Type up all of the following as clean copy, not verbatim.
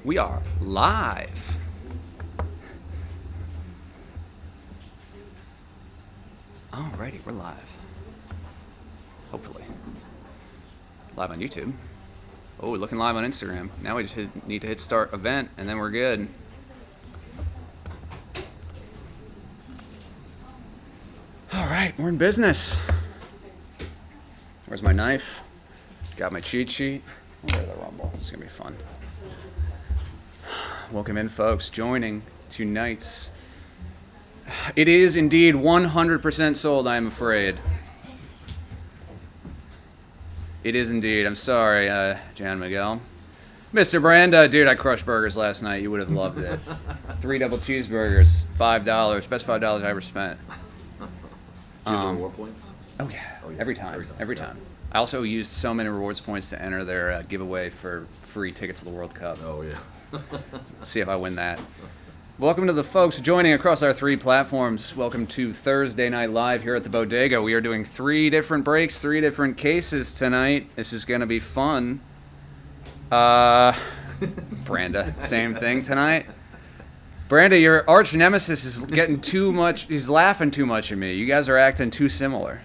We are live. Alrighty, we're live. Hopefully. Live on YouTube. Oh, we're looking live on Instagram. Now we just need to hit start event, and then we're good. Alright, we're in business. Where's my knife? Got my cheat sheet. Where's the rumble? It's going to be fun. Welcome in, folks, joining tonight's. It is indeed 100% sold, I am afraid. It is indeed. I'm sorry, Jan Miguel. Mr. Branda, dude, I crushed burgers last night. You would have loved it. 3 double cheeseburgers, $5. Best $5 I ever spent. Reward points? Oh yeah. Every time. I also used so many rewards points to enter their giveaway for free tickets to the World Cup. Oh, yeah. See if I win that. Welcome to the folks joining across our 3 platforms. Welcome to Thursday Night Live here at the Bodega. We are doing 3 different breaks, 3 different cases tonight. This is going to be fun. Branda, same thing tonight. Branda, your arch nemesis is getting too much. He's laughing too much at me. You guys are acting too similar.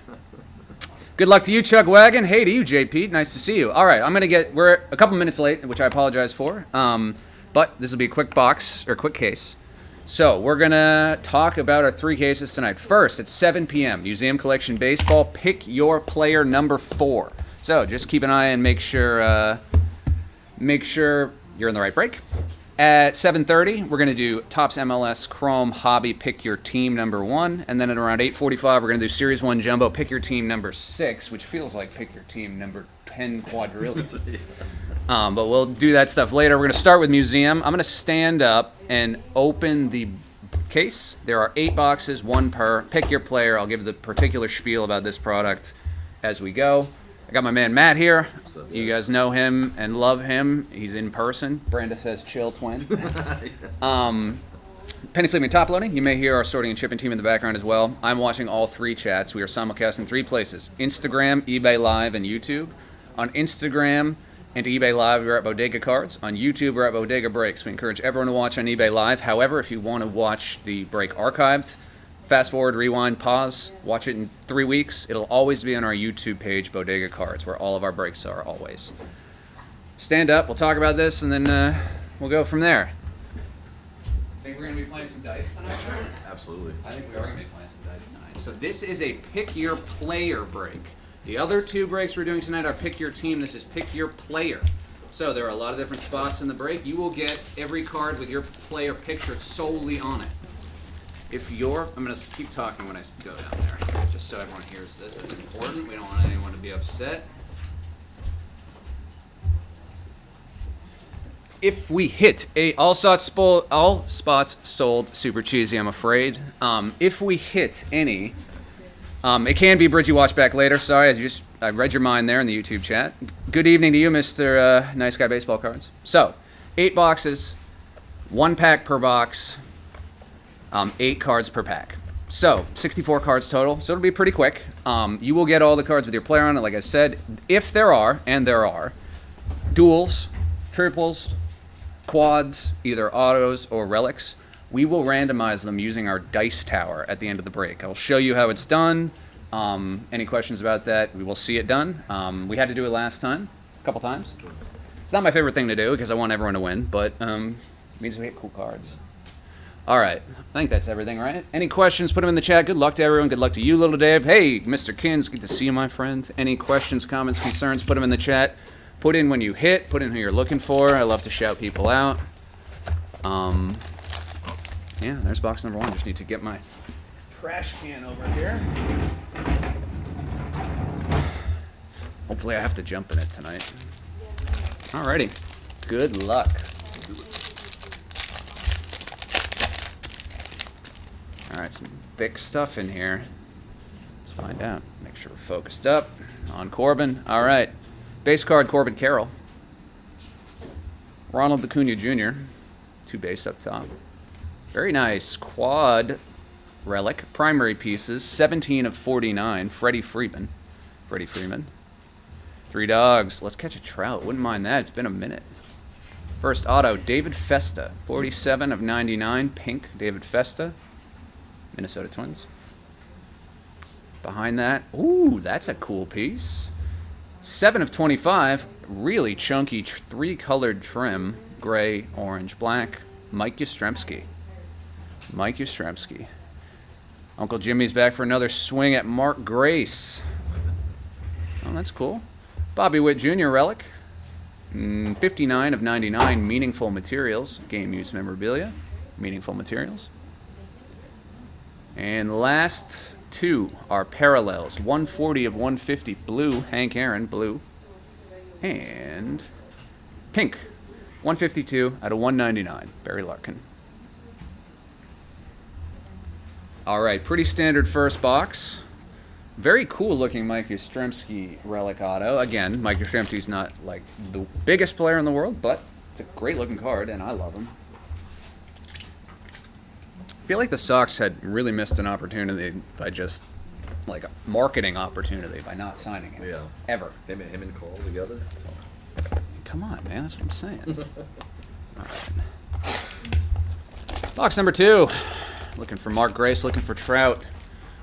Good luck to you, Chuck Wagon. Hey to you, JP. Nice to see you. All right, we're a couple minutes late, which I apologize for. But this will be a quick case. So we're going to talk about our 3 cases tonight. First, at 7 p.m., Museum Collection Baseball, pick your player number 4. So just keep an eye and make sure you're in the right break. At 7:30, we're going to do Topps MLS Chrome Hobby, pick your team number 1. And then at around 8:45, we're going to do Series 1 Jumbo, pick your team number 6, which feels like pick your team number 10 quadrillion. But we'll do that stuff later. We're going to start with Museum. I'm going to stand up and open the case. There are 8 boxes, 1 per. Pick your player. I'll give the particular spiel about this product as we go. I got my man Matt here. What's up, You guys know him and love him. He's in person. Branda says chill twin. Penny sleeping top loading. You may hear our sorting and shipping team in the background as well. I'm watching all 3 chats. We are simulcast in 3 places: Instagram, eBay Live, and YouTube. On Instagram and eBay Live, we're at Bodega Cards. On YouTube, we're at Bodega Breaks. We encourage everyone to watch on eBay Live. However, if you want to watch the break archived, fast forward, rewind, pause, watch it in 3 weeks. It'll always be on our YouTube page, Bodega Cards, where all of our breaks are always. Stand up, we'll talk about this, and then we'll go from there. Think we're going to be playing some dice tonight? Absolutely. I think we are going to be playing some dice tonight. So this is a pick your player break. The other 2 breaks we're doing tonight are pick your team. This is pick your player. So there are a lot of different spots in the break. You will get every card with your player picture solely on it. I'm going to keep talking when I go down there, just so everyone hears this. It's important. We don't want anyone to be upset. If we hit all spots sold, super cheesy, I'm afraid. If we hit any, it can be Bridgie watch back later. Sorry, I read your mind there in the YouTube chat. Good evening to you, Mr. Nice Guy Baseball Cards. So, 8 boxes, 1 pack per box. 8 cards per pack. So, 64 cards total. So it'll be pretty quick. You will get all the cards with your player on it, like I said. If there are, and there are, duels, triples, quads, either autos or relics, we will randomize them using our dice tower at the end of the break. I'll show you how it's done. Any questions about that, we will see it done. We had to do it last time, a couple times. It's not my favorite thing to do because I want everyone to win, but it means we hit cool cards. All right. I think that's everything, right? Any questions, put them in the chat. Good luck to everyone. Good luck to you, Little Dave. Hey, Mr. Kins, good to see you, my friend. Any questions, comments, concerns, put them in the chat. Put in when you hit. Put in who you're looking for. I love to shout people out. Yeah, there's box number 1. Just need to get my trash can over here. Hopefully I have to jump in it tonight. Alrighty. Good luck. All right, some big stuff in here. Let's find out. Make sure we're focused up on Corbin. All right. Base card, Corbin Carroll. Ronald Acuna Jr., 2 base up top. Very nice. Quad relic. Primary pieces, 17 of 49. Freddie Freeman. 3 dogs. Let's catch a trout. Wouldn't mind that. It's been a minute. First auto, David Festa, 47 of 99, pink, David Festa, Minnesota Twins. Behind that, ooh, that's a cool piece. 7 of 25, really chunky, three-colored trim, gray, orange, black, Mike Yastrzemski. Mike Yastrzemski. Uncle Jimmy's back for another swing at Mark Grace. Oh, that's cool. Bobby Witt Jr. relic. 59 of 99, meaningful materials. Game use memorabilia. Meaningful materials. And last two are parallels. 140 of 150, blue, Hank Aaron, blue. And pink. 152 out of 199, Barry Larkin. All right, pretty standard first box. Very cool looking Mike Yastrzemski relic auto. Again, Mike Yastrzemski's not like the biggest player in the world, but it's a great looking card, and I love him. I feel like the Sox had really missed an opportunity by just like a marketing opportunity by not signing him. Yeah. Ever. Him and Cole together. Come on, man. That's what I'm saying. All right. Box number 2. Looking for Mark Grace, looking for Trout,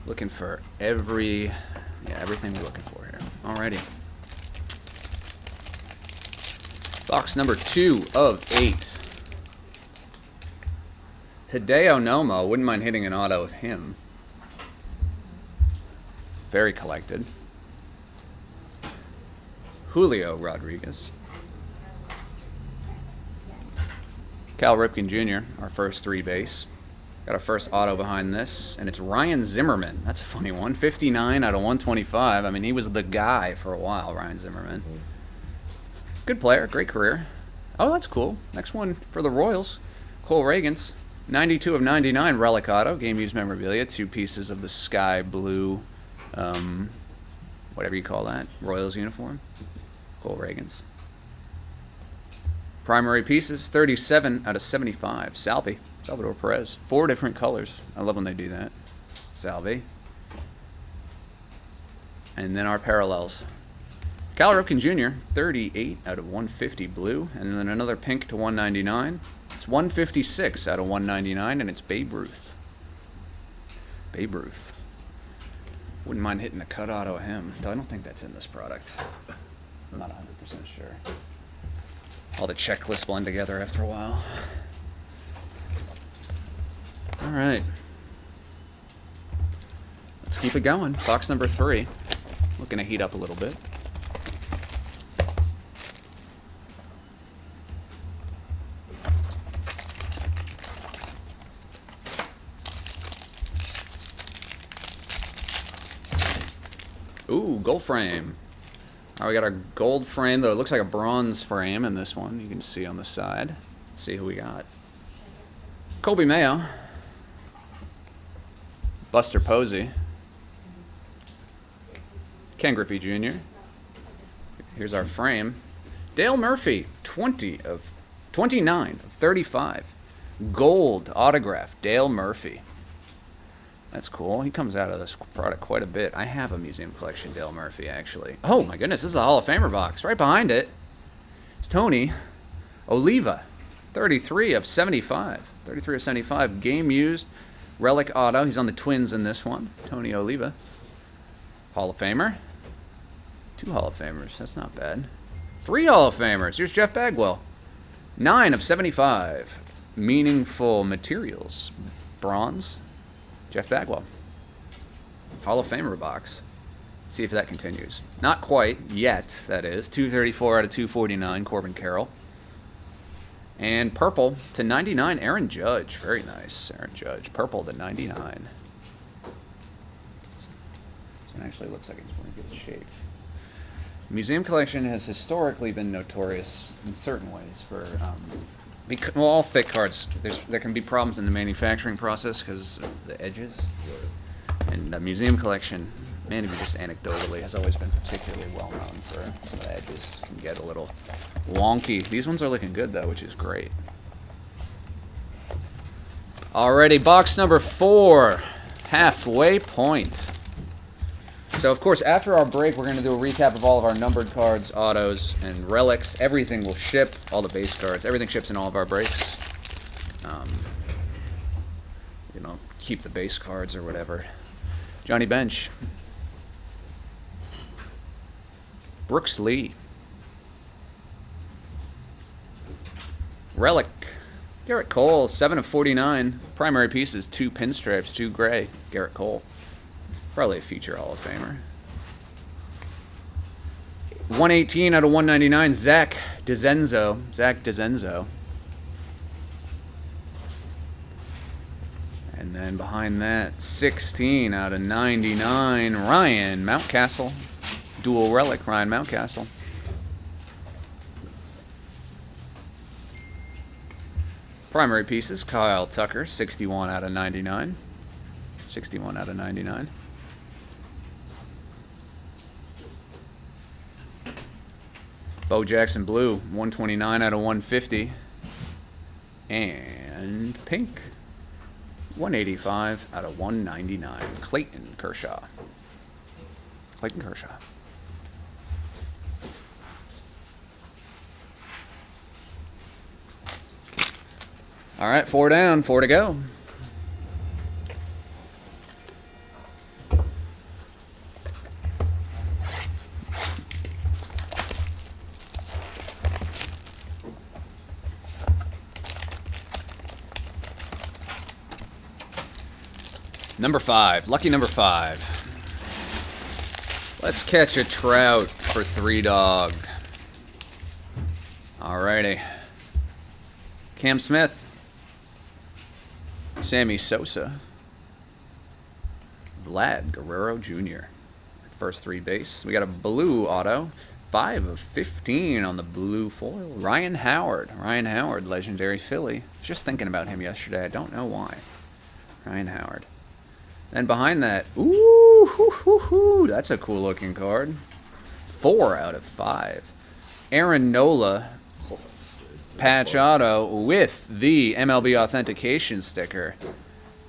looking for everything we're looking for here. Alrighty. Box number 2 of 8. Hideo Nomo, wouldn't mind hitting an auto of him. Very collected. Julio Rodriguez. Cal Ripken Jr., our first 3 base. Got our first auto behind this, and it's Ryan Zimmerman. That's a funny one. 59 out of 125. I mean, he was the guy for a while, Ryan Zimmerman. Good player, great career. Oh, that's cool. Next one for the Royals. Cole Reagans, 92 of 99, relic auto, game used memorabilia. 2 pieces of the sky blue, whatever you call that, Royals uniform. Cole Reagans. Primary pieces, 37 out of 75, Salvi. Salvador Perez. 4 different colors. I love when they do that. Salvi. And then our parallels. Cal Ripken Jr., 38 out of 150 blue. And then another pink to 199. It's 156 out of 199, and it's Babe Ruth. Babe Ruth. Wouldn't mind hitting a cut auto of him, though I don't think that's in this product. I'm not 100% sure. All the checklists blend together after a while. All right. Let's keep it going. Box number 3. Looking to heat up a little bit. Ooh, gold frame. All right, we got our gold frame, though it looks like a bronze frame in this one. You can see on the side. Let's see who we got. Colby Mayo. Buster Posey. Ken Griffey Jr. Here's our frame. Dale Murphy, 29 of 35. Gold autograph, Dale Murphy. That's cool. He comes out of this product quite a bit. I have a museum collection, Dale Murphy, actually. Oh, my goodness. This is a Hall of Famer box. Right behind it is Tony Oliva, 33 of 75. 33 of 75. Game used. Relic auto. He's on the Twins in this one. Tony Oliva. Hall of Famer. 2 Hall of Famers. That's not bad. 3 Hall of Famers. Here's Jeff Bagwell. 9 of 75. Meaningful materials. Bronze. Jeff Bagwell. Hall of Famer box. See if that continues. Not quite yet, that is. 234 out of 249, Corbin Carroll. And purple to 99, Aaron Judge. Very nice, Aaron Judge. Purple to 99. This one actually looks like it's in good shape. Museum collection has historically been notorious in certain ways for, well, all thick cards, there can be problems in the manufacturing process because of the edges. And the museum collection, maybe just anecdotally, has always been particularly well known for some of the edges can get a little wonky. These ones are looking good though, which is great. Alrighty, box number 4, halfway point. So, of course, after our break, we're going to do a recap of all of our numbered cards, autos, and relics. Everything will ship, all the base cards. Everything ships in all of our breaks. You know, keep the base cards or whatever. Johnny Bench. Brooks Lee. Relic. Garrett Cole, 7 of 49. Primary pieces, 2 pinstripes, 2 gray. Garrett Cole. Probably a future Hall of Famer. 118 out of 199, Zach DeZenzo. Zach DeZenzo. And then behind that, 16 out of 99, Ryan Mountcastle. Dual relic, Ryan Mountcastle. Primary pieces, Kyle Tucker, 61 out of 99. 61 out of 99. Bo Jackson Blue, 129 out of 150. And pink, 185 out of 199. Clayton Kershaw. Clayton Kershaw. All right, 4 down, 4 to go. Number 5, lucky number 5. Let's catch a trout for 3 dog. Alrighty. Cam Smith. Sammy Sosa. Vlad Guerrero Jr. First 3 base. We got a blue auto. 5 of 15 on the blue foil. Ryan Howard. Ryan Howard, legendary Philly. Just thinking about him yesterday. I don't know why. Ryan Howard. And behind that, ooh, hoo, hoo, hoo, that's a cool looking card. 4 out of 5. Aaron Nola, patch auto with the MLB authentication sticker.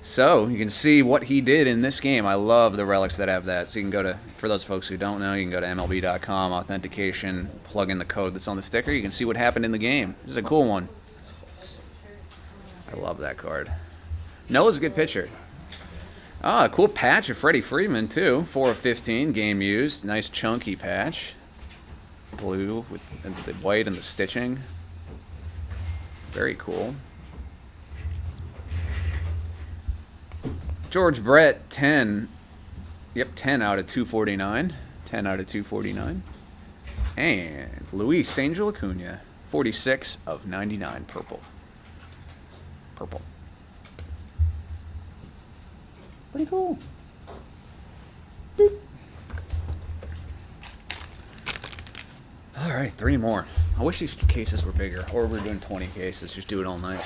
So you can see what he did in this game. I love the relics that have that. So you can go to, for those folks who don't know, you can go to MLB.com, authentication, plug in the code that's on the sticker. You can see what happened in the game. This is a cool one. I love that card. Nola's a good pitcher. Ah, cool patch of Freddie Freeman, too. 4 of 15, game used. Nice chunky patch. Blue with the white and the stitching. Very cool. George Brett, 10. Yep, 10 out of 249. 10 out of 249. And Luis Angel Acuna, 46 of 99, purple. Purple. Pretty cool. Boop. All right, 3 more. I wish these cases were bigger, or we're doing 20 cases. Just do it all night.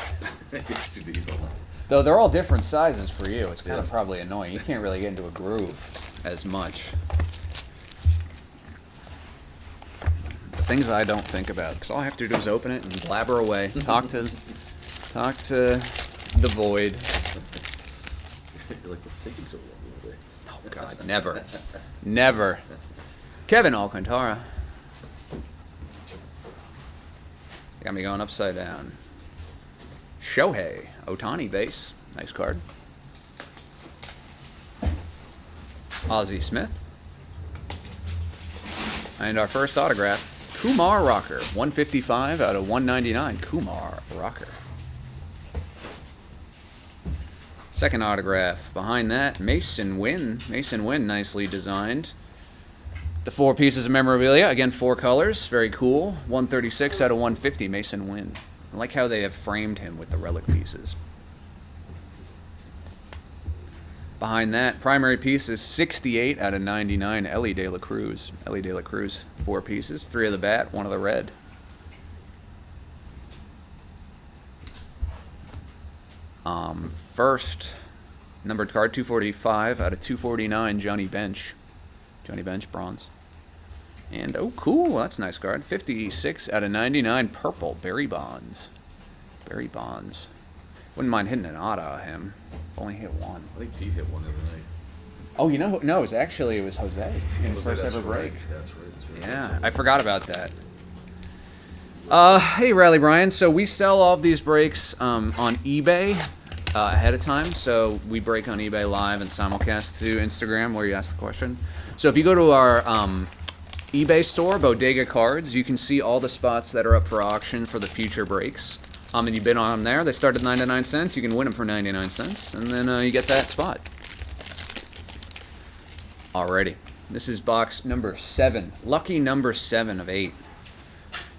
Just do these all night. Though they're all different sizes for you. It's kind of probably annoying. You can't really get into a groove as much. The things I don't think about, because all I have to do is open it and blabber away. Talk to the void. You're like, what's taking so long today? Oh, God, never. Never. Kevin Alcantara. Got me going upside down. Shohei Ohtani base. Nice card. Ozzie Smith. And our first autograph, Kumar Rocker. 155 out of 199. Kumar Rocker. Second autograph. Behind that, Mason Wynn. Mason Wynn, nicely designed. The 4 pieces of memorabilia. Again, 4 colors. Very cool. 136 out of 150, Mason Wynn. I like how they have framed him with the relic pieces. Behind that, primary piece is 68 out of 99, Ellie De La Cruz. Ellie De La Cruz, 4 pieces. 3 of the bat, 1 of the red. First, numbered card, 245 out of 249, Johnny Bench. Johnny Bench, bronze. And, oh, cool, that's a nice card. 56 out of 99, purple, Barry Bonds. Barry Bonds. Wouldn't mind hitting an auto of him. Only hit 1. I think Pete hit one the other night. Oh, you know, no, it was Jose in the first That's ever break. right. That's right. That's right. Yeah, I forgot about that. Hey, Riley Bryan. So we sell all of these breaks on eBay ahead of time. So we break on eBay live and simulcast to Instagram where you ask the question. So if you go to our eBay store, Bodega Cards, you can see all the spots that are up for auction for the future breaks. And you bid on them there. They start at 99 cents. You can win them for 99 cents, and then you get that spot. Alrighty. This is box number 7. Lucky number 7 of 8.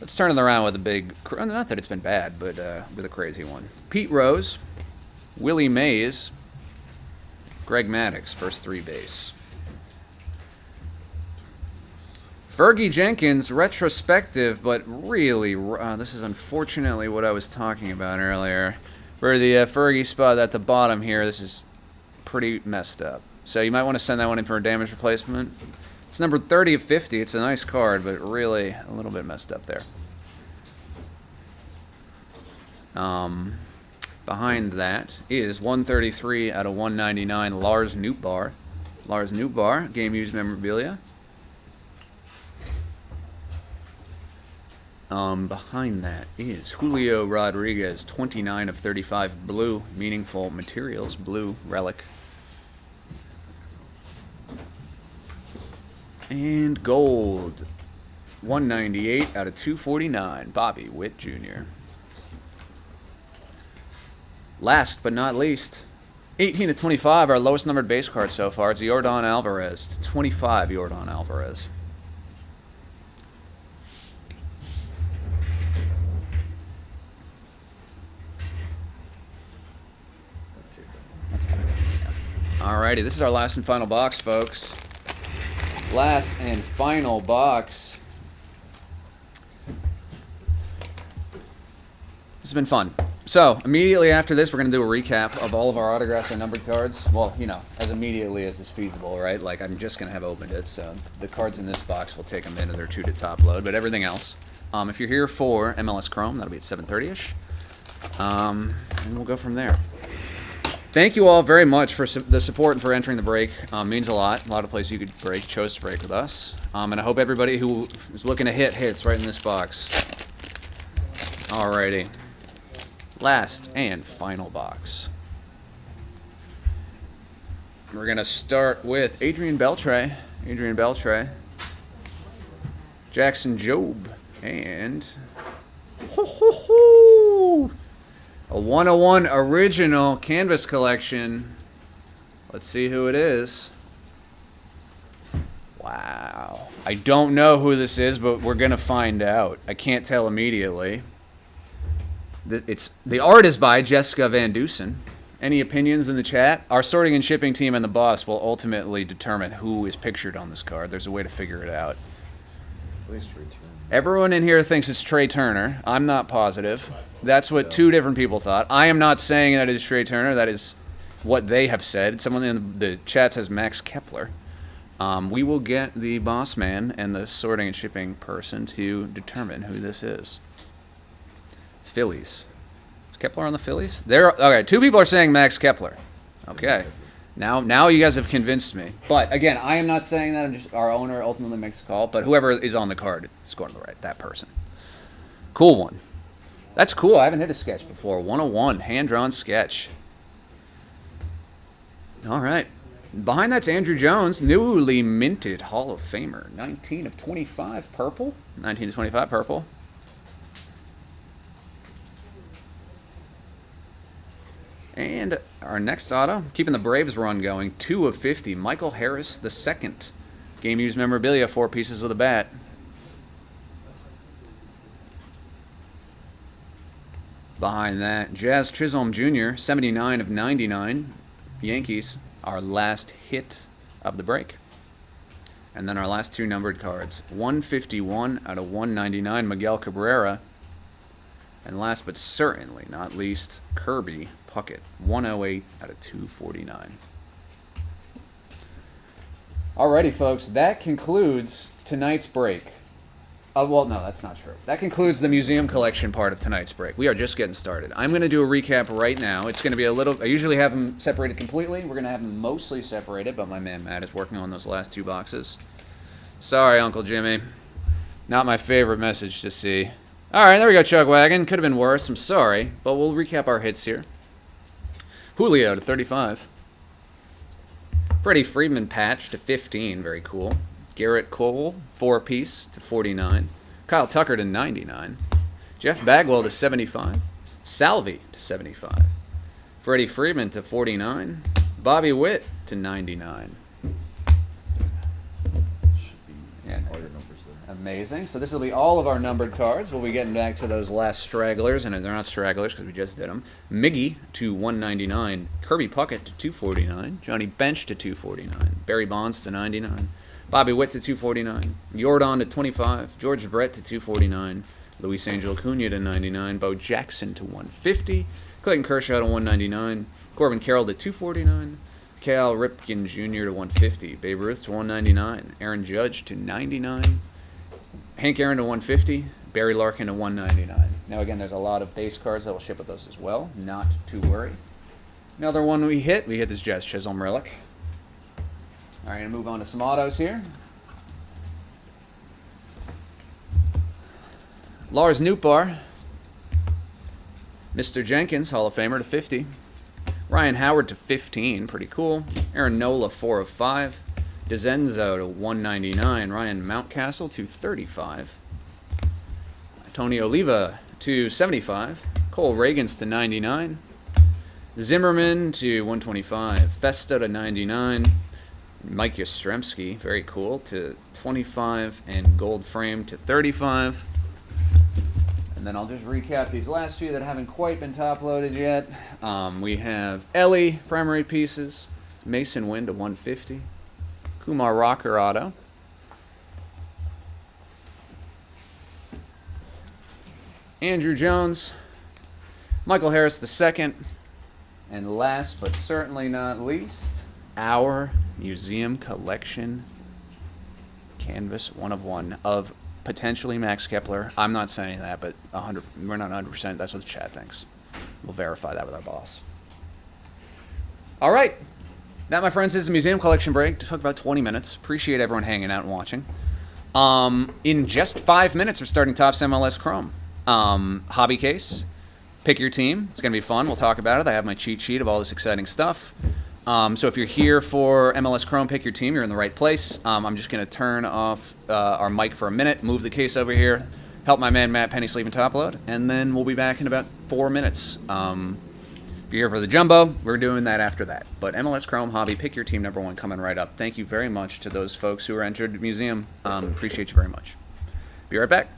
Let's turn it around with a big, not that it's been bad, but with a crazy one. Pete Rose, Willie Mays, Greg Maddux, first 3 base. Fergie Jenkins, retrospective, but really, this is unfortunately what I was talking about earlier. For the Fergie spot at the bottom here, this is pretty messed up. So you might want to send that one in for a damage replacement. It's number 30 of 50. It's a nice card, but really a little bit messed up there. Behind that is 133 out of 199, Lars Nootbaar. Lars Nootbaar, game used memorabilia. Behind that is Julio Rodriguez, 29 of 35, blue, meaningful materials, blue relic. And gold, 198 out of 249, Bobby Witt Jr. Last but not least, 18 to 25, our lowest numbered base card so far. It's Yordan Alvarez, 25 Yordan Alvarez. Alrighty, this is our last and final box, folks. Last and final box. This has been fun. So, immediately after this, we're going to do a recap of all of our autographs and numbered cards. Well, you know, as immediately as is feasible, right? Like, I'm just going to have opened it, so the cards in this box will take a minute or two to top load, but everything else. If you're here for MLS Chrome, that'll be at 7:30ish. And we'll go from there. Thank you all very much for the support and for entering the break. Means a lot. A lot of places you could break, chose to break with us. And I hope everybody who is looking to hits right in this box. Alrighty. Last and final box. We're going to start with Adrian Beltre. Jackson Jobe. And a 101 original canvas collection. Let's see who it is. Wow. I don't know who this is, but we're going to find out. I can't tell immediately. The art is by Jessica Van Dusen. Any opinions in the chat? Our sorting and shipping team and the boss will ultimately determine who is pictured on this card. There's a way to figure it out. Everyone in here thinks it's Trey Turner. I'm not positive. That's what 2 different people thought. I am not saying that it is Trey Turner. That is what they have said. Someone in the chat says Max Kepler. We will get the boss man and the sorting and shipping person to determine who this is. Phillies. Is Kepler on the Phillies? Okay, 2 people are saying Max Kepler. Okay. Now you guys have convinced me. But again, I am not saying that. Our owner ultimately makes a call. But whoever is on the card is going to the right. That person. Cool one. That's cool. I haven't hit a sketch before. 101 hand-drawn sketch. All right. Behind that's Andrew Jones, newly minted Hall of Famer. 19 of 25 purple. 19 to 25 purple. And our next auto, keeping the Braves run going, 2 of 50, Michael Harris II. Game used memorabilia, 4 pieces of the bat. Behind that, Jazz Chisholm Jr., 79 of 99, Yankees, our last hit of the break. And then our last 2 numbered cards, 151 out of 199, Miguel Cabrera. And last but certainly not least, Kirby Puckett, 108 out of 249. Alrighty, folks, that concludes tonight's break Well, no, that's not true. That concludes the museum collection part of tonight's break. We are just getting started. I'm going to do a recap right now. It's going to be a little... I usually have them separated completely. We're going to have them mostly separated, but my man Matt is working on those last 2 boxes. Sorry, Uncle Jimmy. Not my favorite message to see. All right, there we go, Chugwagon. Could have been worse. I'm sorry, but we'll recap our hits here. Julio to 35. Freddie Freeman patch to 15. Very cool. Garrett Cole, 4-piece to 49. Kyle Tucker to 99. Jeff Bagwell to 75. Salvi to 75. Freddie Freeman to 49. Bobby Witt to 99. Should be all your numbers there. Amazing. So this will be all of our numbered cards. We'll be getting back to those last stragglers, and they're not stragglers because we just did them. Miggy to 199. Kirby Puckett to 249. Johnny Bench to 249. Barry Bonds to 99. Bobby Witt to 249. Jordan to 25. George Brett to 249. Luis Angel Acuna to 99. Bo Jackson to 150. Clayton Kershaw to 199. Corbin Carroll to 249. Cal Ripken Jr. to 150. Babe Ruth to 199. Aaron Judge to 99. Hank Aaron to 150. Barry Larkin to 199. Now again, there's a lot of base cards that will ship with those as well. Not to worry. Another one we hit this Jazz Chisholm relic. All right, going to move on to some autos here. Lars Nootbaar. Mr. Jenkins, Hall of Famer to 50. Ryan Howard to 15, pretty cool. Aaron Nola, 4 of 5. DeZenzo to 199. Ryan Mountcastle to 35. Tony Oliva to 75. Cole Reagans to 99. Zimmerman to 125. Festa to 99. Mike Yastrzemski, very cool, to 25, and gold frame to 35. And then I'll just recap these last few that haven't quite been top-loaded yet. We have Ellie, primary pieces. Mason Wynn to 150. Kumar Rocker auto. Andrew Jones. Michael Harris II. And last but certainly not least, our museum collection canvas 1 of 1 of potentially Max Kepler. I'm not saying that, but 100. We're not 100%. That's what the chat thinks. We'll verify that with our boss. All right. That, my friends, is the museum collection break. Took about 20 minutes. Appreciate everyone hanging out and watching. In just 5 minutes, we're starting Topps MLS Chrome. Hobby case. Pick your team. It's going to be fun. We'll talk about it. I have my cheat sheet of all this exciting stuff. So if you're here for MLS Chrome, pick your team. You're in the right place. I'm just going to turn off our mic for a minute, move the case over here, help my man Matt Penny sleeve and top load, and then we'll be back in about 4 minutes. If you're here for the jumbo, we're doing that after that. But MLS Chrome Hobby, pick your team number 1 coming right up. Thank you very much to those folks who are entered the museum. Appreciate you very much. Be right back.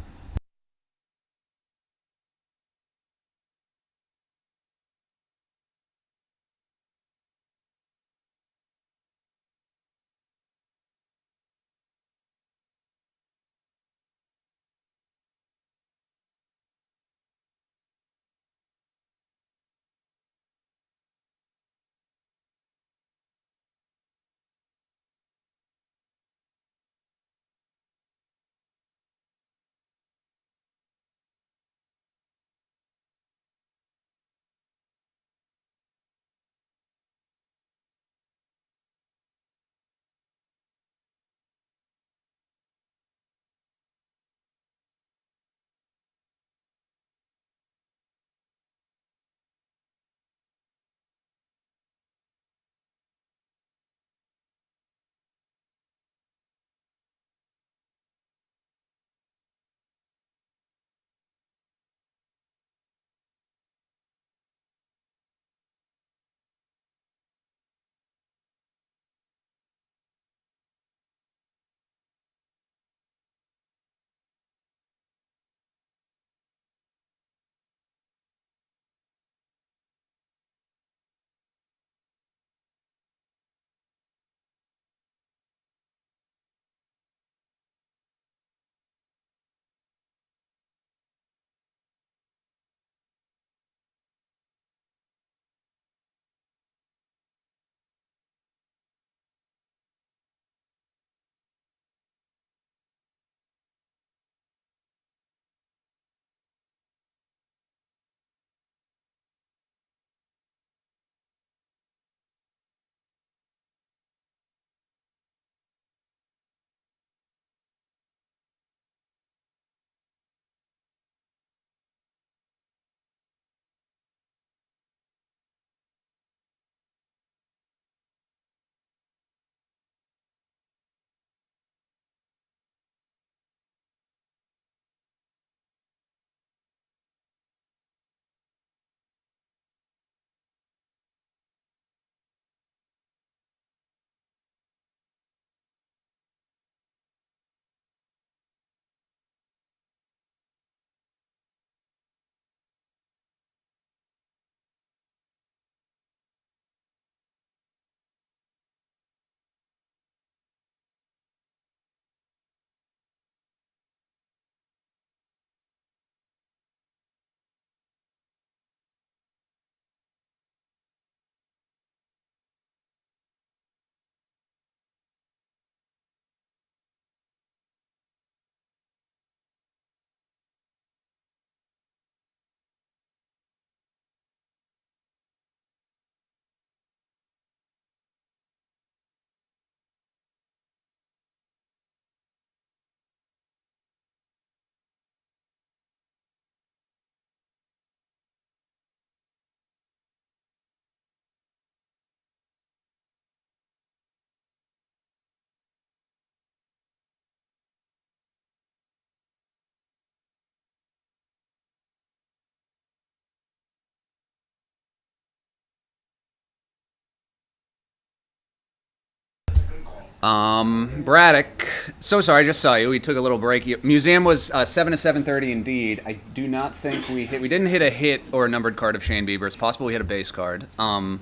Braddock. So sorry, I just saw you. We took a little break. Museum was 7 to 7:30 indeed. I do not think we hit. We didn't hit a hit or a numbered card of Shane Bieber. It's possible we hit a base card. On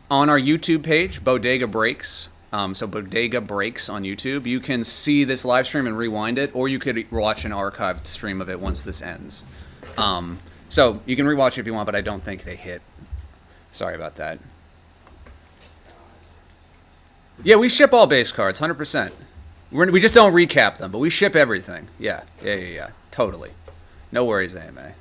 our YouTube page, Bodega Breaks. So Bodega Breaks on YouTube. You can see this live stream and rewind it, or you could watch an archived stream of it once this ends. So you can rewatch it if you want, but I don't think they hit. Sorry about that. Yeah, we ship all base cards, 100%. We just don't recap them, but we ship everything. Yeah. Totally. No worries, AMA.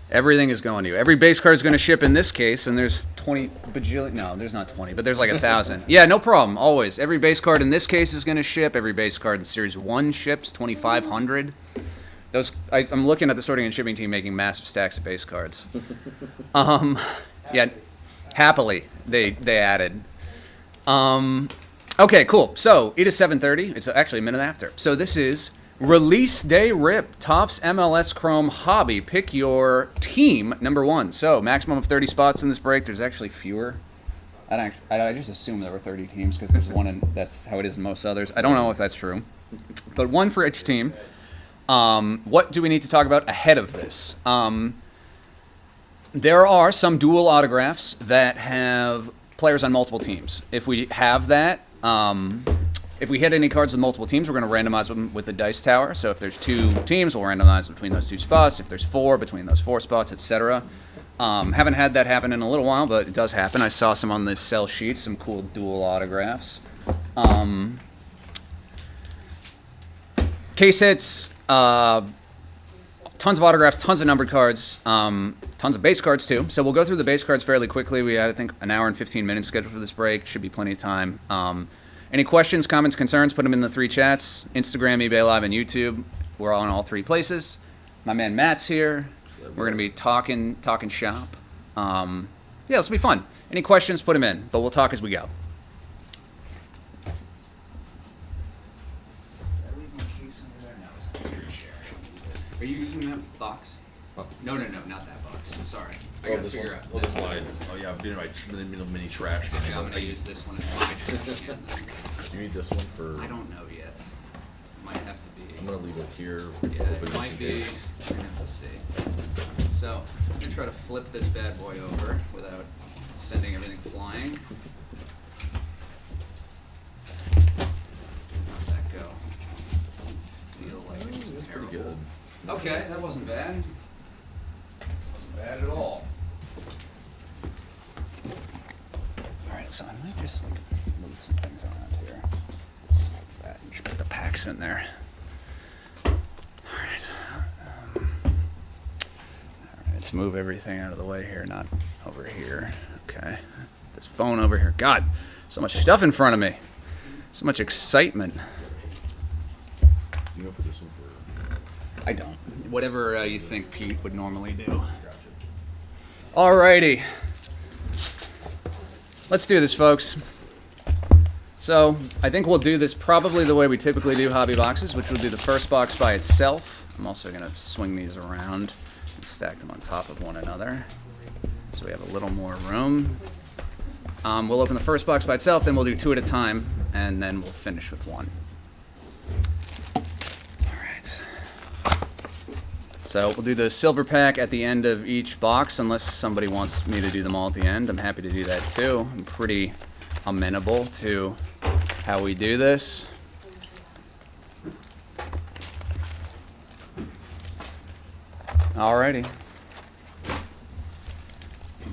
Everything is going to you. Every base card is going to ship in this case, and there's 20 bajillion. No, there's not 20, but there's like 1,000. Yeah, no problem. Always. Every base card in this case is going to ship. Every base card in Series 1 ships, 2,500. I'm looking at the sorting and shipping team making massive stacks of base cards. Yeah, happily they added. Okay, cool. So it is 7:30. It's actually a minute after. So this is Release Day Rip, Topps MLS Chrome Hobby. Pick your team, number 1. So maximum of 30 spots in this break. There's actually fewer. I just assume there were 30 teams because there's one, and that's how it is in most others. I don't know if that's true, but 1 for each team. What do we need to talk about ahead of this? There are some dual autographs that have players on multiple teams. If we have that, if we hit any cards with multiple teams, we're going to randomize them with the dice tower. So if there's 2 teams, we'll randomize between those 2 spots. If there's 4, between those 4 spots, etc. Haven't had that happen in a little while, but it does happen. I saw some on this sell sheet, some cool dual autographs. Case hits, tons of autographs, tons of numbered cards, tons of base cards too. So we'll go through the base cards fairly quickly. We have, I think, an hour and 15 minutes scheduled for this break. Should be plenty of time. Any questions, comments, concerns, put them in the 3 chats. Instagram, eBay Live, and YouTube. We're on all 3 places. My man Matt's here. We're going to be talking shop. Yeah, this will be fun. Any questions, put them in, but we'll talk as we go. Are you using that box? Oh. No, not that box. Sorry. I gotta figure out. This slide. Oh yeah, I've been in my mini trash can. Okay, I'm gonna use this one as my trash can. Do you need this one for? I don't know yet. Might have to be. I'm gonna leave it here. Yeah, it might be. Let's see. So I'm gonna try to flip this bad boy over without sending everything flying. How'd that go? Feel like it was terrible. Pretty good. Okay, that wasn't bad. Wasn't bad at all. Alright, so I might just like move some things around here. Like that. Just put the packs in there. Alright. Let's move everything out of the way here, not over here. Okay. This phone over here. God, so much stuff in front of me. So much excitement. You know, for this one for. I don't. Whatever you think Pete would normally do. Alrighty. Let's do this, folks. So, I think we'll do this probably the way we typically do hobby boxes, which will do the first box by itself. I'm also going to swing these around and stack them on top of one another, so we have a little more room. We'll open the first box by itself, then we'll do 2 at a time, and then we'll finish with 1. So we'll do the silver pack at the end of each box, unless somebody wants me to do them all at the end. I'm happy to do that too. I'm pretty amenable to how we do this. Alrighty.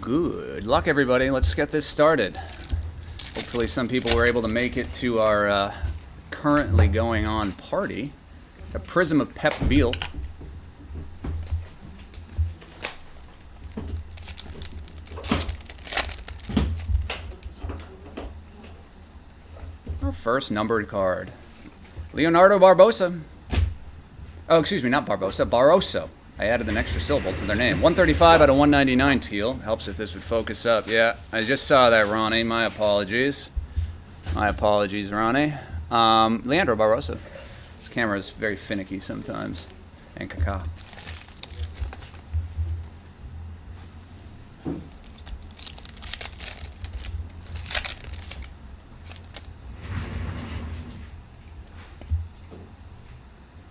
Good luck, everybody. Let's get this started. Hopefully some people were able to make it to our currently going on party. A Prism of Pep Beal. Our first numbered card. Leonardo Barbosa. Oh, excuse me, not Barbosa, Barroso. I added an extra syllable to their name. 135 out of 199 teal. Helps if this would focus up. Yeah, I just saw that, Ronnie. My apologies. My apologies, Ronnie. Leandro Barroso. This camera is very finicky sometimes. And Kaká.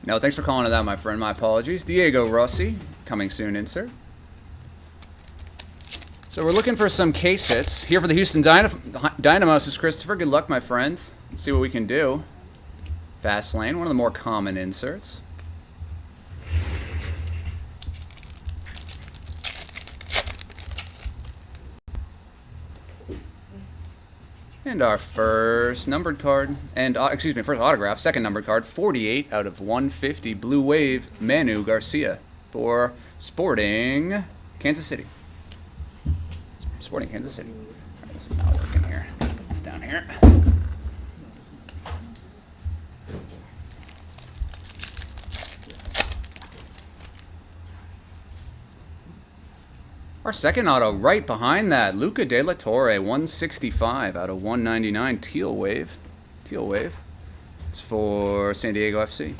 No, thanks for calling it out, my friend. My apologies. Diego Rossi, coming soon insert. So we're looking for some case hits. Here for the Houston Dynamos is Christopher. Good luck, my friend. Let's see what we can do. Fast lane, one of the more common inserts. And our first numbered card, and first autograph, second numbered card, 48 out of 150, Blue Wave, Manu Garcia for Sporting Kansas City. Sporting Kansas City. All right, this is not working here. Put this down here. Our second auto right behind that, Luca De La Torre, 165 out of 199, Teal Wave. Teal Wave. It's for San Diego FC.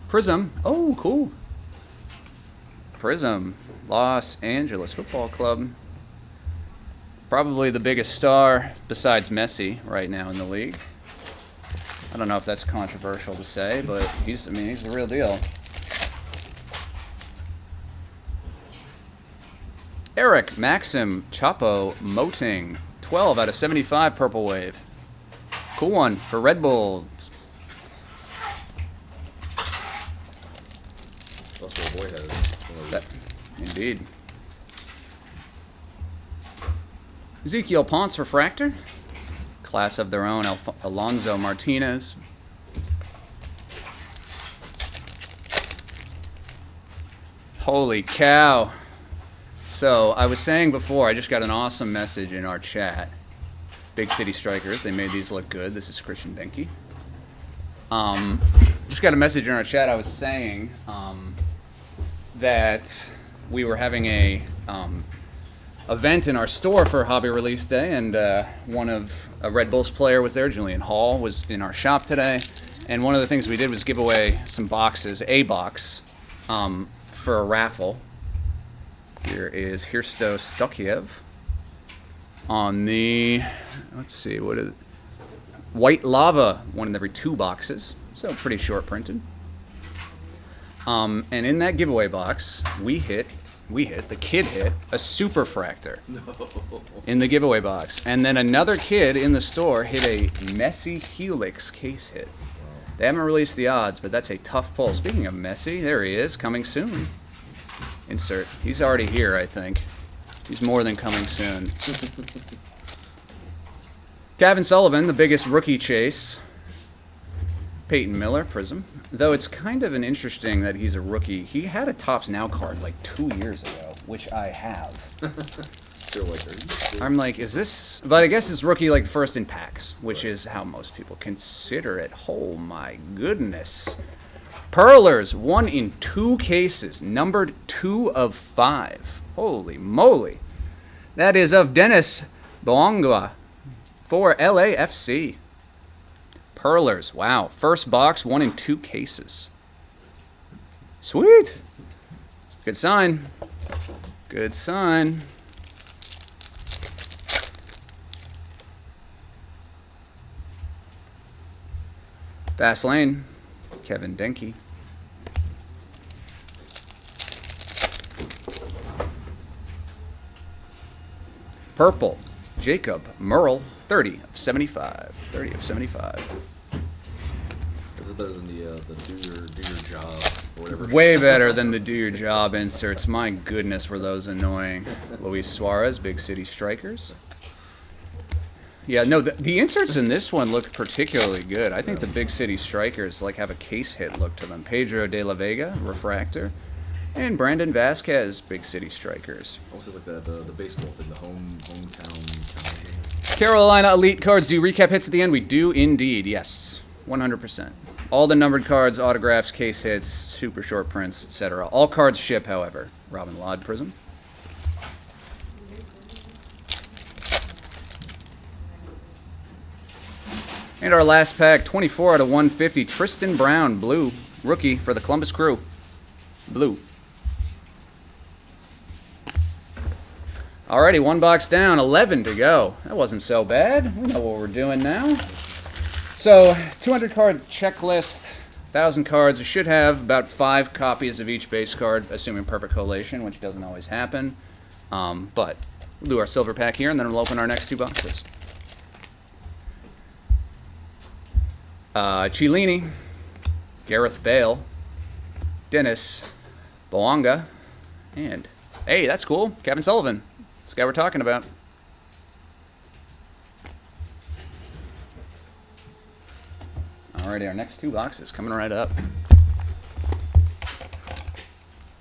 Prism. Oh, cool. Prism. Los Angeles Football Club. Probably the biggest star besides Messi right now in the league. I don't know if that's controversial to say, but he's the real deal. Eric Maxim Chapo Moting, 12 out of 75, Purple Wave. Cool one for Red Bull. That's what boy has. Indeed. Ezekiel Ponce Refractor. Class of their own, Alonso Martinez. Holy cow. So, I was saying before, I just got an awesome message in our chat. Big City Strikers, they made these look good. This is Christian Denke. Just got a message in our chat. I was saying that we were having a event in our store for Hobby Release Day, and one of a Red Bulls player was there. Julian Hall was in our shop today, and one of the things we did was give away some boxes, a box, for a raffle. Here is Hirsto Stokiev on the, let's see, what is it? White Lava, one in every 2 boxes, so pretty short printed. And in that giveaway box, the kid hit a Superfractor in the giveaway box. And then another kid in the store hit a Messi Helix case hit. They haven't released the odds, but that's a tough pull. Speaking of Messi, there he is, coming soon. Insert. He's already here, I think. He's more than coming soon. Kevin Sullivan, the biggest rookie chase. Peyton Miller, Prism. Though it's kind of an interesting that he's a rookie. He had a Topps Now card like 2 years ago, which I have. Still like, I'm like, is this... But I guess it's rookie like first in packs, which is how most people consider it. Oh my goodness. Pearlers, 1 in 2 cases, numbered 2 of 5. Holy moly. That is of Dennis Boangwa for LAFC. Pearlers, wow. First box, 1 in 2 cases. Sweet. Good sign. Good sign. Fast lane, Kevin Denke. Purple, Jacob Merle, 30 of 75. 30 of 75. This is better than the do your job or whatever. Way better than the do your job inserts. My goodness, were those annoying. Luis Suarez, Big City Strikers. Yeah, no, the inserts in this one look particularly good. I think the Big City Strikers like have a case hit look to them. Pedro de la Vega, Refractor, and Brandon Vasquez, Big City Strikers. Almost like the baseball thing, the hometown game. Carolina Elite cards. Do recap hits at the end? We do indeed, yes. 100%. All the numbered cards, autographs, case hits, super short prints, etc. All cards ship, however. Robin Laud, Prism. And our last pack, 24 out of 150, Tristan Brown, blue, rookie for the Columbus Crew. Blue. Alrighty, one box down, 11 to go. That wasn't so bad. We know what we're doing now. So, 200 card checklist, 1,000 cards. We should have about 5 copies of each base card, assuming perfect collation, which doesn't always happen. But we'll do our silver pack here, and then we'll open our next 2 boxes. Chiellini, Gareth Bale, Dennis, Boanga, and, hey, that's cool, Kevin Sullivan. This guy we're talking about. Alrighty, our next 2 boxes coming right up.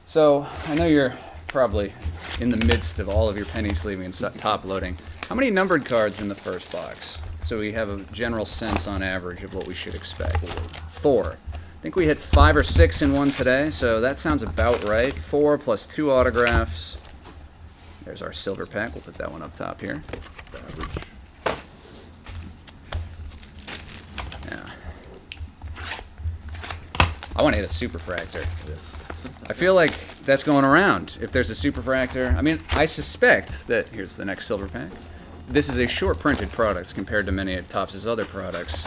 So, I know you're probably in the midst of all of your penny sleeving and top loading. How many numbered cards in the first box? So we have a general sense on average of what we should expect. 4. I think we hit 5 or 6 in one today, so that sounds about right. 4 plus 2 autographs. There's our silver pack. We'll put that one up top here. Average. Yeah. I want to hit a superfractor. Yes. I feel like that's going around. If there's a superfractor, I mean, I suspect that, here's the next silver pack. This is a short printed product compared to many of Topps' other products,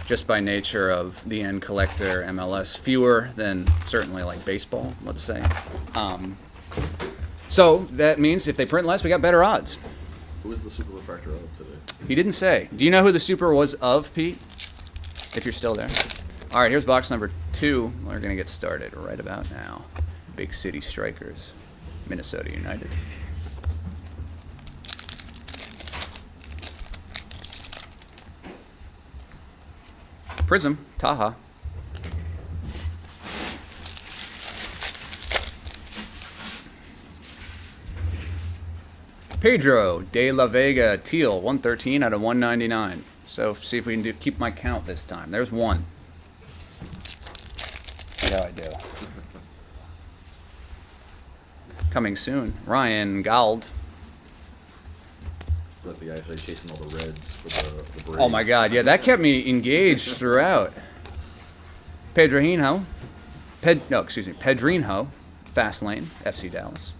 just by nature of the end collector MLS, fewer than certainly like baseball, let's say. So that means if they print less, we got better odds. Who is the super refractor of today? He didn't say. Do you know who the super was of, Pete? If you're still there. All right, here's box number 2. We're going to get started right about now. Big City Strikers, Minnesota United. Prism, Taha. Pedro de la Vega, Teal, 113 out of 199. So see if we can keep my count this time. There's 1. See how I do. Coming soon, Ryan Gauld. It's like the guy actually chasing all the reds for the Braves. Oh my God, yeah, that kept me engaged throughout. Pedrinho, Pedrinho, Fast Lane, FC Dallas.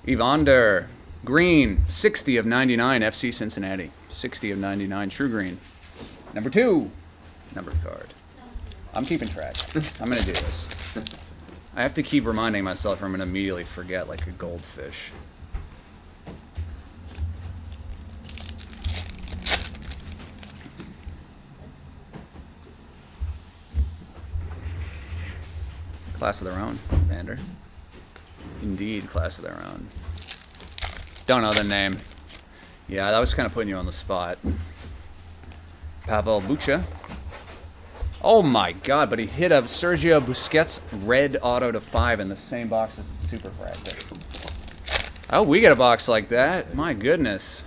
Evander Green, 60 of 99, FC Cincinnati. 60 of 99, True Green. Number 2, numbered card. I'm keeping track. I'm going to do this. I have to keep reminding myself or I'm going to immediately forget like a goldfish. Class of their own, Vander. Indeed, class of their own. Don't know the name. Yeah, that was kind of putting you on the spot. Pavel Bucha. Oh my God, but he hit a Sergio Busquets red auto to 5 in the same box as the Superfractor. Oh, we get a box like that. My goodness.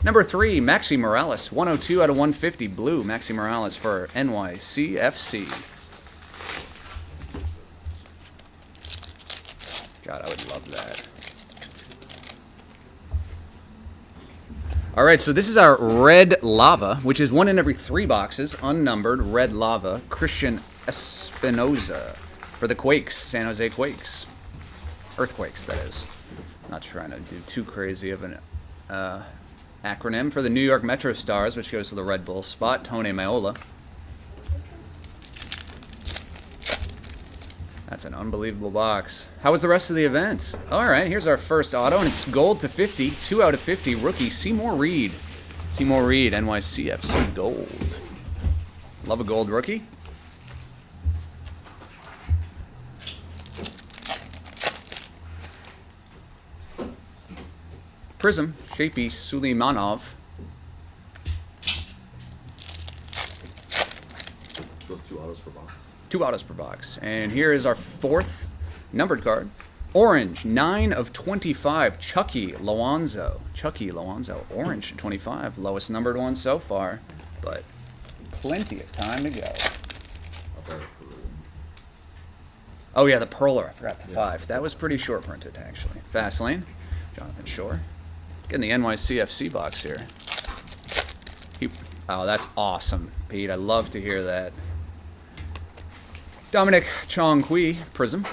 Number 3, Maxi Morales. 102 out of 150 blue. Maxi Morales for NYCFC. God, I would love that. All right, so this is our Red Lava, which is 1 in every 3 boxes, unnumbered, Red Lava, Christian Espinoza for the Quakes, San Jose Quakes. Earthquakes, that is. Not trying to do too crazy of an acronym. For the New York Metro Stars, which goes to the Red Bull spot, Tony Maiola. That's an unbelievable box. How was the rest of the event? All right, here's our first auto, and it's gold to 50, 2 out of 50, rookie Seymour Reed. Seymour Reed, NYCFC gold. Love a gold rookie. Prism, Shapey Suleimanov. Those 2 autos per box. 2 autos per box. And here is our 4th numbered card. Orange, 9 of 25, Chucky Loanzo. Chucky Loanzo, orange, 25. Lowest numbered one so far, but plenty of time to go. Oh yeah, the Perler, I forgot the 5. That was pretty short printed, actually. Fast Lane, Jonathan Shore. Getting the NYCFC box here. Oh, that's awesome, Pete. I love to hear that. Dominic Chong-Hui, Prism.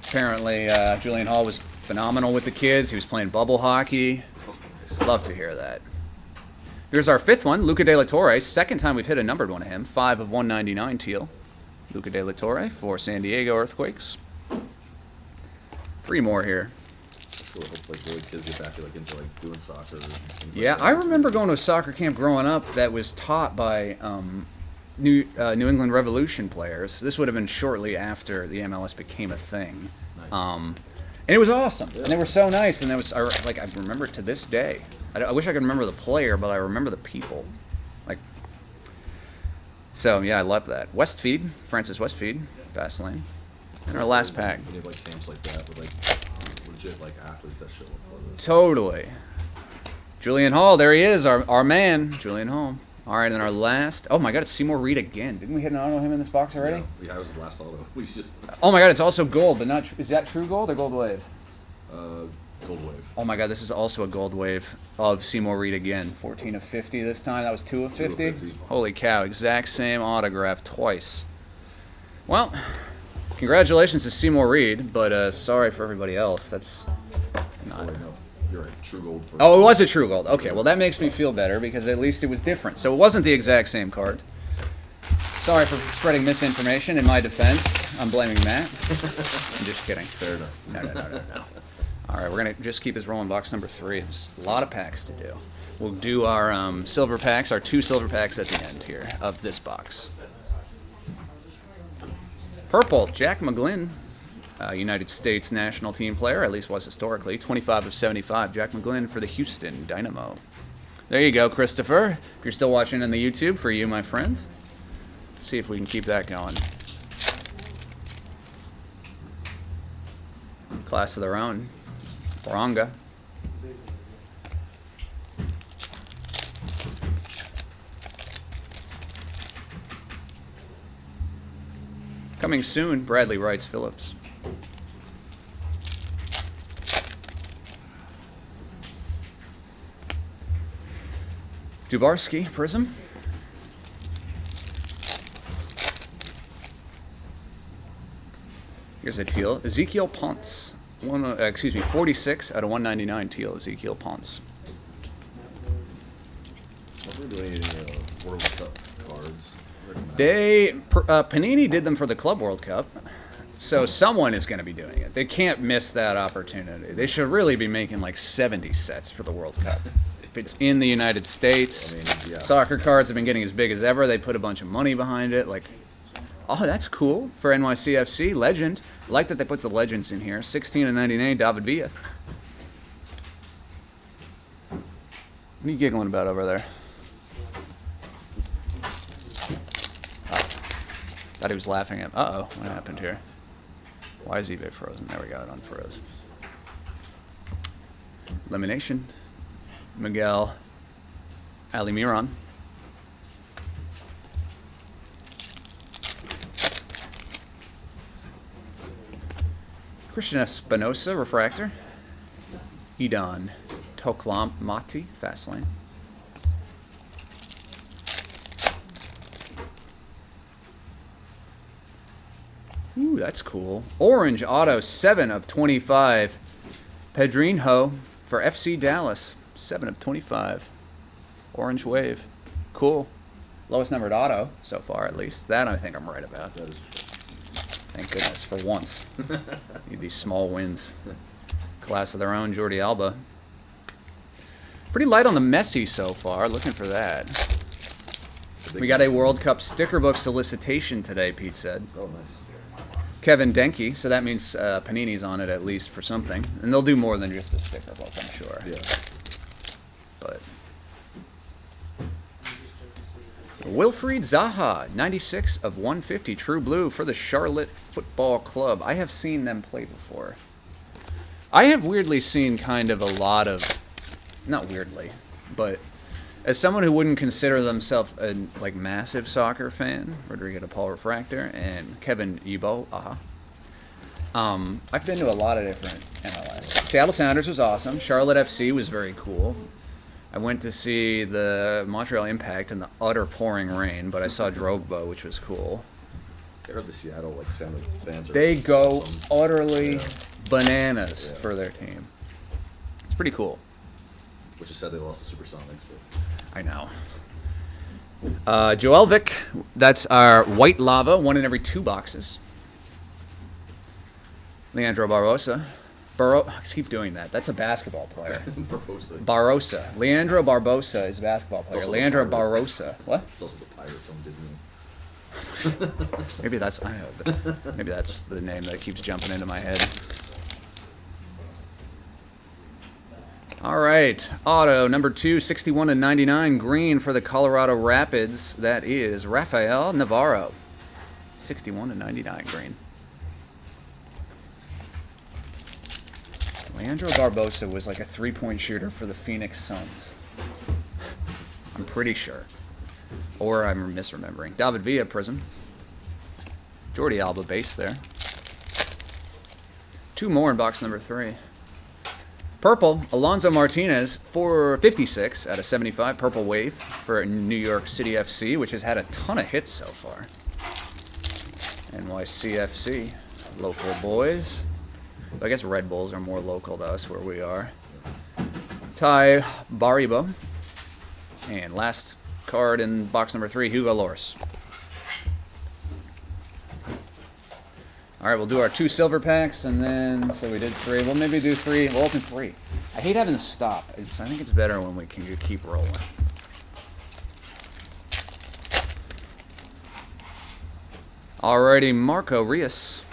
Apparently, Julian Hall was phenomenal with the kids. He was playing bubble hockey. Love to hear that. Here's our 5th one, Luca De La Torre. 2nd time we've hit a numbered one of him. 5 of 199 teal. Luca De La Torre for San Diego Earthquakes. 3 more here. Really hope really kids get back into doing soccer. Yeah, I remember going to a soccer camp growing up that was taught by New England Revolution players. This would have been shortly after the MLS became a thing. Nice. And it was awesome. Yeah. And they were so nice. And I remember it to this day. I wish I could remember the player, but I remember the people. So yeah, I love that. Westfeed, Francis Westfeed, Fastlane. And our last pack. We need camps like that with legit athletes that show up for this. Totally. Julian Hall, there he is, our man, Julian Hall. All right, and then our last. Oh my God, it's Seymour Reed again. Didn't we hit an auto him in this box already? Yeah, it was the last auto. We just. Oh my God, it's also gold, but not. Is that true gold or gold wave? Gold wave. Oh my God, this is also a gold wave of Seymour Reed again. 14 of 50 this time. That was 2 of 50. 2 of 50. Holy cow! Exact same autograph twice. Well, congratulations to Seymour Reed, but sorry for everybody else. That's not. Oh, no. You're right. True gold. Oh, it was a true gold. Okay, well that makes me feel better because at least it was different. So it wasn't the exact same card. Sorry for spreading misinformation. In my defense, I'm blaming Matt. I'm just kidding. Fair enough. No. All right, we're going to just keep his rolling box number 3. There's a lot of packs to do. We'll do our silver packs, our 2 silver packs at the end here of this box. Purple, Jack McGlynn, United States national team player, at least was historically. 25 of 75, Jack McGlynn for the Houston Dynamo. There you go, Christopher. If you're still watching on the YouTube, for you, my friend. Let's see if we can keep that going. Class of their own. Baranga. Coming soon, Bradley Wrights Phillips. Dubarski, Prism. Here's a teal. Ezekiel Ponce. 46 out of 199 teal, Ezekiel Ponce. What were doing any World Cup cards? Panini did them for the Club World Cup, so someone is going to be doing it. They can't miss that opportunity. They should really be making 70 sets for the World Cup. If it's in the United States, yeah. Soccer cards have been getting as big as ever. They put a bunch of money behind it. Oh, that's cool for NYCFC. Legend. I like that they put the legends in here. 16 of 99, David Villa. What are you giggling about over there? Oh, thought he was laughing at. Uh-oh, what happened here? Why is eBay frozen? There we go, it unfroze. Elimination. Miguel Alimiron. Christian Espinosa, Refractor. Edon Toklam Mati, Fastlane. Ooh, that's cool. Orange Auto, 7 of 25. Pedrinho for FC Dallas, 7 of 25. Orange Wave. Cool. Lowest numbered auto so far, at least. That I think I'm right about. That is true. Thank goodness, for once. Need these small wins. Class of their own, Jordi Alba. Pretty light on the Messi so far, looking for that. We got a World Cup sticker book solicitation today, Pete said. Oh, nice. Kevin Denke, so that means Panini's on it at least for something. And they'll do more than just the sticker book, I'm sure. Yeah. But Wilfried Zaha, 96 of 150, True Blue for the Charlotte Football Club. I have seen them play before. I have weirdly seen kind of a lot of, not weirdly, but as someone who wouldn't consider themselves a massive soccer fan, Rodrigo de Paul Refractor and Kevin Ebo, I've been to a lot of different MLS. Seattle Sounders was awesome. Charlotte FC was very cool. I went to see the Montreal Impact in the utter pouring rain, but I saw Drogba, which was cool. I heard the Seattle like Sound fans. They go awesome. utterly bananas for their team. It's pretty cool. Which is sad they lost the Supersonics, but I know. Joelvik, that's our white lava, 1 in every 2 boxes. Leandro Barbosa. I keep doing that. That's a basketball player. Barbosa. Leandro Barbosa is a basketball player. Leandro Barbosa. What? It's also the pirate from Disney. Maybe that's the name that keeps jumping into my head. All right, auto number 2, 61/99, green for the Colorado Rapids. That is Rafael Navarro, 61/99 green. Leandro Barbosa was like a 3-point shooter for the Phoenix Suns. I'm pretty sure. Or I'm misremembering. David Villa, Prism. Jordi Alba base there. 2 more in box number 3. Purple, Alonso Martinez, 456 out of 75. Purple Wave for New York City FC, which has had a ton of hits so far. NYCFC, local boys. I guess Red Bulls are more local to us where we are. Ty Baribo. And last card in box number 3, Hugo Loris. All right, we'll do our 2 silver packs, and then, so we did 3. We'll maybe do 3. We'll open 3. I hate having to stop. I think it's better when we can keep rolling. Alrighty, Marco Rios.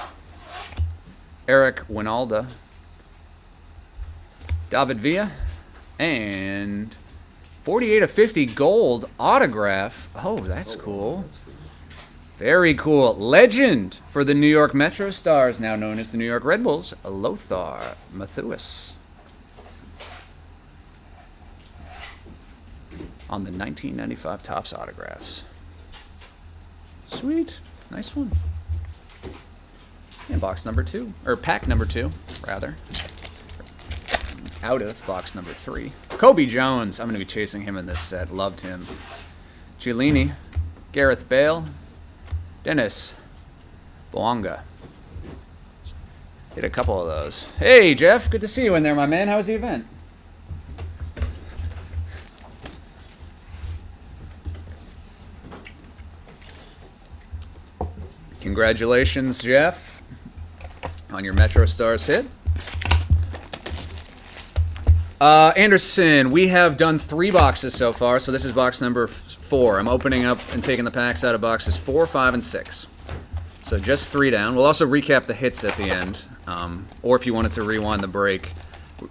Eric Winalda. David Villa. And 48/50 gold autograph. Oh, that's cool. That's cool. Very cool. Legend for the New York Metro Stars, now known as the New York Red Bulls, Lothar Matthäus. On the 1995 Topps autographs. Sweet. Nice one. And box number 2. Or pack number 2, rather. Out of box number 3. Kobe Jones. I'm going to be chasing him in this set. Loved him. Chiellini. Gareth Bale. Dennis Boanga. Hit a couple of those. Hey, Jeff. Good to see you in there, my man. How was the event? Congratulations, Jeff, on your Metro Stars hit. Anderson, we have done 3 boxes so far, so this is box number 4. I'm opening up and taking the packs out of boxes 4, 5, and 6. So just 3 down. We'll also recap the hits at the end, or if you wanted to rewind the break,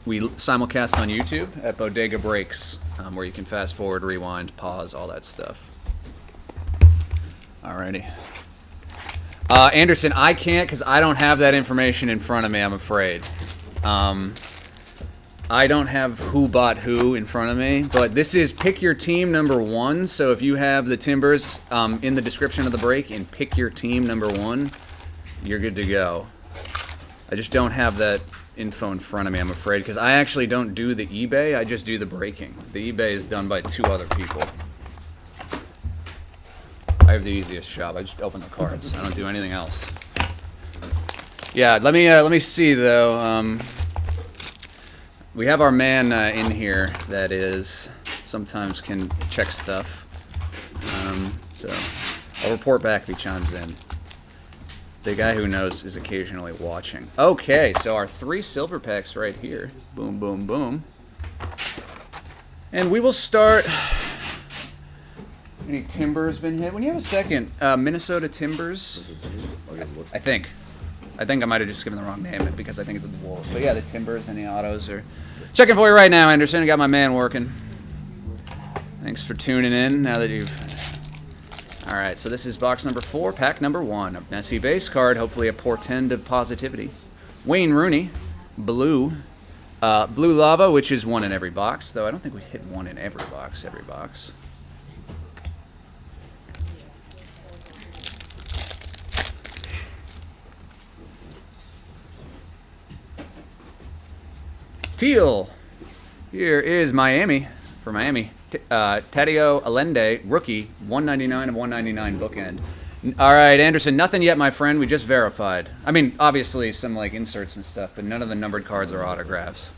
we simulcast on YouTube at Bodega Breaks, where you can fast forward, rewind, pause, all that stuff. Alrighty. Anderson, I can't because I don't have that information in front of me, I'm afraid. I don't have who bought who in front of me, but this is pick your team number 1. So if you have the Timbers in the description of the break and pick your team number 1, you're good to go. I just don't have that info in front of me, I'm afraid, because I actually don't do the eBay, I just do the breaking. The eBay is done by 2 other people. I have the easiest job. I just open the cards. I don't do anything else. Yeah, let me see though. We have our man in here that is sometimes can check stuff. So I'll report back if he chimes in. The guy who knows is occasionally watching. Okay, so our 3 silver packs right here. Boom, boom, boom. And we will start. Any Timbers been hit? When you have a second, Minnesota Timbers. I think I might have just given the wrong name because I think it's the Wolves. But yeah, the Timbers and the autos are checking for you right now, Anderson. I got my man working. Thanks for tuning in. Now that you've. All right, so this is box number 4, pack number 1. A messy base card, hopefully a portend of positivity. Wayne Rooney, blue. Blue lava, which is 1 in every box, though I don't think we hit 1 in every box. Teal. Here is Miami. for Miami. Tadeo Allende, rookie, 199 of 199 bookend. All right, Anderson, nothing yet, my friend. We just verified. I mean, obviously some like inserts and stuff, but none of the numbered cards are autographs.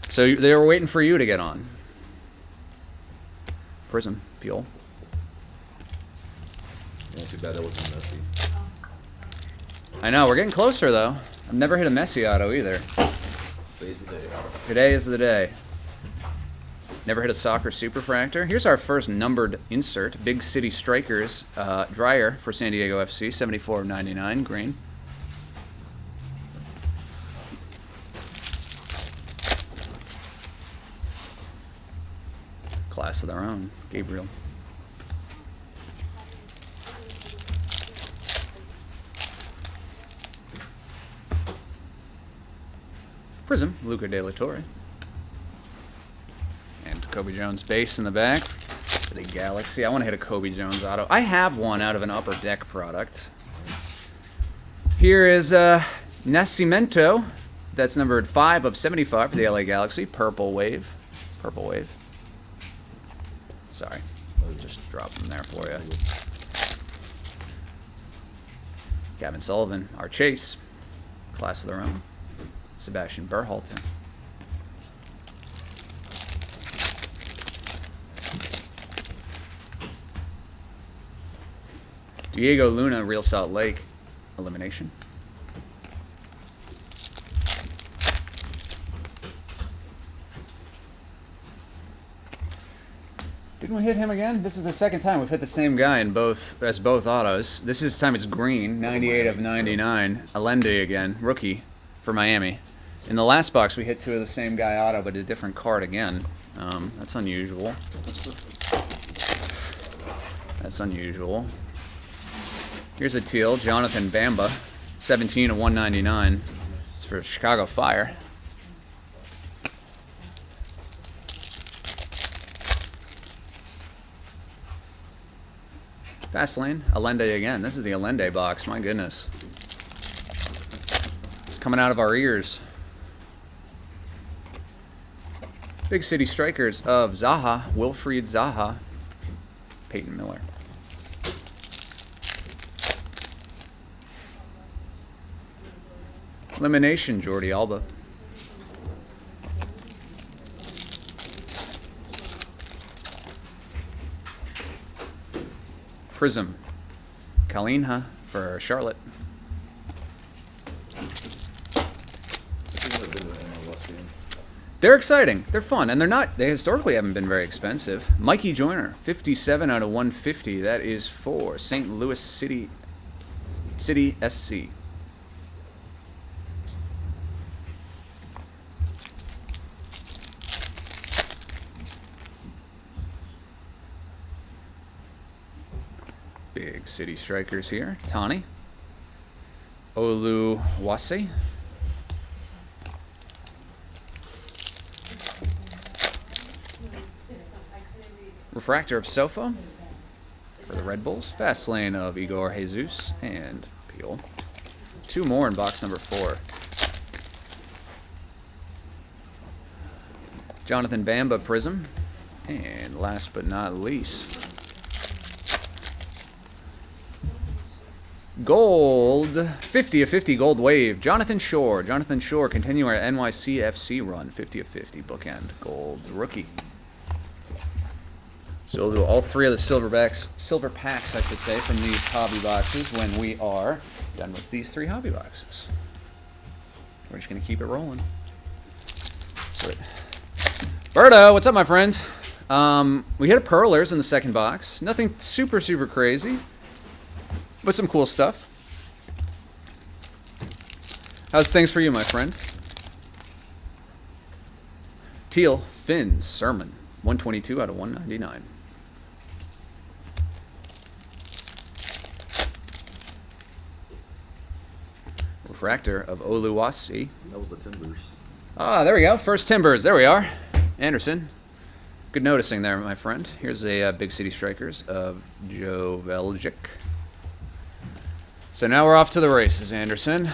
So they were waiting for you to get on. Prism, Peel. Not too bad that wasn't messy. I know, we're getting closer though. I've never hit a Messi auto either. Today's the day. Today is the day. Never hit a soccer superfractor. Here's our first numbered insert. Big City Strikers Dryer for San Diego FC, 74 of 99, green. Class of their own, Gabriel. Prism, Luca De La Torre. And Kobe Jones base in the back for the Galaxy. I want to hit a Kobe Jones auto. I have one out of an Upper Deck product. Here is Nascimento. That's numbered 5 of 75 for the LA Galaxy. Purple Wave. Purple Wave. Sorry. I'll just drop them there for you. Gavin Sullivan, our Chase. Class of their own. Sebastian Berhalter. Diego Luna, Real Salt Lake, elimination. Didn't we hit him again? This is the second time we've hit the same guy in both autos. This time it's green, 98 of 99. Allende again, rookie for Miami. In the last box we hit 2 of the same guy auto, but a different card again. That's unusual. That's unusual. Here's a teal, Jonathan Bamba, 17 of 199. It's for Chicago Fire. Fast lane, Allende again. This is the Allende box, my goodness. It's coming out of our ears. Big City Strikers of Zaha, Wilfried Zaha, Peyton Miller. Elimination, Jordi Alba. Prism, Kalinha for Charlotte. They're exciting. They're fun, and they historically haven't been very expensive. Mikey Joyner, 57 out of 150. That is for St. Louis City SC. Big City Strikers here. Tani. Oluwase. Refractor of Sofa for the Red Bulls. Fast lane of Igor Jesus and Peel. 2 more in box number 4. Jonathan Bamba Prism. And last but not least, gold, 50 of 50 gold wave. Jonathan Shore. Jonathan Shore continuing our NYCFC run. 50 of 50 bookend gold rookie. So we'll do all 3 of the silver packs, I should say, from these hobby boxes when we are done with these 3 hobby boxes. We're just going to keep it rolling. So, Berto, what's up, my friend? We hit a Pearlers in the second box. Nothing super, super crazy, but some cool stuff. How's things for you, my friend? Teal, Finn, Sermon, 122 out of 199. Refractor of Oluwase. That was the Timbers. Ah, there we go. First Timbers. There we are. Anderson. Good noticing there, my friend. Here's a Big City Strikers of Joe Veljic. So now we're off to the races, Anderson.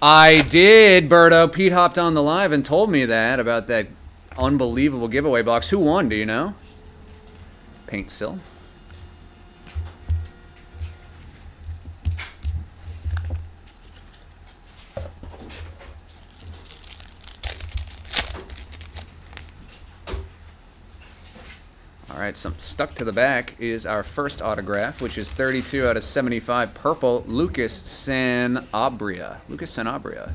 I did, Berto. Pete hopped on the live and told me that about that unbelievable giveaway box. Who won? Do you know? Paint Sill. All right, some stuck to the back is our first autograph, which is 32 out of 75 purple, Lucas Sanabria. Lucas Sanabria,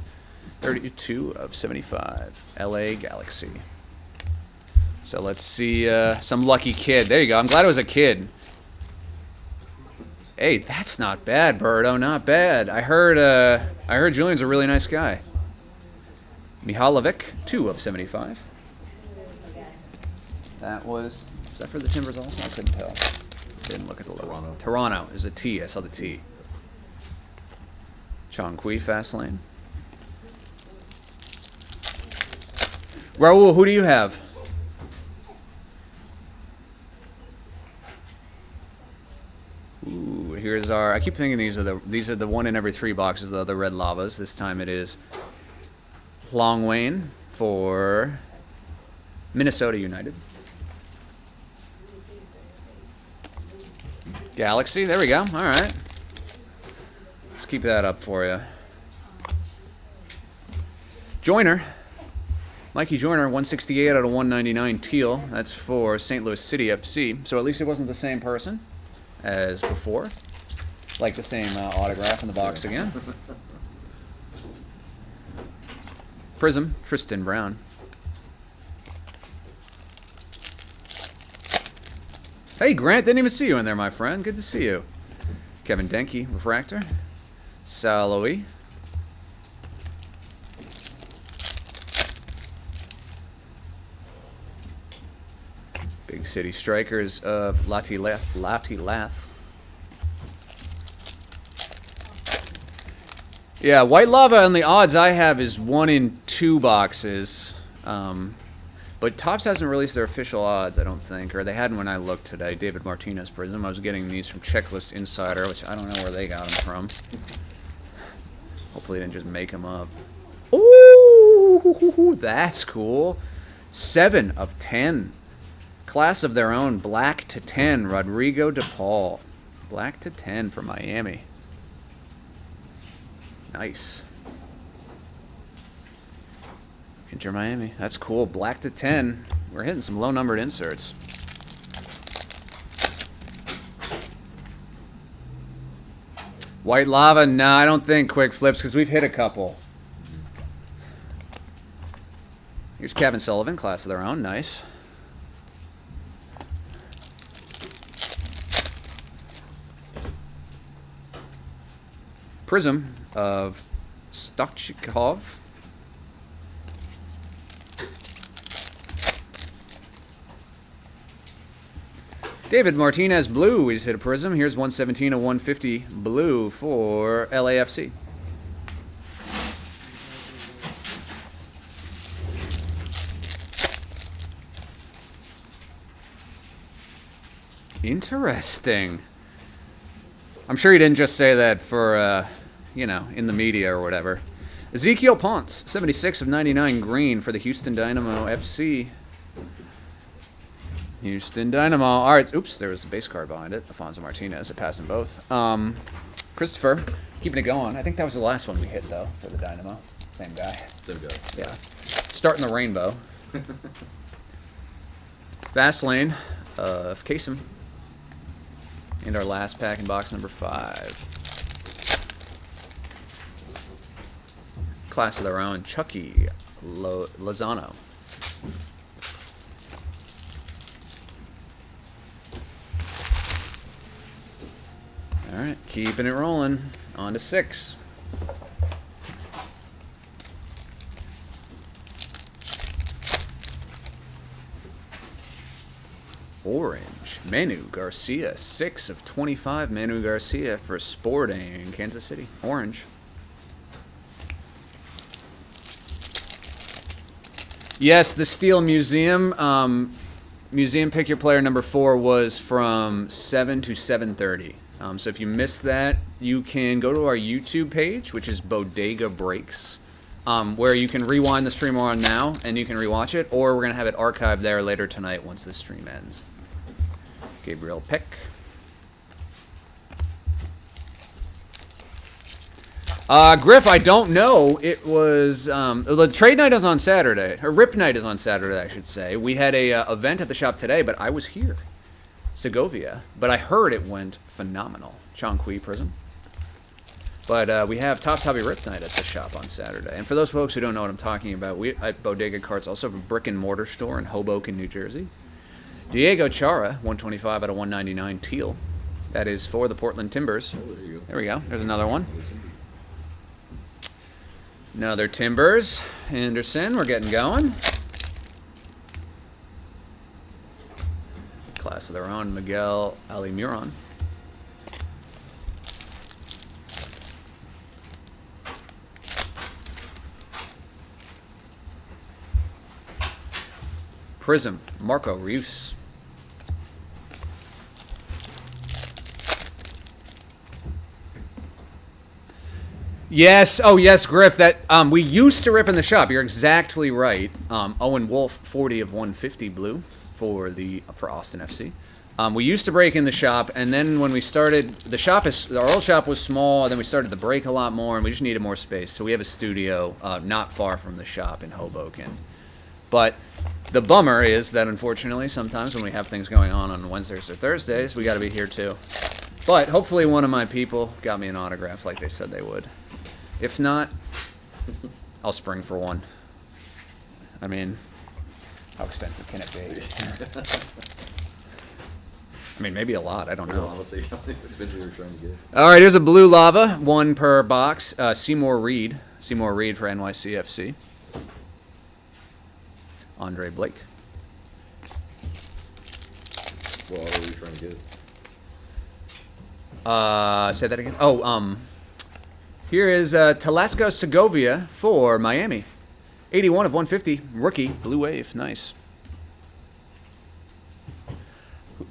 32 of 75, LA Galaxy. So let's see some lucky kid. There you go. I'm glad it was a kid. Hey, that's not bad, Birdo. Not bad. I heard Julian's a really nice guy. Mihalovic, 2 of 75. That was... Is that for the Timbers also? I couldn't tell. Didn't look at the logo. Toronto. Toronto is a T. I saw the T. Chong Kui, fast lane. Raul, who do you have? Ooh, here's our... I keep thinking these are the 1 in every 3 boxes, though, the red lavas. This time it is Long Wayne for Minnesota United. Galaxy, there we go. All right. Let's keep that up for you. Joyner. Mikey Joyner, 168 out of 199 teal. That's for St. Louis City FC. So at least it wasn't the same person as before. Like the same autograph in the box again. Prism, Tristan Brown. Hey, Grant, didn't even see you in there, my friend. Good to see you. Kevin Denke, Refractor. Saloy. Big City Strikers of Lati Lath. Yeah, White Lava and the odds I have is 1 in 2 boxes. But Topps hasn't released their official odds, I don't think. Or they hadn't when I looked today. David Martinez Prism. I was getting these from Checklist Insider, which I don't know where they got them from. Hopefully they didn't just make them up. Ooh, that's cool. 7 of 10. Class of their own. Black to 10. Rodrigo DePaul. Black to 10 for Miami. Nice. Inter Miami. That's cool. Black to 10. We're hitting some low-numbered inserts. White Lava? No, I don't think quick flips because we've hit a couple. Here's Kevin Sullivan. Class of their own. Nice. Prism of Stochkov. David Martinez blue. We just hit a prism. Here's 117 of 150 blue for LAFC. Interesting. I'm sure he didn't just say that for, you know, in the media or whatever. Ezekiel Ponce, 76 of 99 green for the Houston Dynamo FC. Houston Dynamo. All right. Oops, there was a base card behind it. Alfonso Martinez. It passed them both. Christopher, keeping it going. I think that was the last one we hit, though, for the Dynamo. Same guy. Same guy. Yeah. Starting the rainbow. Fast lane of Kasem. And our last pack in box number 5. Class of their own. Chucky Lozano. All right, keeping it rolling. On to 6. Orange. Manu Garcia. 6 of 25. Manu Garcia for Sporting Kansas City. Orange. Yes, the Steel Museum. Museum Pick Your Player number 4 was from 7 to 7:30. So if you missed that, you can go to our YouTube page, which is Bodega Breaks, where you can rewind the stream we're on now, and you can rewatch it, or we're going to have it archived there later tonight once the stream ends. Gabriel Pick. Griff, I don't know. It was the trade night is on Saturday, or Rip night is on Saturday, I should say. We had a event at the shop today, but I was here, Segovia. But I heard it went phenomenal. Chongqui Prism. But we have Top Rip night at the shop on Saturday. And for those folks who don't know what I'm talking about, we at Bodega Carts also have a brick and mortar store in Hoboken, New Jersey. Diego Chara, 125 out of 199 teal. That is for the Portland Timbers. Oh, there you go. There we go. There's another one. Another Timbers. Anderson, we're getting going. Class of their own, Miguel Alimuron. Prism, Marco Reus. Yes, oh yes, Griff. That we used to rip in the shop. You're exactly right. Owen Wolf, 40 of 150 blue for Austin FC. We used to break in the shop, and then when we started, our old shop was small, and then we started to break a lot more, and we just needed more space. So we have a studio not far from the shop in Hoboken. But the bummer is that unfortunately, sometimes when we have things going on Wednesdays or Thursdays, we got to be here too. But hopefully, one of my people got me an autograph like they said they would. If not, I'll spring for one. I mean, how expensive can it be? I mean, maybe a lot. I don't know. Honestly, how expensive you're trying to get. All right, here's a blue lava, one per box. Seymour Reed for NYCFC. Andre Blake. What auto are you trying to get? Say that again. Oh, here is Talasco Segovia for Miami. 81 of 150. Rookie. Blue Wave. Nice.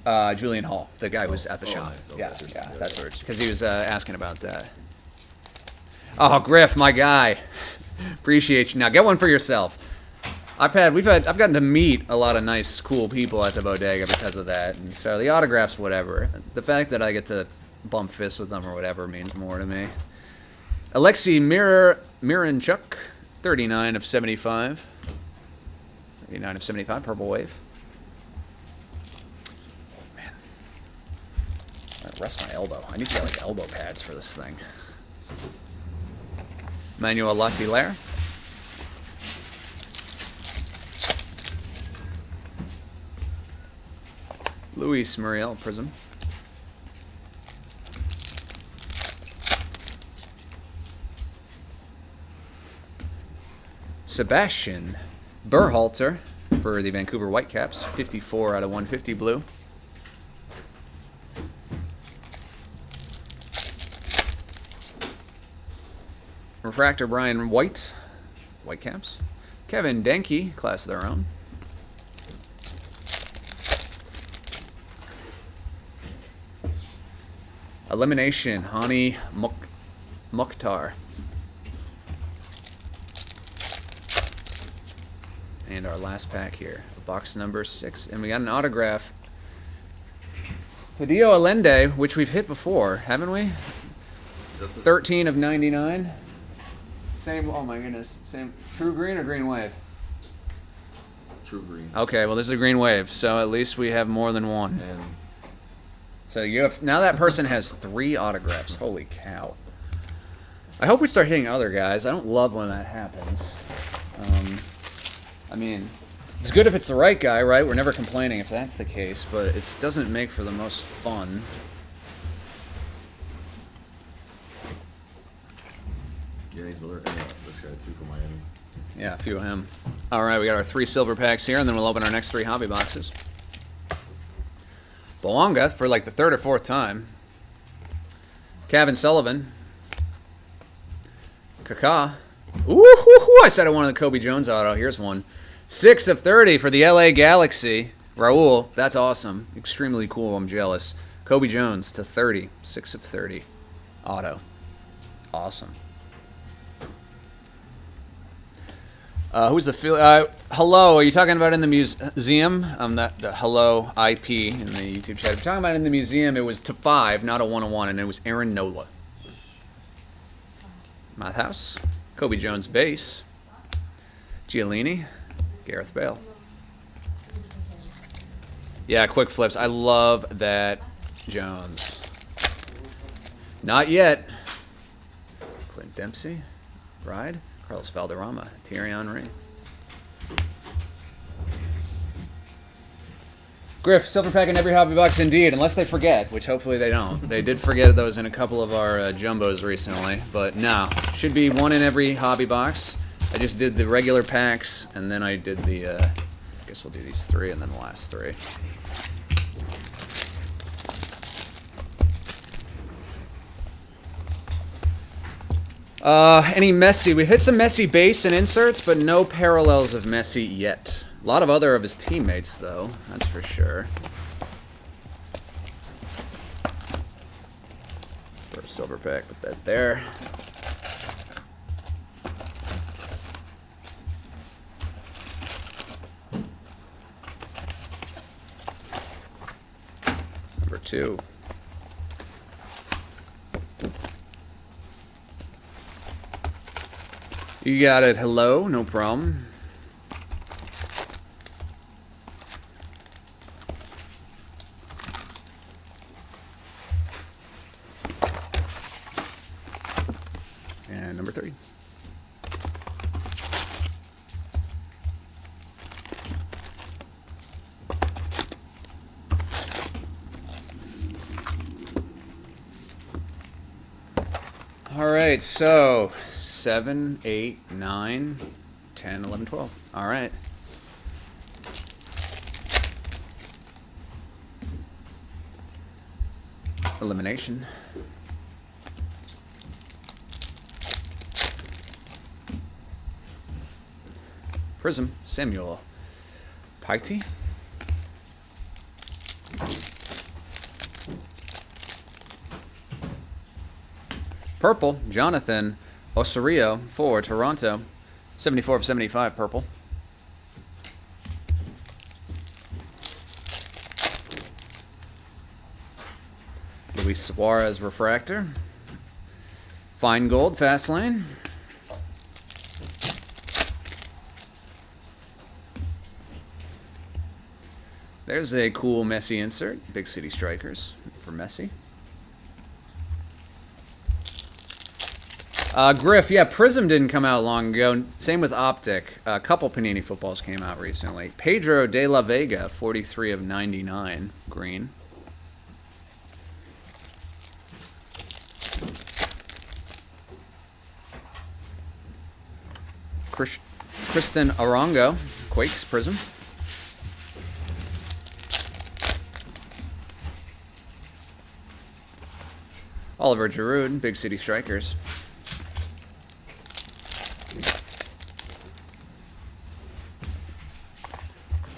Julian Hall. The guy was at the shop. Nice. Yeah, that's where it's... Because he was asking about that. Oh, Griff, my guy. Appreciate you. Now, get one for yourself. I've gotten to meet a lot of nice, cool people at the bodega because of that. And so the autographs, whatever. The fact that I get to bump fists with them or whatever means more to me. Alexei Miranchuk, 39 of 75. 39 of 75, Purple Wave. Man. I rest my elbow. I need to get like elbow pads for this thing. Manuel Latillere. Luis Muriel Prism. Sebastian Berhalter for the Vancouver Whitecaps, 54 out of 150 blue. Refractor Brian White, Whitecaps. Kevin Denke, class of their own. Elimination, Hani Mukhtar. And our last pack here, box number 6. And we got an autograph. Tadio Allende, which we've hit before, haven't we? 13 of 99. Same, oh my goodness. Same, True Green or Green Wave? True Green. Okay, well this is a Green Wave, so at least we have more than one. And So you have, now that person has 3 autographs. Holy cow. I hope we start hitting other guys. I don't love when that happens. I mean, it's good if it's the right guy, right? We're never complaining if that's the case, but it doesn't make for the most fun. yeah, he's Miller. And this guy too from Miami. Yeah, a few of him. All right, we got our 3 silver packs here, and then we'll open our next 3 hobby boxes. Boanga for like the 3rd or 4th time. Kevin Sullivan. Kaká. Ooh, I said I wanted the Kobe Jones auto. Here's one. 6 of 30 for the LA Galaxy. Raul, that's awesome. Extremely cool. I'm jealous. Kobe Jones to 30. 6 of 30. Auto. Awesome. Who's the hello? Are you talking about in the museum? The hello IP in the YouTube chat. If you're talking about in the museum, it was to 5, not a 1-on-1, and it was Aaron Nola. Math House. Kobe Jones base. Giolini. Gareth Bale. Yeah, quick flips. I love that Jones. Not yet. Clint Dempsey. Bride. Carlos Valderrama. Thierry Henry. Griff, silver pack in every hobby box indeed, unless they forget, which hopefully they don't. They did forget those in a couple of our jumbos recently, but no. Should be one in every hobby box. I just did the regular packs, and then I did the, I guess we'll do these 3 and then the last 3. Any Messi? We've hit some Messi base and inserts, but no parallels of Messi yet. A lot of other of his teammates, though. That's for sure. First silver pack, put that there. Number 2. You got it. Hello, no problem. And number 3. All right, so 7, 8, 9, 10, 11, 12. All right. Elimination. Prism, Samuel. PYT. Purple, Jonathan Osorio for Toronto. 74 of 75, purple. Luis Suarez refractor. Fine gold, fast lane. There's a cool Messi insert. Big City Strikers for Messi. Griff, yeah, Prism didn't come out long ago. Same with Optic. A couple Panini footballs came out recently. Pedro de la Vega, 43 of 99, green. Kristen Arango, Quakes, Prism. Oliver Giroud, Big City Strikers.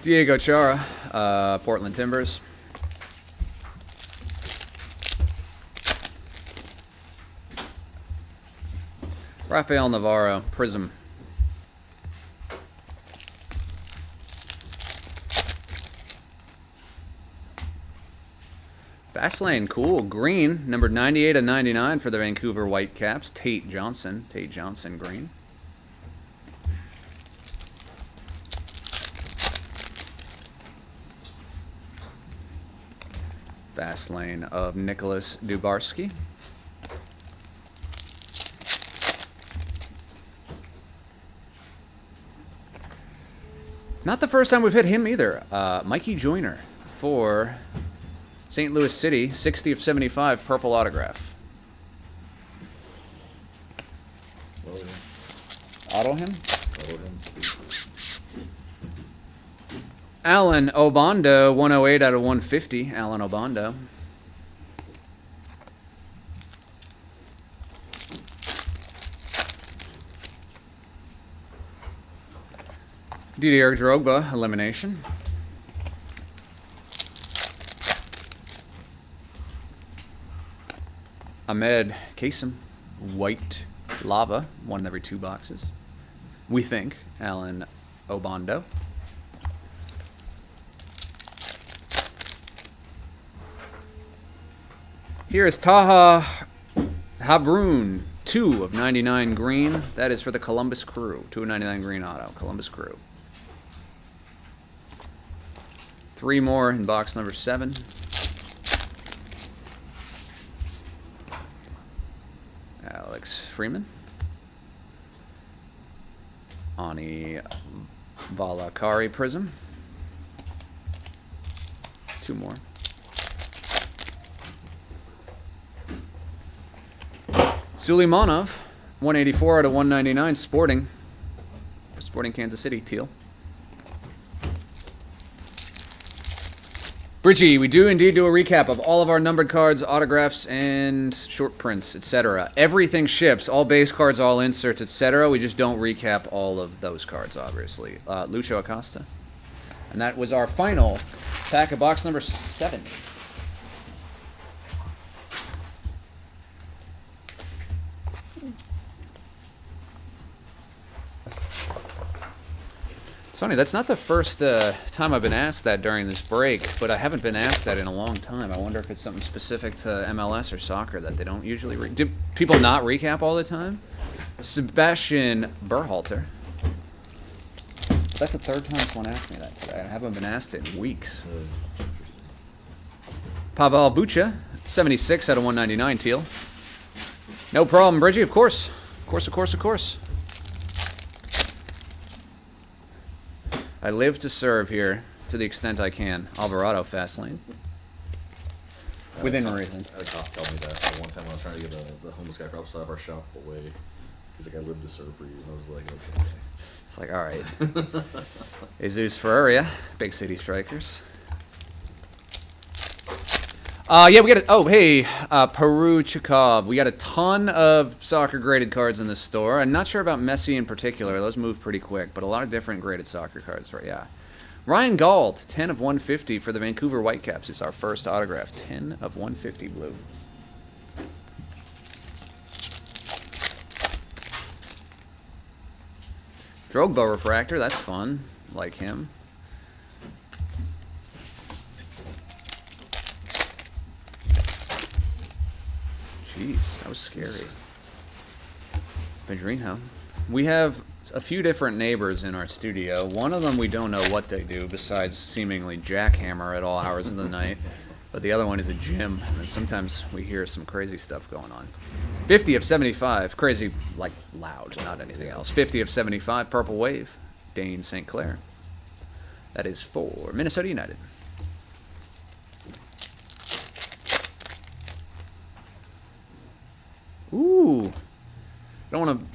Diego Chara, Portland Timbers. Rafael Navarro, Prism. Fastlane, cool. Green, number 98 of 99 for the Vancouver Whitecaps. Tate Johnson, green. Fastlane of Nicholas Dubarski. Not the first time we've hit him either. Mikey Joyner for St. Louis City, 60 of 75, purple autograph. Auto him? Alan Obando, 108 out of 150. Alan Obando. Didier Drogba, elimination. Ahmed Kasem, White Lava, 1 in every 2 boxes. We think. Alan Obondo. Here is Taha Habrun, 2 of 99 green. That is for the Columbus Crew. 2 of 99 green auto, Columbus Crew. 3 more in box number 7. Alex Freeman. Ani Valakari Prism. 2 more. Suleimanov, 184 out of 199, Sporting. Sporting Kansas City, teal. Bridgie, we do indeed do a recap of all of our numbered cards, autographs, and short prints, etc. Everything ships, all base cards, all inserts, etc. We just don't recap all of those cards, obviously. Lucho Acosta. And that was our final pack of box number 7. It's funny, that's not the first time I've been asked that during this break, but I haven't been asked that in a long time. I wonder if it's something specific to MLS or soccer that they don't usually do people not recap all the time? Sebastian Berhalter. That's the 3rd time someone asked me that today. I haven't been asked it in weeks. Pavel Bucha, 76 out of 199, teal. No problem, Bridgie, of course. Of course, of course, of course. I live to serve here to the extent I can. Alvarado, fast lane. Within reason. I had a cop tell me that one time when I was trying to get the homeless guy from outside of our shop away. He's like, I live to serve for you. And I was like, okay. It's like, all right. Jesus Ferreira, Big City Strikers. Yeah, we got a, oh, hey, Peru Chikov. We got a ton of soccer graded cards in this store. I'm not sure about Messi in particular. Those move pretty quick, but a lot of different graded soccer cards, right? Yeah. Ryan Gauld, 10 of 150 for the Vancouver Whitecaps. Is our first autograph. 10 of 150 blue. Drogba refractor, that's fun. Like him. Jeez, that was scary. Pedrinho. We have a few different neighbors in our studio. One of them we don't know what they do besides seemingly jackhammer at all hours of the night. But the other one is a gym, and sometimes we hear some crazy stuff going on. 50 of 75. Crazy, like, loud, not anything else. 50 of 75. Purple Wave. Dane St. Clair. That is for Minnesota United. Ooh. Don't want to...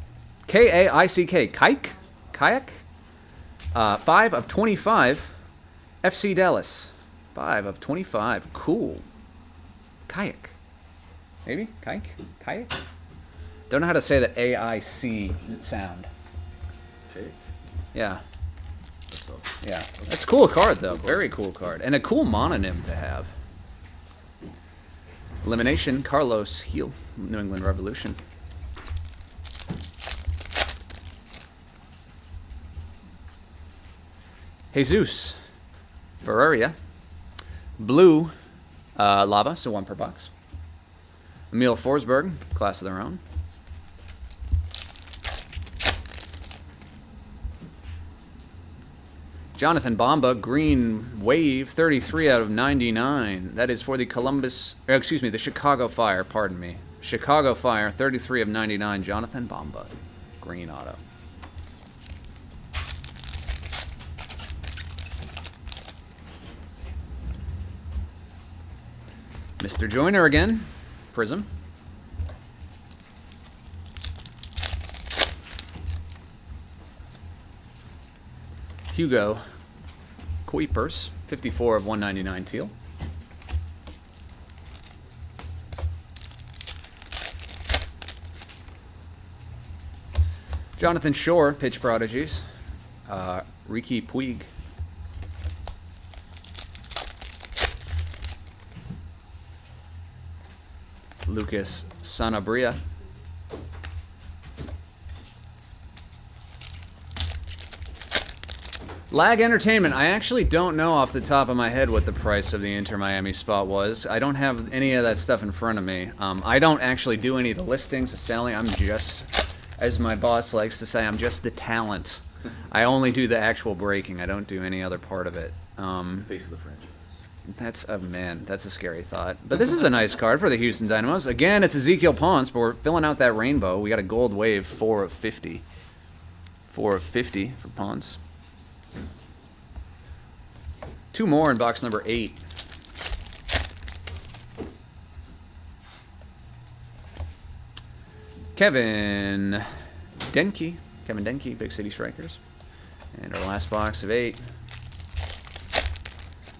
K-A-I-C-K. Kike? Kayak? 5 of 25. FC Dallas. 5 of 25. Cool. Kayak. Maybe? Kayak? Kayak? Don't know how to say the A-I-C sound. Okay. Yeah. Yeah. That's a cool card, though. Very cool card. And a cool mononym to have. Elimination, Carlos Heel, New England Revolution. Jesus, Ferreira. Blue, Lava, so 1 per box. Emil Forsberg, class of their own. Jonathan Bamba, Green Wave, 33 out of 99. That is for the the Chicago Fire, pardon me. Chicago Fire, 33 of 99. Jonathan Bamba, green auto. Mr. Joyner again, Prism. Hugo Kuipers, 54 of 199 teal. Jonathan Shore, pitch prodigies. Ricky Puig. Lucas Sanabria. Lag Entertainment. I actually don't know off the top of my head what the price of the Inter Miami spot was. I don't have any of that stuff in front of me. I don't actually do any of the listings, the selling. I'm just, as my boss likes to say, I'm just the talent. I only do the actual breaking. I don't do any other part of it. Face of the franchise. That's a scary thought. But this is a nice card for the Houston Dynamos. Again, it's Ezekiel Ponce, but we're filling out that rainbow. We got a gold wave, 4 of 50. 4 of 50 for Ponce. 2 more in box number 8. Kevin Denke, Big City Strikers. And our last box of 8.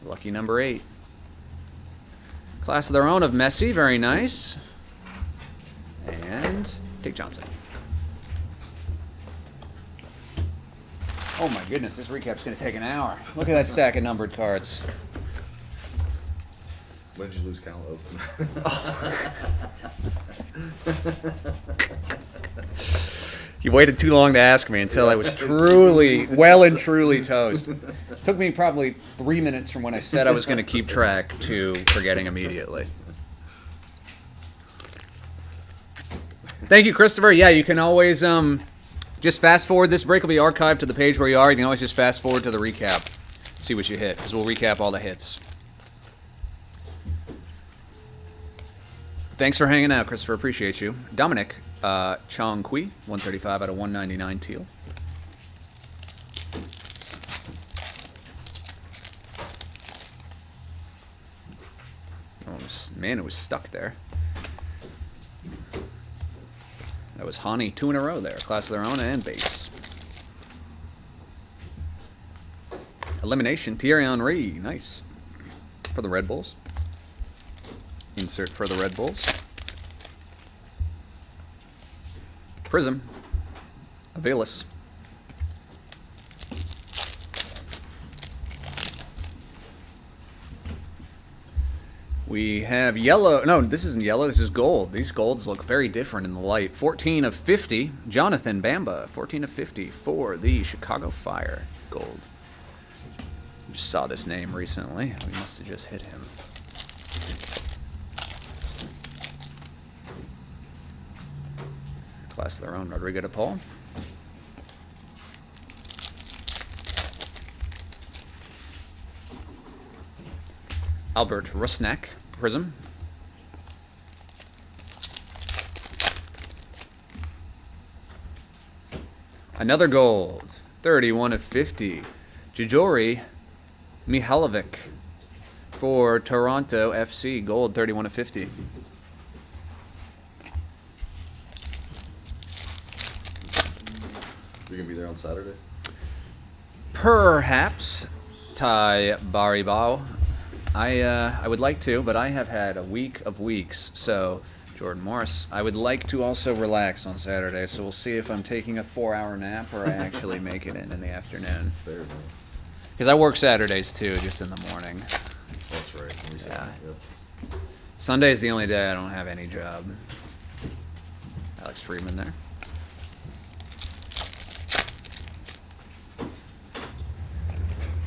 Lucky number 8. Class of their own of Messi, very nice. And Dick Johnson. Oh my goodness, this recap's going to take an hour. Look at that stack of numbered cards. When did you lose count of? You waited too long to ask me until I was truly, well and truly toast. Took me probably 3 minutes from when I said I was going to keep track to forgetting immediately. Thank you, Christopher. Yeah, you can always just fast forward. This break will be archived to the page where you are. You can always just fast forward to the recap. See what you hit, because we'll recap all the hits. Thanks for hanging out, Christopher. Appreciate you. Dominic Chong Kui, 135 out of 199 teal. Oh, man, it was stuck there. That was Hani, 2 in a row there. Class of their own and base. Elimination, Thierry Henry. Nice. For the Red Bulls. Insert for the Red Bulls. Prism. Avelis. We have yellow. No, this isn't yellow. This is gold. These golds look very different in the light. 14 of 50. Jonathan Bamba. 14 of 50 for the Chicago Fire. Gold. Just saw this name recently. We must have just hit him. Class of their own. Rodrigo de Paul. Albert Rusnak, Prism. Another gold, 31 of 50. Jajori Mihalovic for Toronto FC, gold, 31 of 50. You gonna be there on Saturday? Perhaps. Ty Baribao. I would like to, but I have had a week of weeks. So, Jordan Morris, I would like to also relax on Saturday. So we'll see if I'm taking a 4-hour nap or I actually make it in the afternoon. Fair enough. Because I work Saturdays too, just in the morning. That's right. Yeah. Yep. Sunday is the only day I don't have any job. Alex Friedman there.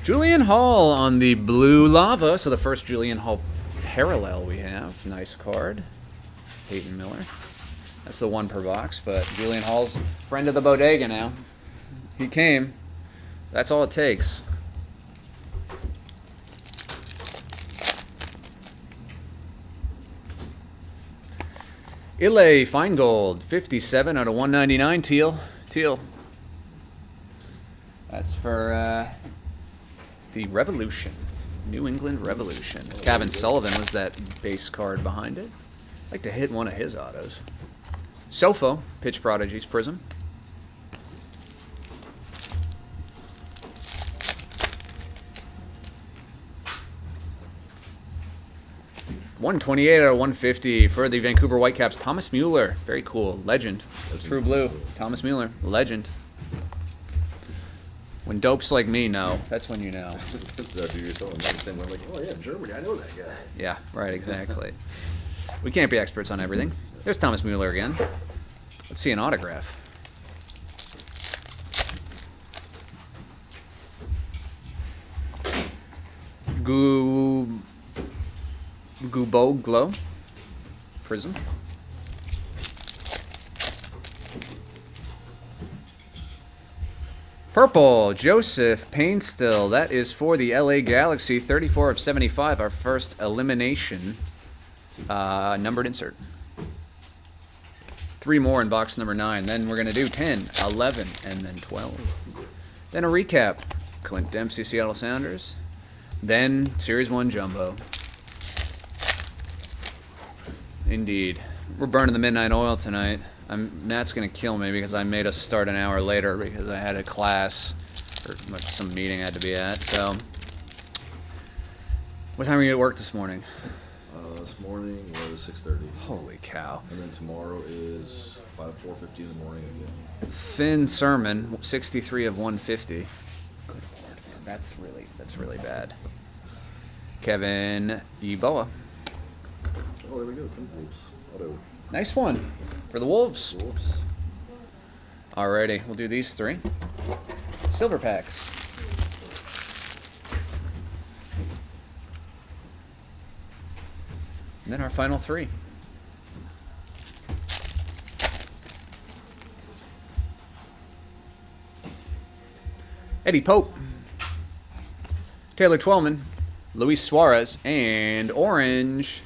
Julian Hall on the blue lava. So the first Julian Hall parallel we have. Nice card. Peyton Miller. That's the 1 per box, but Julian Hall's friend of the bodega now. He came. That's all it takes. Ile Feingold, 57 out of 199 teal. That's for the Revolution, New England Revolution. Kevin Sullivan was that base card behind it. I'd like to hit one of his autos. Sofo, Pitch Prodigies Prism. $128 out of 150 for the Vancouver Whitecaps. Thomas Mueller, very cool, legend. True blue, Thomas Mueller, legend. When dopes like me know, that's when you know. Do yourself the same way, like, oh yeah, Germany, I know that guy. Yeah, right, exactly. We can't be experts on everything. There's Thomas Mueller again. Let's see an autograph. Gubo Glow. Prism. Purple, Joseph Painstill. That is for the LA Galaxy. 34 of 75. Our first elimination. Numbered insert. 3 more in box number 9. Then we're going to do 10, 11, and then 12. Then a recap. Clint Dempsey, Seattle Sounders. Then Series 1 Jumbo. Some We're burning the midnight oil tonight. Matt's going to kill me because I made us start an hour later because I had a class or some meeting I had to be at. So, what time are you at work this morning? This morning was 6:30. Holy cow. And then tomorrow is 4:50 in the morning again. Finn Sermon, 63 of 150. Good Lord, man. That's really bad. Kevin Yeboah. Oh, there we go. Timberwolves. Auto. Nice one for the Wolves. Wolves. Alrighty, we'll do these 3. Silver packs. And then our final 3. Eddie Pope, Taylor Twellman, Luis Suarez, and orange.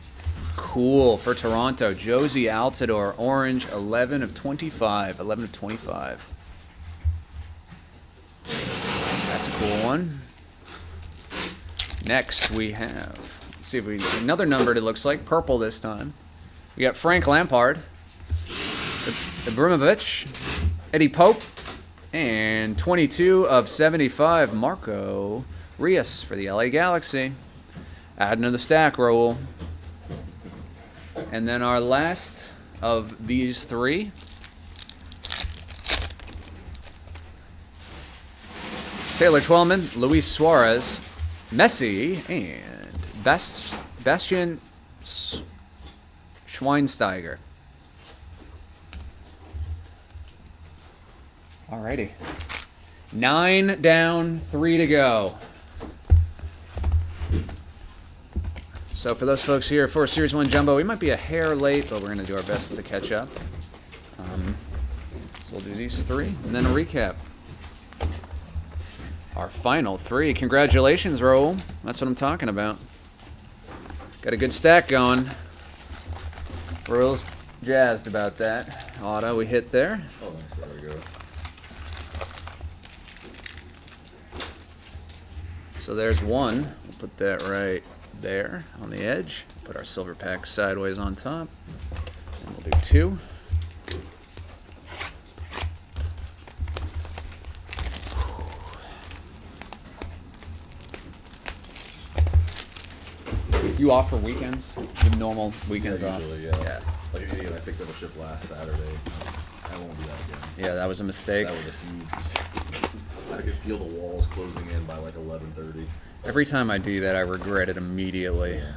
Cool for Toronto. Josie Altidore, orange, 11 of 25. 11 of 25. That's a cool one. Next we have, let's see if we get another numbered, it looks like. Purple this time. We got Frank Lampard, Ibrahimovic, Eddie Pope, and 22 of 75, Marco Rios for the LA Galaxy. Adding to the stack, Raul. And then our last of these 3. Taylor Twellman, Luis Suarez, Messi, and Bastian Schweinsteiger. Alrighty. 9 down, 3 to go. So for those folks here for Series 1 Jumbo, we might be a hair late, but we're going to do our best to catch up. So we'll do these 3, and then a recap. Our final 3. Congratulations, Raul. That's what I'm talking about. Got a good stack going. Raul's jazzed about that. Auto, we hit there. Oh, nice. There we go. So there's 1. We'll put that right there on the edge. Put our silver pack sideways on top. And we'll do 2. You off for weekends? The normal weekends Yeah, off? usually, yeah. Like an idiot, I picked up a shift last Saturday. I won't do that again. Yeah, that was a mistake. That was a huge mistake. I could feel the walls closing in by like 11:30. Every time I do that, I regret it immediately. Yeah.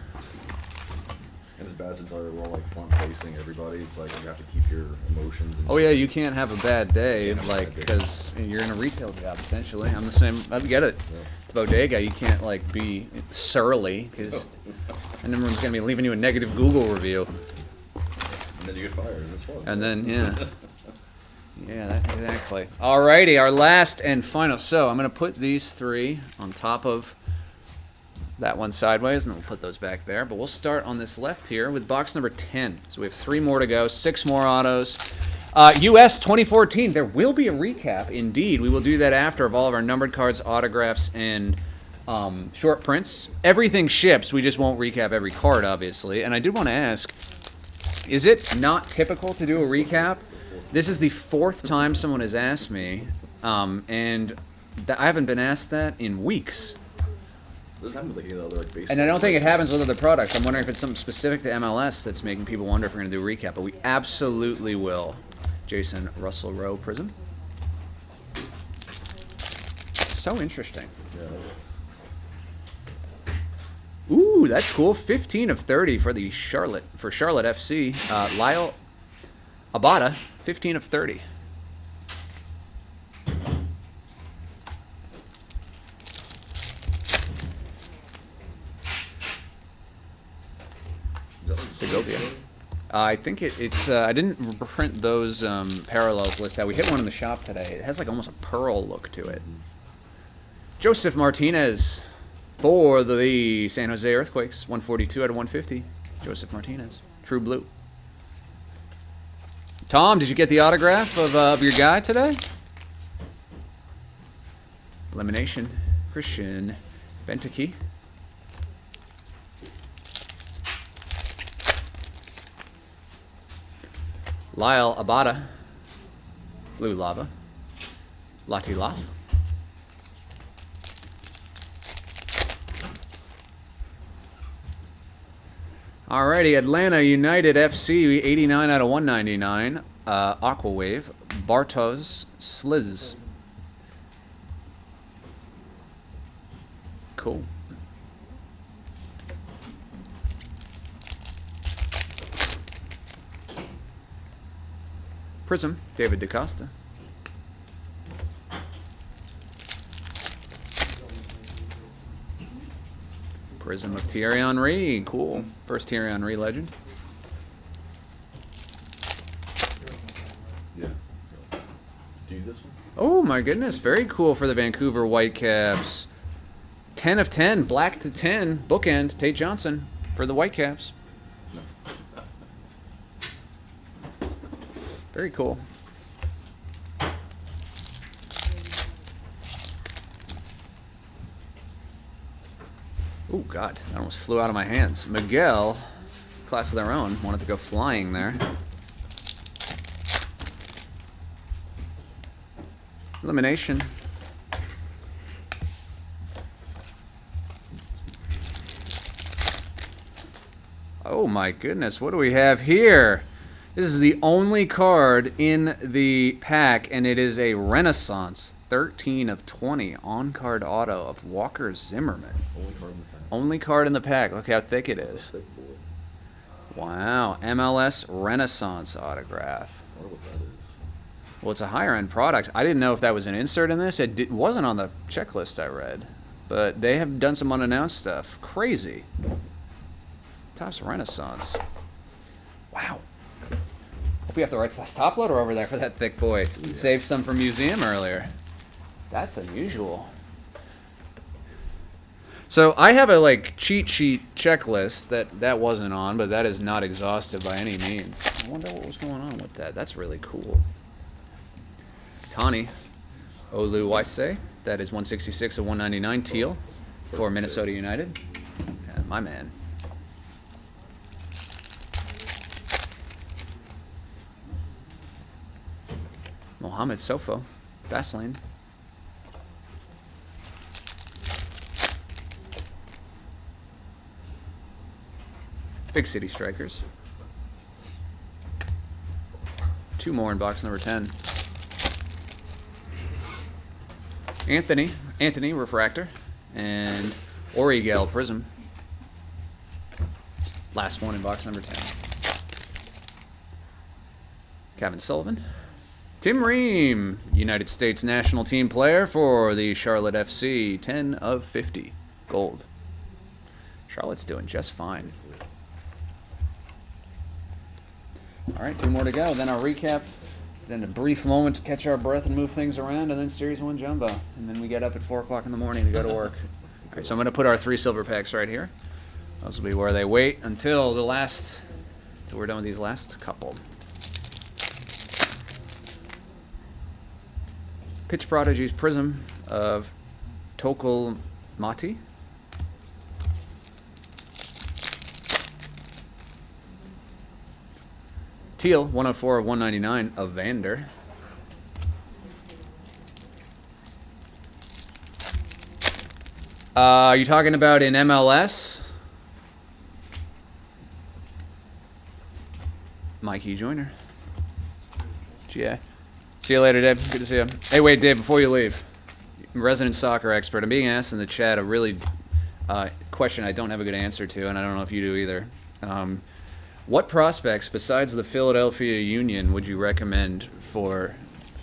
And it's bad since we're all like front facing everybody. It's like you have to keep your emotions. And Oh yeah, you can't have a bad day, Can't have a like, bad day. because you're in a retail job essentially. I'm the same. I get it. Yeah. Bodega, you can't like be surly because and everyone's gonna be leaving you a negative Google review. And then you get fired, and it's fun. And then yeah, exactly. Alrighty, our last and final. So I'm gonna put these 3 on top of that one sideways, and then we'll put those back there. But we'll start on this left here with box number 10. So we have 3 more to go, 6 more autos. US 2014, there will be a recap, indeed. We will do that after of all of our numbered cards, autographs, and short prints. Everything ships, we just won't recap every card, obviously. And I did want to ask, is it not typical to do a recap? This is the 4th time someone has asked me, and I haven't been asked that in weeks. Doesn't happen with like any other like baseball. And I don't think it happens with other products. I'm wondering if it's something specific to MLS that's making people wonder if we're going to do a recap, but we absolutely will. Jason Russell Rowe Prism. So interesting. Yeah, that Ooh, that's cool. 15 of 30 for the Charlotte FC. Lyle Abada, 15 of 30. Segovia. I think it's. I didn't print those parallels list out. We hit one in the shop today. It has like almost a pearl look to it. Joseph Martinez for the San Jose Earthquakes. 142 out of 150. Joseph Martinez. True blue. Tom, did you get the autograph of your guy today? Elimination. Christian Benteke. Lyle Abada, Blue Lava, Latilaf. Alrighty, Atlanta United FC, 89 out of 199. Aqua Wave, Bartos Sliz. Cool. Prism, David DaCosta. Prism of Thierry Henry. Cool. First Thierry Henry legend. Yeah. Do you this one? Oh my goodness. Very cool for the Vancouver Whitecaps. 10 of 10. Black to 10. Bookend. Tate Johnson for the Whitecaps. Very cool. Oh, God. That almost flew out of my hands. Miguel, class of their own, wanted to go flying there. Elimination. Oh, my goodness. What do we have here? This is the only card in the pack, and it is a Renaissance 13 of 20 on-card auto of Walker Zimmerman. Only card in the pack. Only card in the pack. Look how thick it That's is. a thick boy. Wow. MLS Renaissance autograph. I wonder what that is. Well, it's a higher-end product. I didn't know if that was an insert in this. It wasn't on the checklist I read, but they have done some unannounced stuff. Crazy. Topps Renaissance. Wow. Hope we have the right size top loader over there for that thick boy. Saved some from museum earlier. That's unusual. So I have a cheat sheet checklist that wasn't on, but that is not exhaustive by any means. I wonder what was going on with that. That's really cool. Tani Oluwaise, that is 166 of 199 teal for Minnesota United. Yeah, my man. Mohamed Sofo, Fastlane. Big City Strikers. Two more in box number 10. Anthony Refractor, and Origel Prism. Last one in box number 10. Kevin Sullivan. Tim Ream, United States national team player for the Charlotte FC, 10 of 50, gold. Charlotte's doing just fine. All right, two more to go. Then I'll recap. Then a brief moment to catch our breath and move things around, and then Series 1 Jumbo. And then we get up at 4 o'clock in the morning to go to work. Okay, so I'm going to put our 3 silver packs right here. Those will be where they wait until we're done with these last couple. Pitch Prodigies Prism of Tokul Mati. Teal, 104 of 199 of Vander. Are you talking about in MLS? Mikey Joyner. Yeah. See you later, Dave. Good to see you. Hey, wait, Dave, before you leave, resident soccer expert, I'm being asked in the chat a really question I don't have a good answer to, and I don't know if you do either. What prospects besides the Philadelphia Union would you recommend for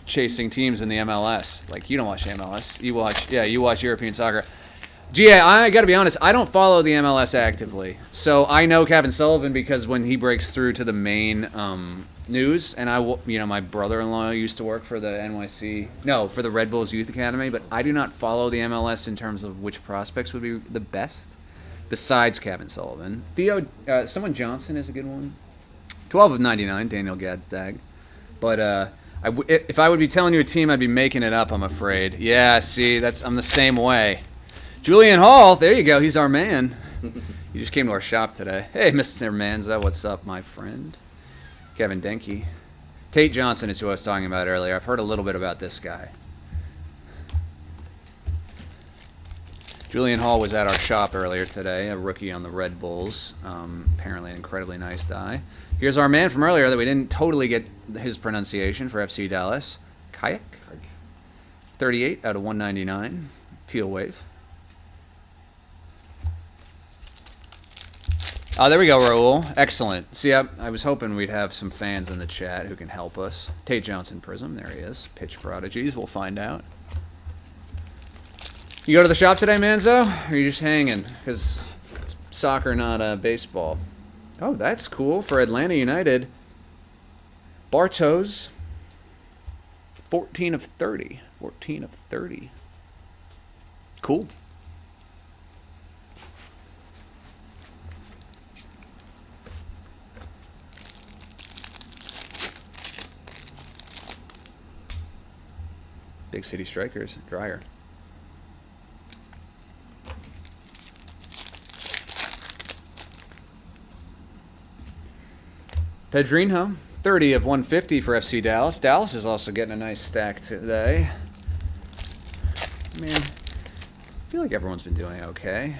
chasing teams in the MLS? Like, you don't watch the MLS. You watch European soccer. GA, I got to be honest, I don't follow the MLS actively. So I know Kevin Sullivan because when he breaks through to the main news, and my brother-in-law used to work for for the Red Bulls Youth Academy, but I do not follow the MLS in terms of which prospects would be the best besides Kevin Sullivan. Someone Johnson is a good one. 12 of 99, Daniel Gadsdag. But if I would be telling you a team, I'd be making it up, I'm afraid. Yeah, see, I'm the same way. Julian Hall, there you go. He's our man. He just came to our shop today. Hey, Mr. Manza, what's up, my friend? Kevin Denke. Tate Johnson is who I was talking about earlier. I've heard a little bit about this guy. Julian Hall was at our shop earlier today, a rookie on the Red Bulls. Apparently an incredibly nice guy. Here's our man from earlier that we didn't totally get his pronunciation for FC Dallas. Kayak. 38 out of 199. Teal Wave. Oh, there we go, Raul. Excellent. See, I was hoping we'd have some fans in the chat who can help us. Tate Johnson Prism, there he is. Pitch Prodigies, we'll find out. You go to the shop today, Manzo? Or are you just hanging? Because it's soccer, not baseball. Oh, that's cool for Atlanta United. Bartos, 14 of 30. 14 of 30. Cool. Big City Strikers, Dryer. Pedrinho, 30 of 150 for FC Dallas. Dallas is also getting a nice stack today. Man, I feel like everyone's been doing okay.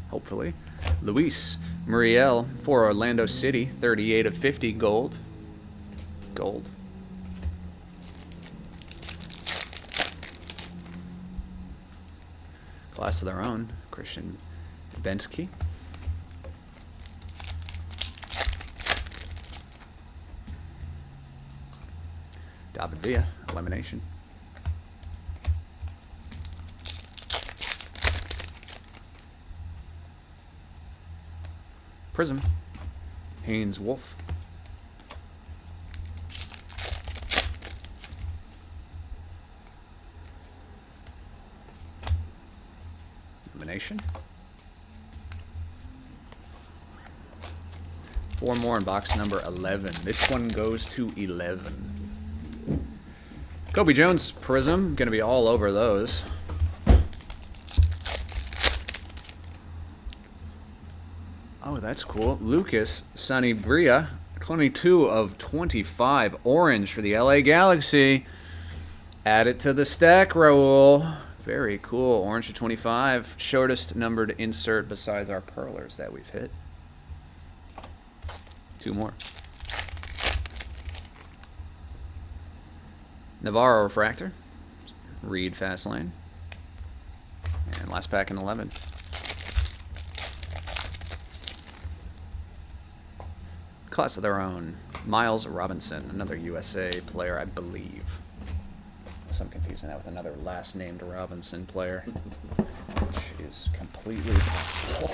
Hopefully. Luis Muriel for Orlando City, 38 of 50 gold. Gold. Class of their own, Christian Bentke. David Villa, elimination. Prism, Haynes Wolf. Elimination. 4 more in box number 11. This one goes to 11. Kobe Jones Prism, going to be all over those. Oh, that's cool. Lucas Sanibria, 22 of 25. Orange for the LA Galaxy. Add it to the stack, Raul. Very cool. Orange to 25. Shortest numbered insert besides our Pearlers that we've hit. 2 more. Navarro Refractor. Reed Fastlane. And last pack in 11. Class of their own. Miles Robinson, another USA player, I believe. I'm confusing that with another last-named Robinson player, which is completely possible.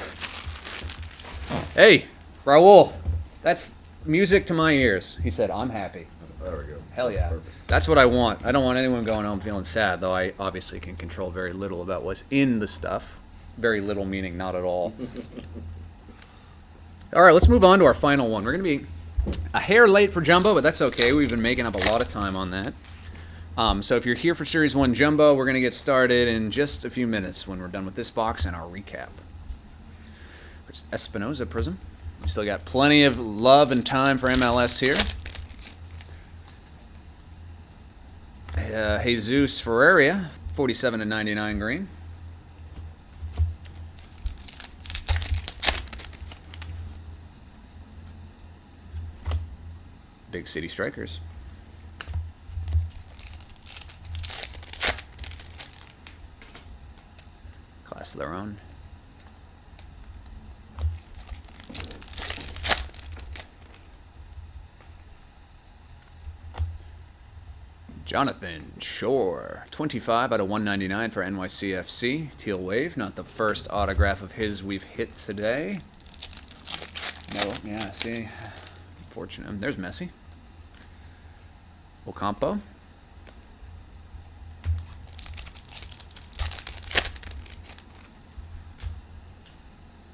Hey, Raul, that's music to my ears. He said, I'm happy. There we go. Hell yeah. Perfect. That's what I want. I don't want anyone going home feeling sad, though I obviously can control very little about what's in the stuff. Very little meaning not at all. All right, let's move on to our final one. We're going to be a hair late for Jumbo, but that's okay. We've been making up a lot of time on that. So if you're here for Series 1 Jumbo, we're going to get started in just a few minutes when we're done with this box and our recap. There's Espinoza Prism. We still got plenty of love and time for MLS here. Jesus Ferreira, 47 and 99 green. Big City Strikers. Class of their own. Jonathan Shore, 25 out of 199 for NYCFC. Teal Wave, not the first autograph of his we've hit today. No, yeah, see. Unfortunate. There's Messi. Ocampo.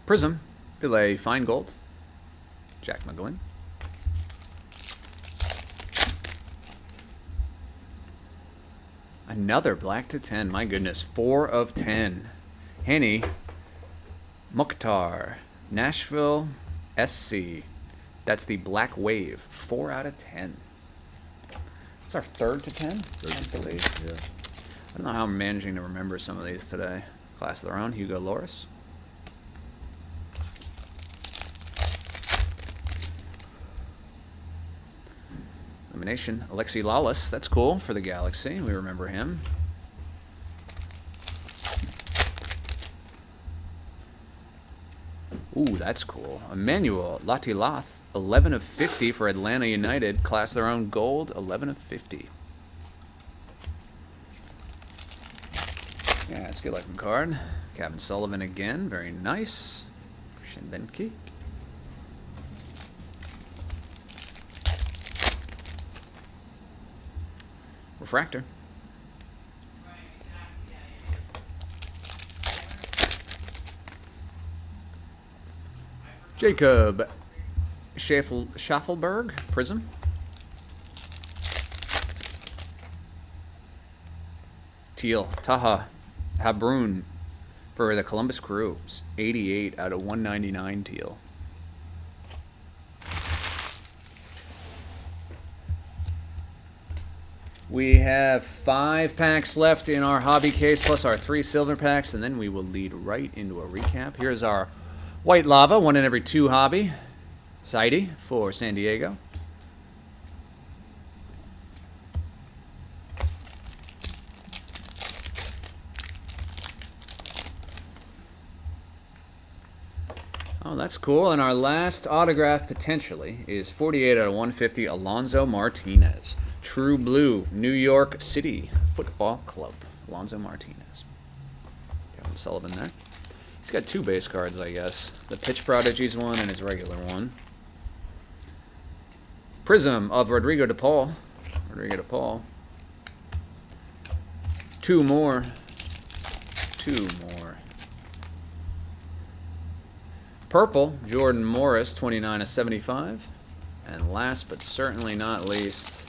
Prism. Delay Fine Gold. Jack McGlynn. Another black to 10. My goodness. 4 of 10. Henny. Mukhtar. Nashville. SC. That's the Black Wave. 4 out of 10. It's our 3rd to 10? Yeah. I don't know how I'm managing to remember some of these today. Class of their own. Hugo Loris. Elimination. Alexi Lawless. That's cool for the Galaxy. We remember him. Ooh, that's cool. Emmanuel Latilath. 11 of 50 for Atlanta United. Class their own gold. 11 of 50. Yeah, it's a good looking card. Kevin Sullivan again. Very nice. Christian Benke. Refractor. Jacob Schaffelberg, Prism. Teal, Taha Habrun for the Columbus Crew. 88 out of 199 Teal. We have 5 packs left in our hobby case, plus our 3 silver packs, and then we will lead right into a recap. Here's our White Lava, 1 in every 2 hobby. Saidi for San Diego. Oh, that's cool. And our last autograph, potentially, is 48 out of 150, Alonso Martinez. True Blue, New York City Football Club. Alonso Martinez. Kevin Sullivan there. He's got 2 base cards, I guess. The Pitch Prodigies one and his regular one. Prism of Rodrigo de Paul. 2 more. 2 more. Purple, Jordan Morris, 29 of 75. And last but certainly not least,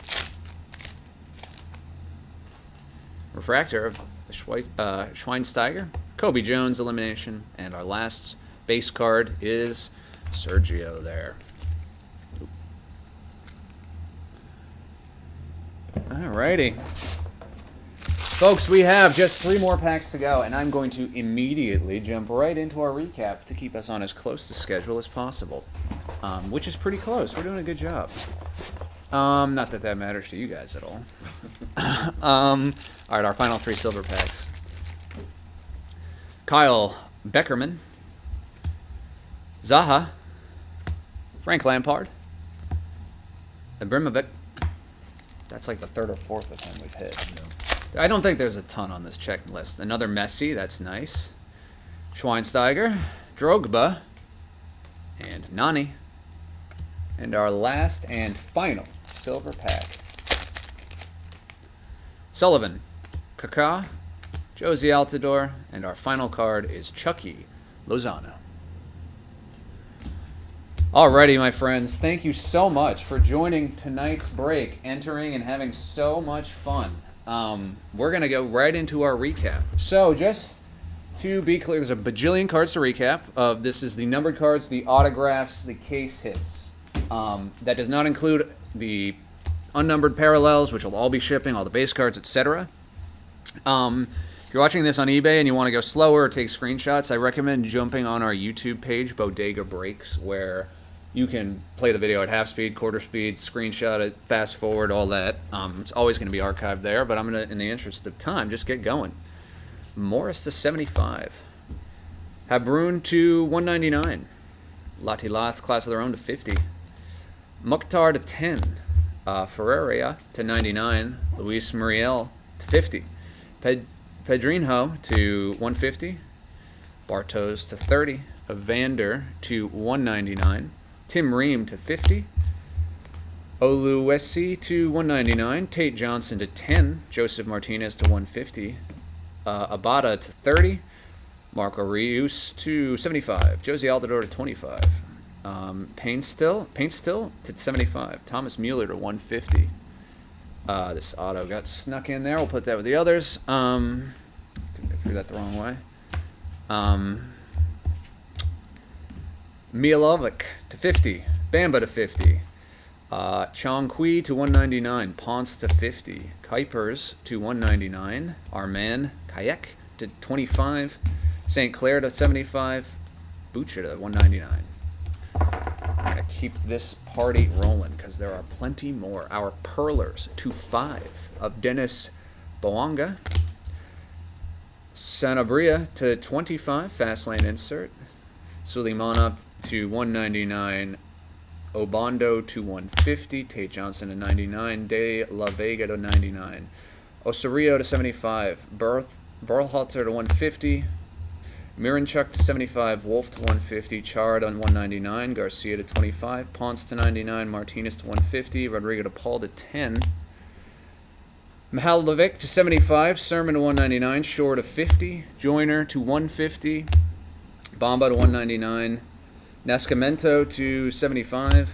Refractor of Schweinsteiger, Kobe Jones elimination, and our last base card is Sergio there. Alrighty. Folks, we have just 3 more packs to go, and I'm going to immediately jump right into our recap to keep us on as close to schedule as possible, which is pretty close. We're doing a good job. Not that that matters to you guys at all. All right, our final 3 silver packs. Kyle Beckerman, Zaha, Frank Lampard, Ibrahimovic. That's like the 3rd or 4th of him we've hit. I don't think there's a ton on this checklist. Another Messi, that's nice. Schweinsteiger, Drogba, and Nani. And our last and final silver pack. Sullivan, Kaká, Josie Altidore, and our final card is Chucky Lozano. Alrighty, my friends, thank you so much for joining tonight's break, entering and having so much fun. We're going to go right into our recap. So just to be clear, there's a bajillion cards to recap. This is the numbered cards, the autographs, the case hits. That does not include the unnumbered parallels, which will all be shipping, all the base cards, etc. If you're watching this on eBay and you want to go slower or take screenshots, I recommend jumping on our YouTube page, Bodega Breaks, where you can play the video at half speed, quarter speed, screenshot it, fast forward, all that. It's always going to be archived there, but I'm going to, in the interest of time, just get going. Morris to 75. Habrun to 199. Latilath, class of their own, to 50. Mukhtar to 10. Ferreira to 99. Luis Muriel to 50. Pedrinho to 150. Bartos to 30. Evander to 199. Tim Ream to 50. Oluwesi to 199. Tate Johnson to 10. Joseph Martinez to 150. Abada to 30. Marco Rios to 75. Josie Altidore to 25. Paint still to 75. Thomas Mueller to 150. This auto got snuck in there. We'll put that with the others. I think I threw that the wrong way. Mialovic to 50. Bamba to 50. Chong Kui to 199. Ponce to 50. Kuipers to 199. Arman Kayak to 25. St. Clair to 75. Butcher to 199. I'm going to keep this party rolling because there are plenty more. Our Pearlers to 5 of Dennis Boanga. Sanabria to 25. Fast lane insert. Suleimanov to 199. Obando to 150. Tate Johnson to 99. De La Vega to 99. Osorio to 75. Berhalter to 150. Miranchuk to 75. Wolf to 150. Chard on 199. Garcia to 25. Ponce to 99. Martinez to 150. Rodrigo to Paul to 10. Mihailovic to 75. Sermon to 199. Shore to 50. Joyner to 150. Bamba to 199. Nascimento to 75.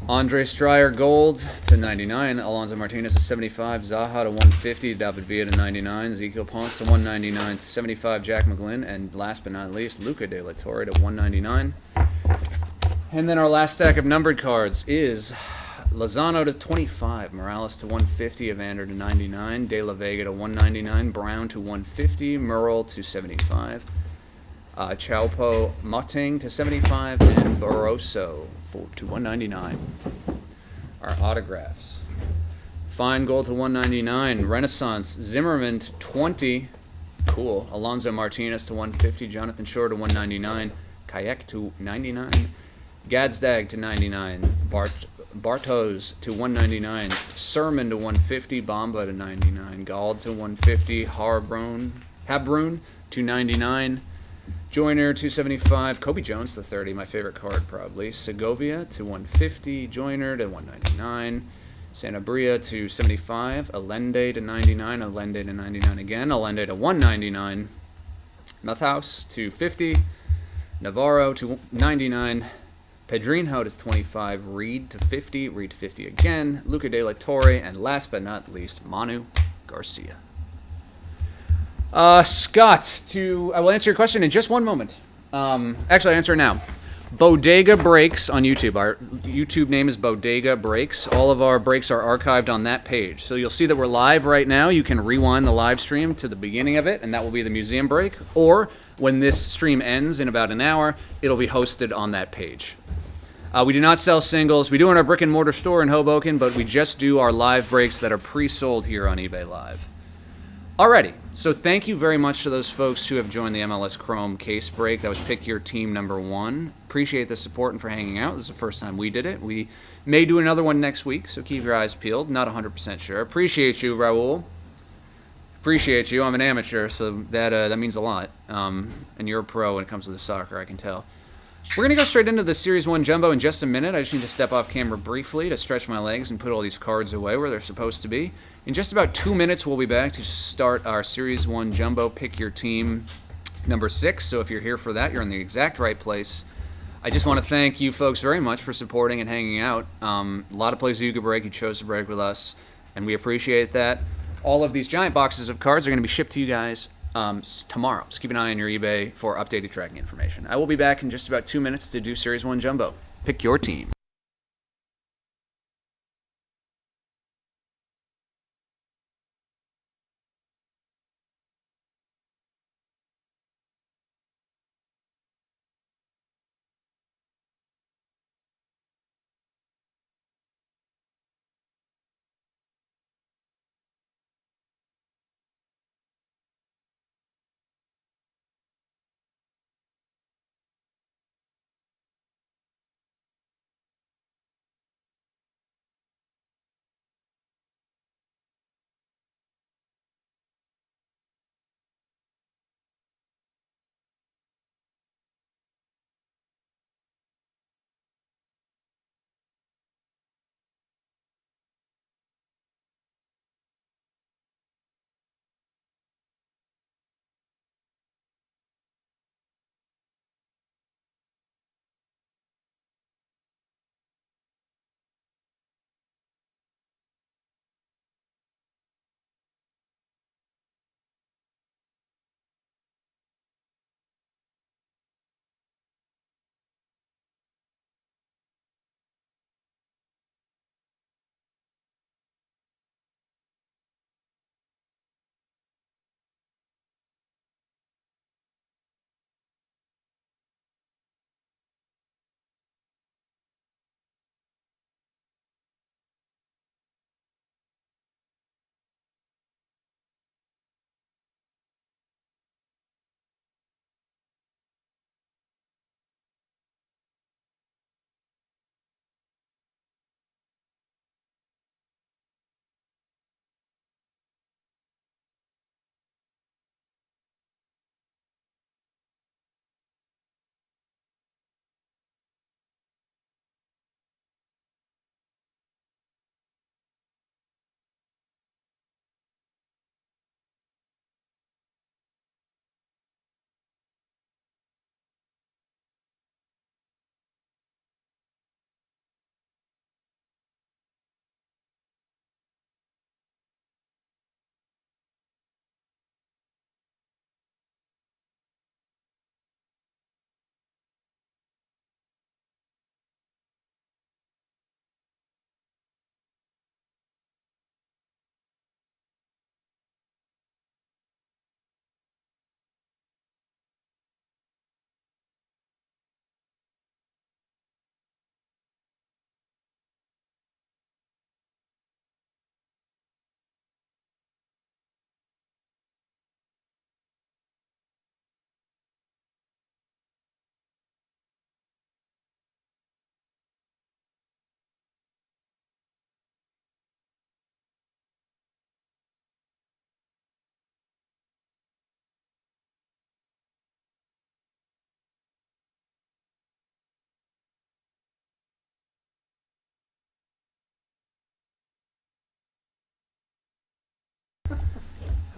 Andre Stryer Gold to 99. Alonso Martinez to 75. Zaha to 150. David Villa to 99. Ezekiel Ponce to 199 to 75. Jack McGlynn. And last but not least, Luca De La Torre to 199. And then our last stack of numbered cards is Lozano to 25. Morales to 150. Evander to 99. De La Vega to 199. Brown to 150. Merle to 75. Chaupo Motting to 75, and Barroso to 199. Our autographs. Fine Gold to 199. Renaissance Zimmerman to 20. Cool. Alonso Martinez to 150. Jonathan Shore to 199. Kayak to 99. Gadsdag to 99. Bartos to 199. Sermon to 150. Bamba to 99. Gald to 150. Habrun to 99. Joyner 275, Kobe Jones to 30, my favorite card probably. Segovia to 150, Joyner to 199, Sanabria to 75, Allende to 99, Allende to 99 again, Allende to 199, Mathhaus to 50, Navarro to 99, Pedrinho to 25, Reed to 50, Reed to 50 again, Luca De La Torre, and last but not least, Manu Garcia. Scott, I will answer your question in just one moment. Actually, I'll answer it now. Bodega Breaks on YouTube. Our YouTube name is Bodega Breaks. All of our breaks are archived on that page. So you'll see that we're live right now. You can rewind the live stream to the beginning of it, and that will be the museum break. Or when this stream ends in about an hour, it'll be hosted on that page. We do not sell singles. We do in our brick and mortar store in Hoboken, but we just do our live breaks that are pre-sold here on eBay Live. Alrighty, so thank you very much to those folks who have joined the MLS Chrome case break. That was Pick Your Team number 1. Appreciate the support and for hanging out. This is the first time we did it. We may do another one next week, so keep your eyes peeled. Not 100% sure. Appreciate you, Raul. Appreciate you. I'm an amateur, so that means a lot. And you're a pro when it comes to the soccer, I can tell. We're going to go straight into the Series 1 Jumbo in just a minute. I just need to step off camera briefly to stretch my legs and put all these cards away where they're supposed to be. In just about 2 minutes, we'll be back to start our Series 1 Jumbo Pick Your Team number 6. So if you're here for that, you're in the exact right place. I just want to thank you folks very much for supporting and hanging out. A lot of places you could break. You chose to break with us, and we appreciate that. All of these giant boxes of cards are going to be shipped to you guys tomorrow. So keep an eye on your eBay for updated tracking information. I will be back in just about 2 minutes to do Series 1 Jumbo. Pick your team.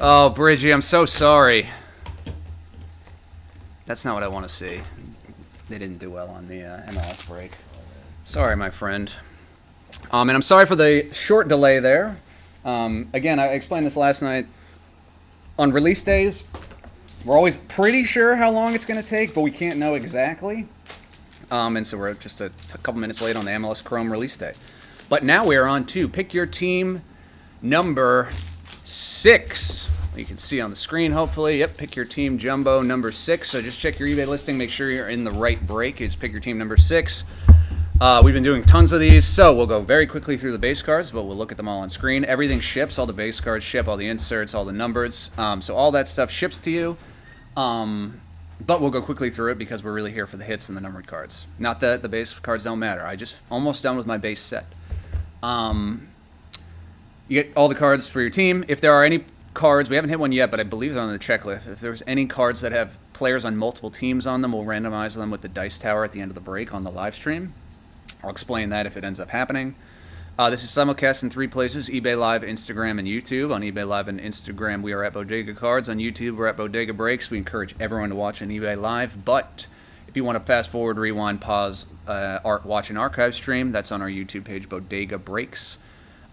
Oh, Bridgie, I'm so sorry. That's not what I want to see. They didn't do well on the MLS break. Sorry, my friend. And I'm sorry for the short delay there. Again, I explained this last night. On release days, we're always pretty sure how long it's going to take, but we can't know exactly. And so we're just a couple minutes late on the MLS Chrome release day. But now we are on to Pick Your Team number 6. You can see on the screen, hopefully. Yep, Pick Your Team Jumbo number 6. So just check your eBay listing. Make sure you're in the right break. It's Pick Your Team number 6. We've been doing tons of these, so we'll go very quickly through the base cards, but we'll look at them all on screen. Everything ships. All the base cards ship, all the inserts, all the numbers. So all that stuff ships to you. But we'll go quickly through it because we're really here for the hits and the numbered cards. Not that the base cards don't matter. I just almost done with my base set. You get all the cards for your team. If there are any cards, we haven't hit one yet, but I believe they're on the checklist. If there's any cards that have players on multiple teams on them, we'll randomize them with the dice tower at the end of the break on the live stream. I'll explain that if it ends up happening. This is simulcast in 3 places: eBay Live, Instagram, and YouTube. On eBay Live and Instagram, we are at Bodega Cards. On YouTube, we're at Bodega Breaks. We encourage everyone to watch on eBay Live, but if you want to fast forward, rewind, pause, watch an archive stream, that's on our YouTube page, Bodega Breaks.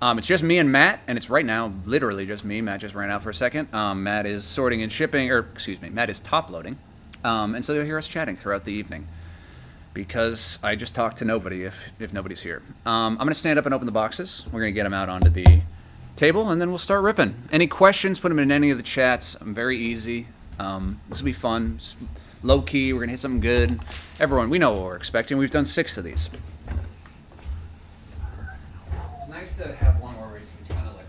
It's just me and Matt, and it's right now literally just me. Matt just ran out for a second. Matt is sorting and shipping, or excuse me, Matt is top loading. And so you'll hear us chatting throughout the evening, because I just talk to nobody if nobody's here. I'm going to stand up and open the boxes. We're going to get them out onto the table, and then we'll start ripping. Any questions, put them in any of the chats. I'm very easy. This will be fun. It's low-key. We're going to hit something good. Everyone, we know what we're expecting. We've done 6 of these. It's nice to have one where we can kind of like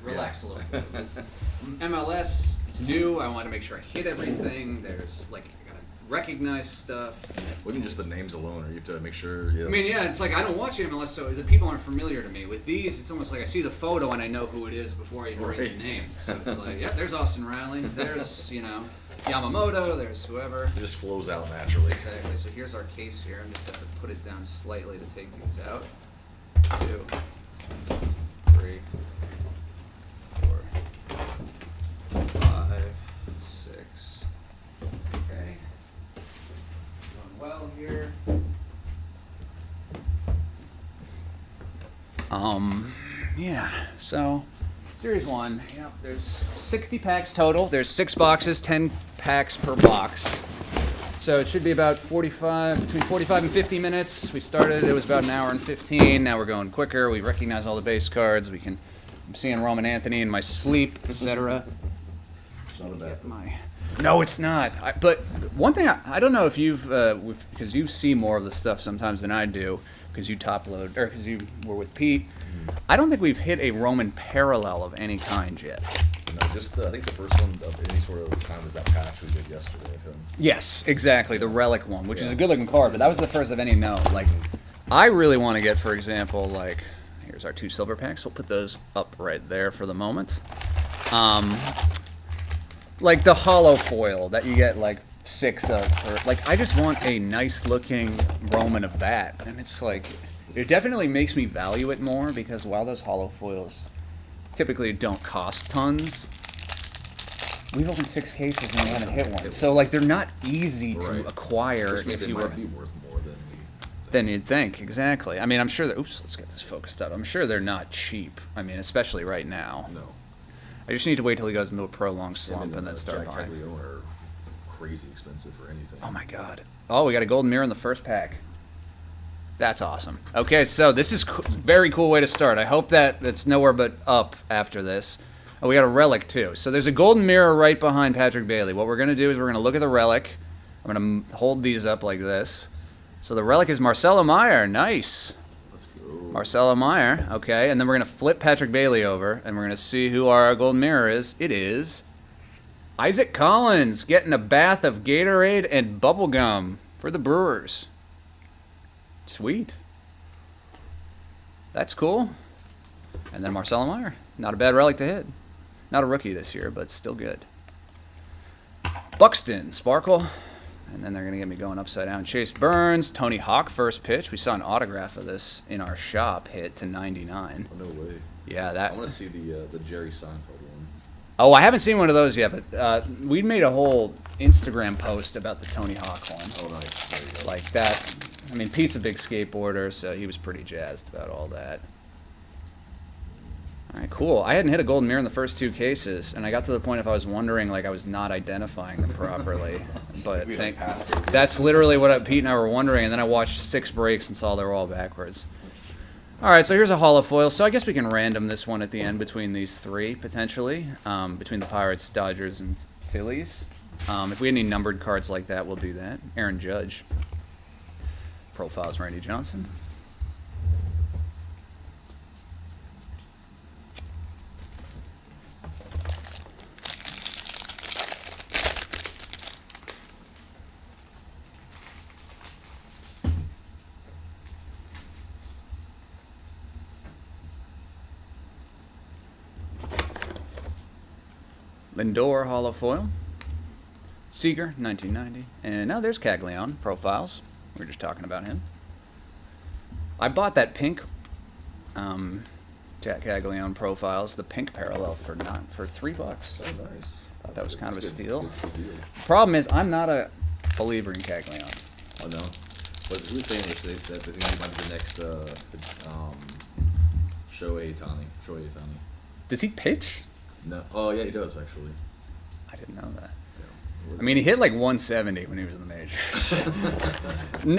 relax a little bit. It's MLS, it's new. I want to make sure I hit everything. There's like recognize stuff. Even just the names alone, or you have to make sure. I mean, yeah, it's like I don't watch MLS, so the people aren't familiar to me. With these, it's almost like I see the photo and I know who it is before I even read the name. So it's like, yeah, there's Austin Riley, there's, Yamamoto, there's whoever. It just flows out naturally. Exactly. So here's our case here. I'm just have to put it down slightly to take these out. 2, 3, 4, 5, 6. Okay. Well here. Yeah, so Series 1, yeah, there's 60 packs total. There's 6 boxes, 10 packs per box. So it should be about between 45 and 50 minutes. We started, it was about an hour and 15. Now we're going quicker. We recognize all the base cards. I'm seeing Roman Anthony in my sleep, etc. It's not a bad thing. No, it's not. But one thing, I don't know if because you see more of the stuff sometimes than I do, because you top load, or because you were with Pete. I don't think we've hit a Roman parallel of any kind yet. No, just I think the first one of any sort of kind was that patch we did yesterday of him. Yes, exactly, the relic one, which is a good-looking card, but that was the first of any note. Like, I really want to get, for example, like, here's our 2 silver packs. We'll put those up right there for the moment. Like the hollow foil that you get like 6 of, or like I just want a nice-looking Roman of that, and it's like it definitely makes me value it more because while those hollow foils typically don't cost tons, we've opened 6 cases and we haven't hit one. So like they're not easy to acquire if you were. Be worth more than you'd think. Exactly. I mean, I'm sure that. Oops, let's get this focused up. I'm sure they're not cheap. I mean, especially right now. No. I just need to wait till he goes into a prolonged slump and then start Jack buying. Caglione are crazy expensive for anything. Oh my god. Oh, we got a golden mirror in the first pack. That's awesome. Okay, so this is very cool way to start. I hope that it's nowhere but up after this. Oh, we got a relic too. So there's a golden mirror right behind Patrick Bailey. What we're going to do is we're going to look at the relic. I'm going to hold these up like this. So the relic is Marcelo Meyer. Nice. Let's go. Marcelo Meyer. Okay, and then we're going to flip Patrick Bailey over, and we're going to see who our golden mirror is. It is Isaac Collins getting a bath of Gatorade and bubblegum for the Brewers. Sweet. That's cool. And then Marcelo Meyer. Not a bad relic to hit. Not a rookie this year, but still good. Buxton, Sparkle. And then they're going to get me going upside down. Chase Burns, Tony Hawk first pitch. We saw an autograph of this in our shop hit to 99. Oh, no way. Yeah, that. I want to see the Jerry Seinfeld one. Oh, I haven't seen one of those yet, but we made a whole Instagram post about the Tony Hawk one. Oh, nice. There you go. Like that. I mean, Pete's a big skateboarder, so he was pretty jazzed about all that. All right, cool. I hadn't hit a golden mirror in the first 2 cases, and I got to the point if I was wondering, like I was not identifying them properly. But that's literally what Pete and I were wondering, and then I watched 6 breaks and saw they were all backwards. All right, so here's a holofoil. So I guess we can random this one at the end between these 3, potentially, between the Pirates, Dodgers, and Phillies. If we had any numbered cards like that, we'll do that. Aaron Judge. Profiles Randy Johnson. Lindor holofoil. Seager, 1990. And now there's Caglione profiles. We were just talking about him. I bought that pink Jack Caglione profiles, the pink parallel for $3. Oh, nice. Thought that was kind of a steal. Good deal. Problem is, I'm not a believer in Caglione. Oh, no. But who was saying that they think he might be the next Shohei Ohtani? Does he pitch? No. Oh, yeah, he does, actually. I didn't know that. Yeah. I mean, he hit like 170 when he was in the majors.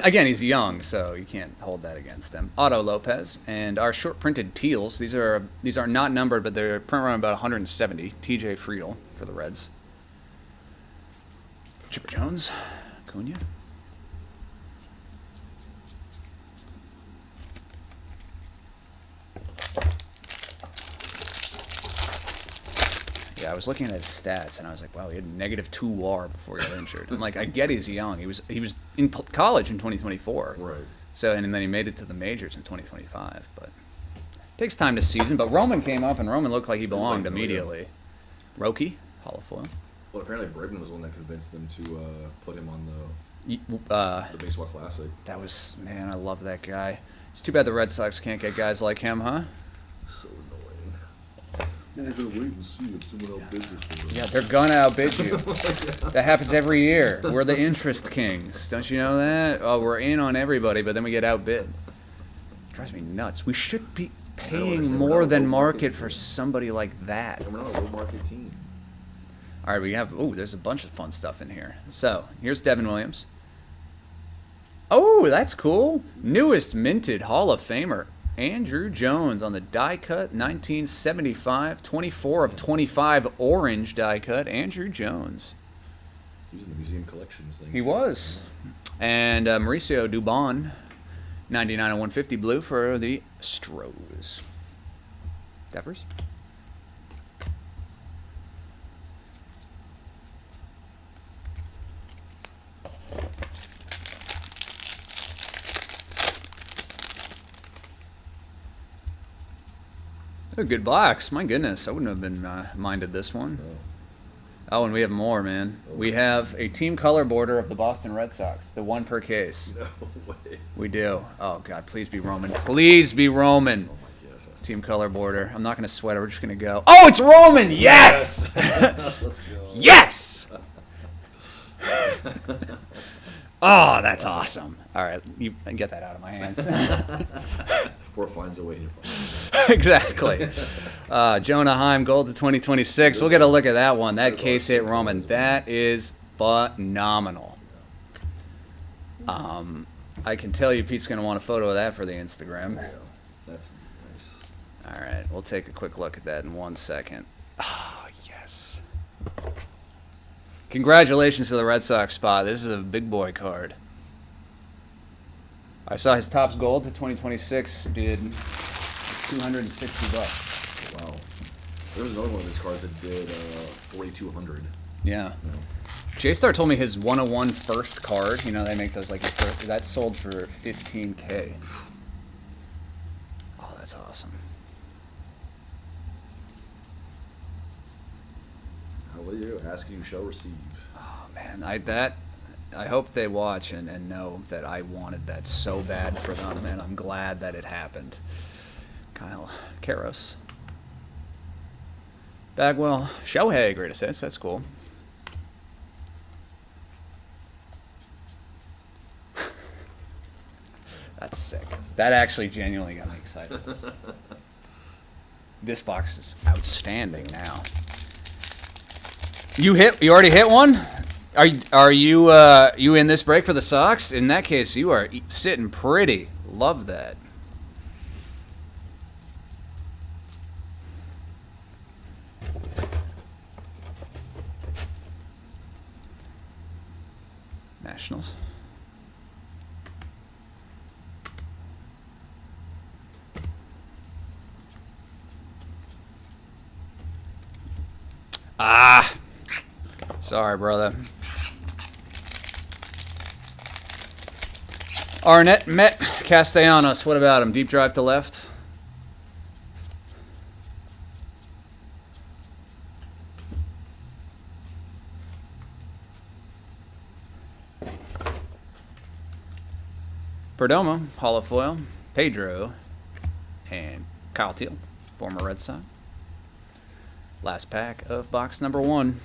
Again, he's young, so you can't hold that against him. Otto Lopez and our short printed teals. These are not numbered, but they're print run about 170. TJ Friedel for the Reds. Chipper Jones, Cunha. Yeah, I was looking at his stats, and I was like, wow, he had -2 WAR before he got injured. I'm like, I get he's young. He was in college in 2024. Right. So, and then he made it to the majors in 2025. But it takes time to season. But Roman came up, and Roman looked like he belonged immediately. Roki, holofoil. Well, apparently Bregman was one that convinced them to put him on the Baseball Classic. That was, man, I love that guy. It's too bad the Red Sox can't get guys like him, huh? So annoying. Yeah, they're gonna wait and see if someone outbids us for them. Yeah, they're gonna outbid you. That happens every year. We're the interest kings. Don't you know that? Oh, we're in on everybody, but then we get outbid. Drives me nuts. We should be paying more than market for somebody like that. And we're not a low market team. All right, we have, there's a bunch of fun stuff in here. So, here's Devin Williams. Oh, that's cool. Newest minted Hall of Famer, Andrew Jones on the die cut 1975, 24 of 25 orange die cut, Andrew Jones. He was in the museum collections thing. He was. And Mauricio Dubon, 99 of 150 blue for the Stros. Devers. Oh, good box. My goodness, I wouldn't have been minded this one. Oh, and we have more, man. We have a team color border of the Boston Red Sox, the 1 per case. No way. We do. Oh, God, please be Roman. Please be Roman. Oh, my God. Team color border. I'm not going to sweat it. We're just going to go. Oh, it's Roman! Yes! Let's go. Yes! Oh, that's awesome. All right, you get that out of my hands. Or finds a way to Exactly. Jonah Heim, gold to 2026. We'll get a look at that one. That case hit Roman. That is phenomenal. I can tell you Pete's going to want a photo of that for the Instagram. Yeah, that's nice. All right, we'll take a quick look at that in 1 second. Oh, yes. Congratulations to the Red Sox spot. This is a big boy card. I saw his Topps Gold to 2026 did $260. Wow. There was another one of these cards that did 4,200. Yeah. J-Star told me his 101 first card, you know, they make those like that sold for $15K. Oh, that's awesome. What do you do? Ask, you shall receive. Oh man, I hope they watch and know that I wanted that so bad for them, and I'm glad that it happened. Kyle Karros. Bagwell, Shohei, greatest hits. That's cool. That's sick. That actually genuinely got me excited. This box is outstanding now. You already hit one? Are you in this break for the Sox? In that case, you are sitting pretty. Love that. Nationals. Ah, sorry, brother. Arnett Met Castellanos. What about him? Deep drive to left. Perdomo, holofoil, Pedro, and Kyle Teal, former Red Sox. Last pack of box number 1.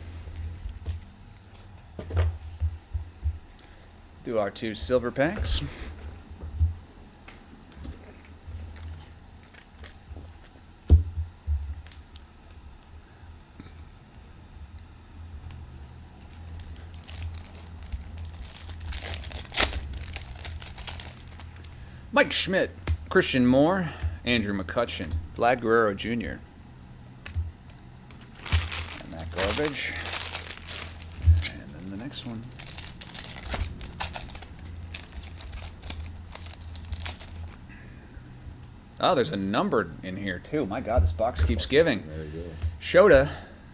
Do our 2 silver packs. Mike Schmidt, Christian Moore, Andrew McCutcheon, Vlad Guerrero Jr. And that garbage. And then the next one. Oh, there's a number in here too. My God, this box keeps giving. There you go. Shota,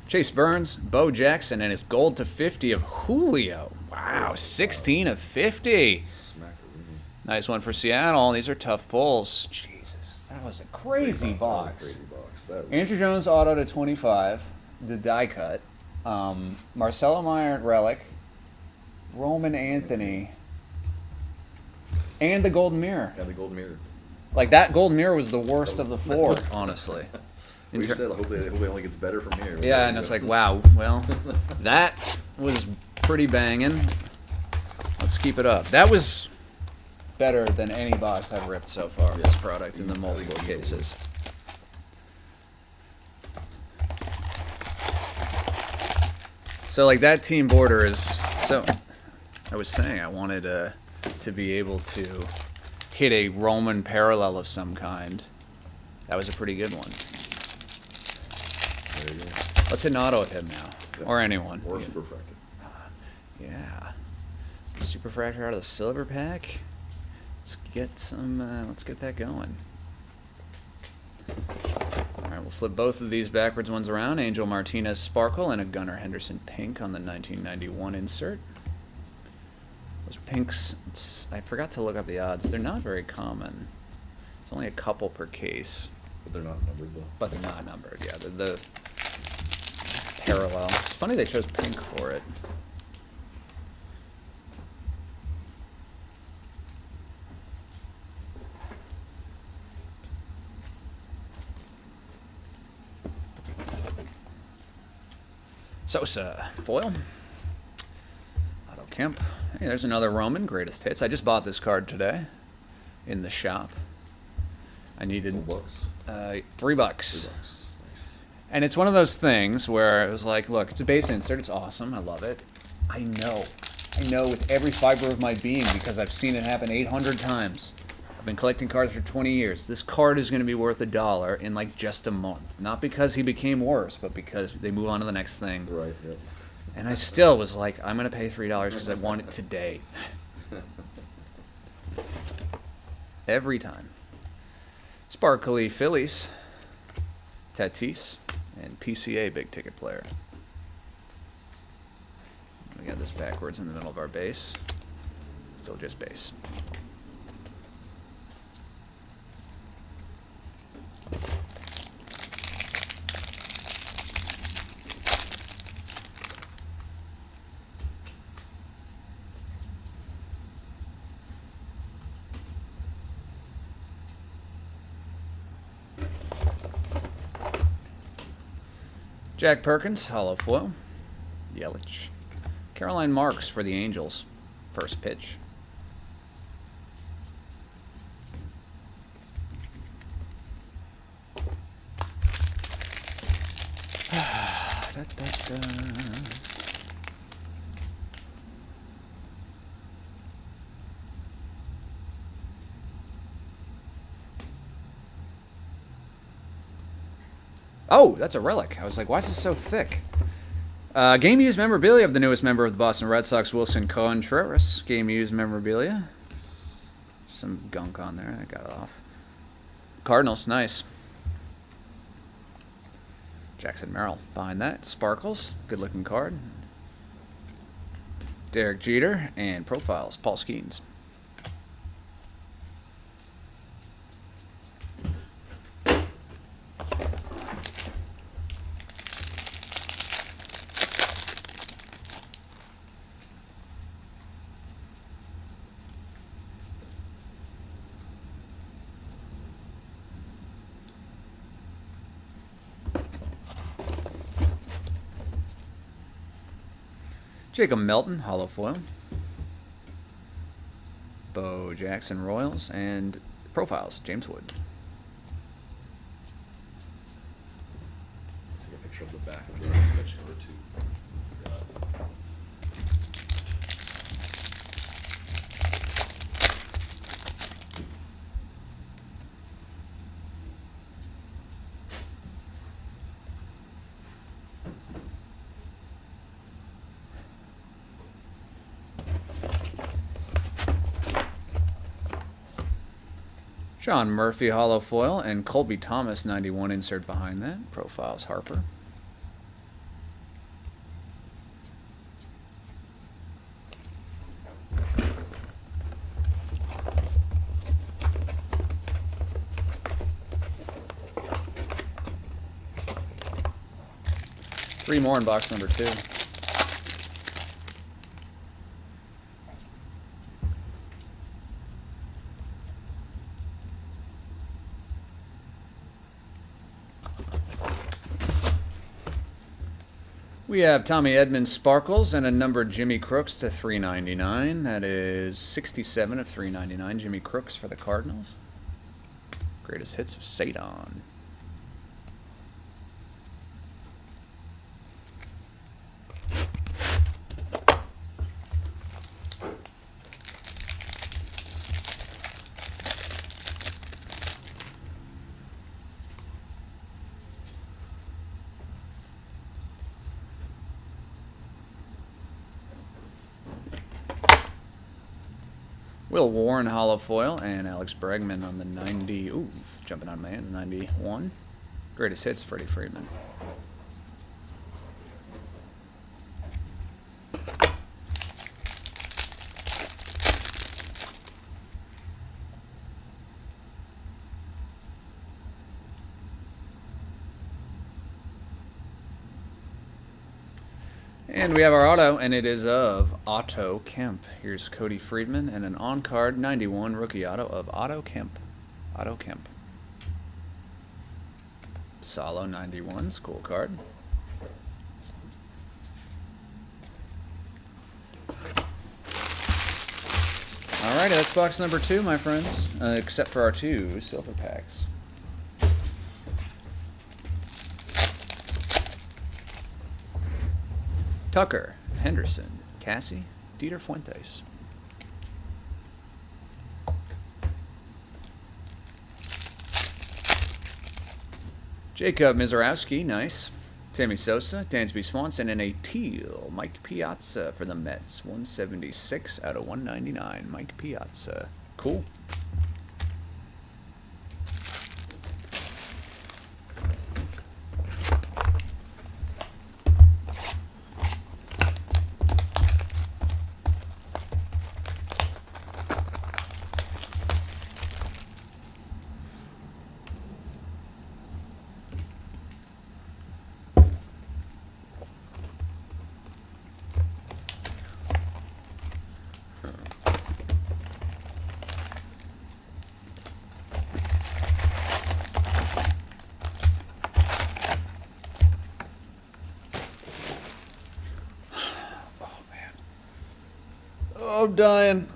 Chase Burns, Bo Jackson, and it's gold to 50 of Julio. Wow, 16 of 50. Nice one for Seattle. These are tough pulls. Jesus, that was a crazy box. That was a crazy box. That was... Andrew Jones auto to 25, the die cut. Marcelo Meyer relic, Roman Anthony, and the golden mirror. Yeah, the gold mirror. Like that golden mirror was the worst of the 4, honestly. We said, I hope it only gets better from here. Yeah, and it's like, wow, well, that was pretty banging. Let's keep it up. That was better than any box I've ripped so far of this product in the multiple cases. So like that team border is, so I was saying I wanted to be able to hit a Roman parallel of some kind. That was a pretty good one. There you go. Let's hit an auto with him now, or anyone. Or superfractor. Yeah, superfractor out of the silver pack. Let's get some. Let's get that going. All right, we'll flip both of these backwards ones around. Angel Martinez Sparkle and a Gunnar Henderson Pink on the 1991 insert. Those pinks, I forgot to look up the odds. They're not very common. It's only a couple per case. But they're not numbered, though. But they're not numbered, yeah. The parallel. It's funny they chose pink for it. Sosa, foil. Otto Kemp. Hey, there's another Roman, greatest hits. I just bought this card today in the shop. I needed $4. $3. $3. Nice. And it's one of those things where it was like, look, it's a base insert. It's awesome. I love it. I know with every fiber of my being because I've seen it happen 800 times. I've been collecting cards for 20 years. This card is going to be worth $1 in like just a month. Not because he became worse, but because they move on to the next thing. Right, yep. And I still was like, I'm going to pay $3 because I want it today. Every time. Sparkly Phillies. Tatis. And PCA big ticket player. We got this backwards in the middle of our base. Still just base. Jack Perkins, hollow foil. Yelich. Caroline Marks for the Angels. First pitch. Da, da, da. Oh, that's a relic. I was like, why is this so thick? Game used memorabilia of the newest member of the Boston Red Sox, Wilson Contreras. Game used memorabilia. Some gunk on there. I got it off. Cardinals, nice. Jackson Merrill behind that. Sparkles, good looking card. Derek Jeter and profiles, Paul Skeens. Jacob Melton, hollow foil. Bo Jackson Royals and profiles, James Wood. Take a picture of the back of the sketch card too. Sean Murphy, hollow foil, and Colby Thomas, 91, insert behind that. Profiles, Harper. Three more in box number 2. We have Tommy Edmonds Sparkles and a numbered Jimmy Crooks to 399. That is 67 of 399. Jimmy Crooks for the Cardinals. Greatest hits of Sadon. Will Warren hollow foil and Alex Bregman on the 90. Ooh, jumping on my hands. 91. Greatest hits, Freddie Freeman. And we have our auto, and it is of Otto Kemp. Here's Cody Friedman and an on-card 91 rookie auto of Otto Kemp. Otto Kemp. Solo 91's cool card. Alrighty, that's box number 2, my friends. Except for our 2 silver packs. Tucker, Henderson, Cassie, Dieter Fuentes. Jacob Mizorowski, nice. Sammy Sosa, Dansby Swanson, and a teal. Mike Piazza for the Mets. 176 out of 199. Mike Piazza. Cool. Oh, I'm dying.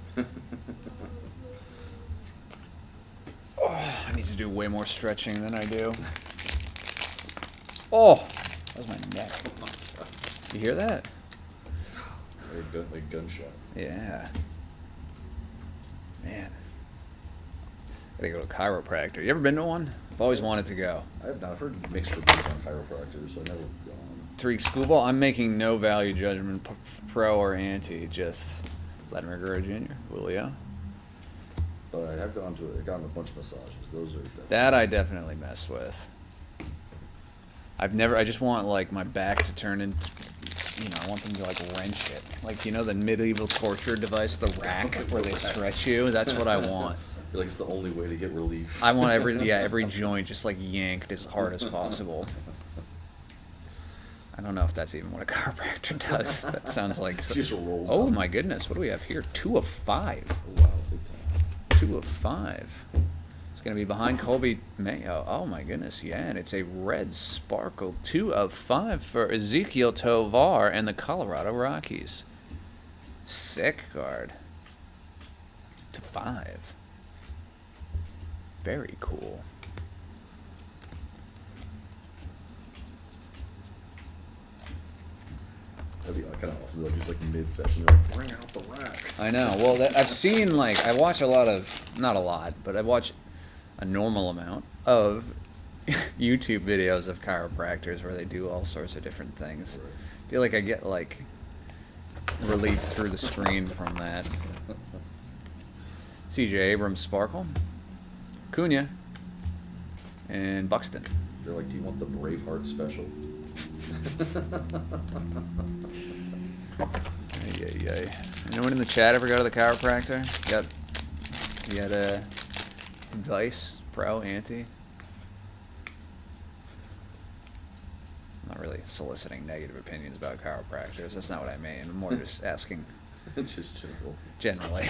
Oh, I need to do way more stretching than I do. Oh, that was my neck. You hear that? Like a gunshot. Yeah. Man. Gotta go to a chiropractor. You ever been to one? I've always wanted to go. I have not. I've heard mixed reviews on chiropractors, so I've never gone. Tariq Schoolball, I'm making no value judgment, pro or anti, just Vladimir Guerrero Jr., Julio. But I have gotten a bunch of massages. Those are definitely. That I definitely mess with. I just want, like, my back to turn into, I want them to, like, wrench it. Like, the medieval torture device, the rack, where they stretch you? That's what I want. Like, it's the only way to get relief. I want every joint just, like, yanked as hard as possible. I don't know if that's even what a chiropractor does. That sounds like... Just rolls oh, on. my goodness. What do we have here? 2 of 5. Oh, wow, big time. 2 of 5. It's going to be behind Colby Mayo. Oh, my goodness. Yeah, and it's a red sparkle. 2 of 5 for Ezekiel Tovar and the Colorado Rockies. Sick card. To 5. Very cool. That'd be kind of awesome. Like, just like mid-session, you're like, bring out the rack. I know. Well, I've seen, like, I watch a lot of, not a lot, but I watch a normal amount of YouTube videos of chiropractors where they do all sorts of different things. Right. I feel like I get, like, relief through the screen from that. CJ Abrams Sparkle, Cunha, and Buxton. They're like, do you want the Braveheart special? Ay. Anyone in the chat ever go to the chiropractor? You got advice, pro, anti? I'm not really soliciting negative opinions about chiropractors. That's not what I mean. I'm more just asking. Just general. Generally.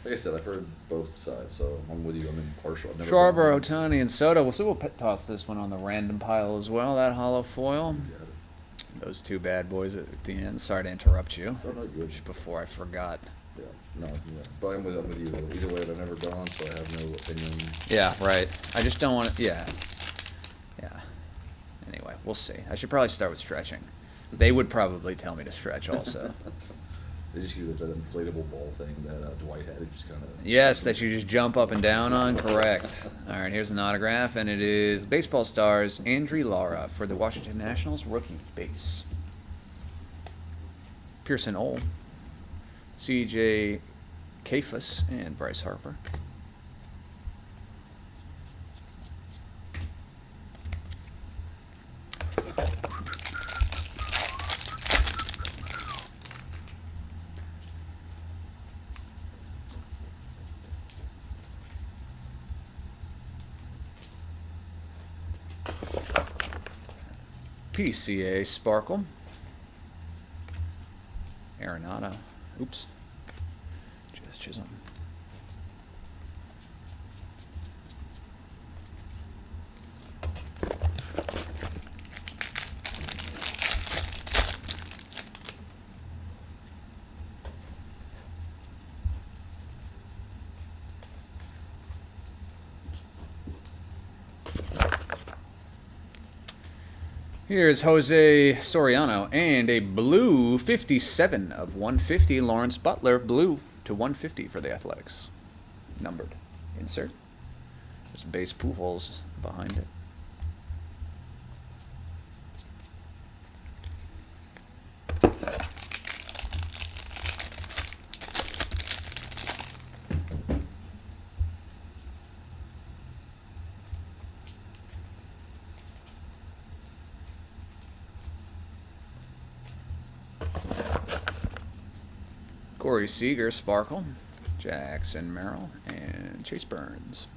Like I said, I've heard both sides, so I'm with you. I'm impartial. I've never Schwarber, been- Otani, and Soto. We'll toss this one on the random pile as well. That hollow foil. Got it. Those 2 bad boys at the end. Sorry to interrupt you. Oh, no, good. Just before I forgot. Yeah, no, yeah. But I'm with you. Either way, I've never gone, so I have no opinion. Yeah, right. I just don't want to. Yeah. Anyway, we'll see. I should probably start with stretching. They would probably tell me to stretch also. They just use that inflatable ball thing that Dwight had. It just kind of. Yes, that you just jump up and down on. Correct. All right, here's an autograph, and it is Baseball Stars Andrew Lara for the Washington Nationals rookie base. Pearson Ole, CJ Kafus, and Bryce Harper. PCA Sparkle. Arenado. Oops. Just Chisholm. Here's Jose Soriano and a blue 57 of 150. Lawrence Butler, blue to 150 for the Athletics. Numbered. Insert. There's base Pujols behind it. Corey Seager, Sparkle, Jackson Merrill, and Chase Burns.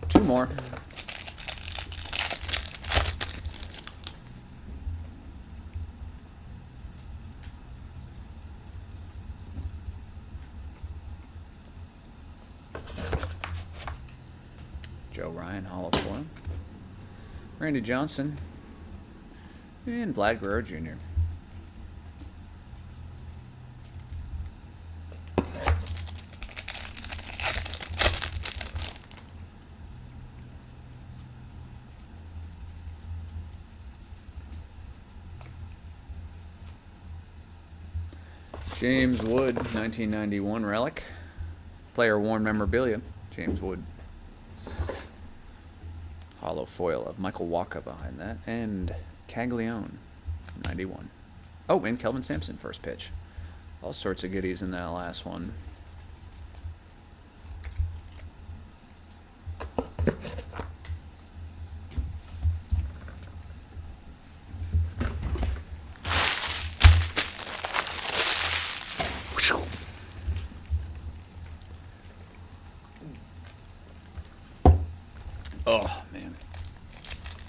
Two more. Joe Ryan, Hall of Fame. Randy Johnson. And Vlad Guerrero Jr. James Wood, 1991 relic. Player worn memorabilia. James Wood. Hollow foil of Michael Walker behind that. And Caglione, 91. Oh, and Kelvin Sampson, first pitch. All sorts of goodies in that last one. Oh, man.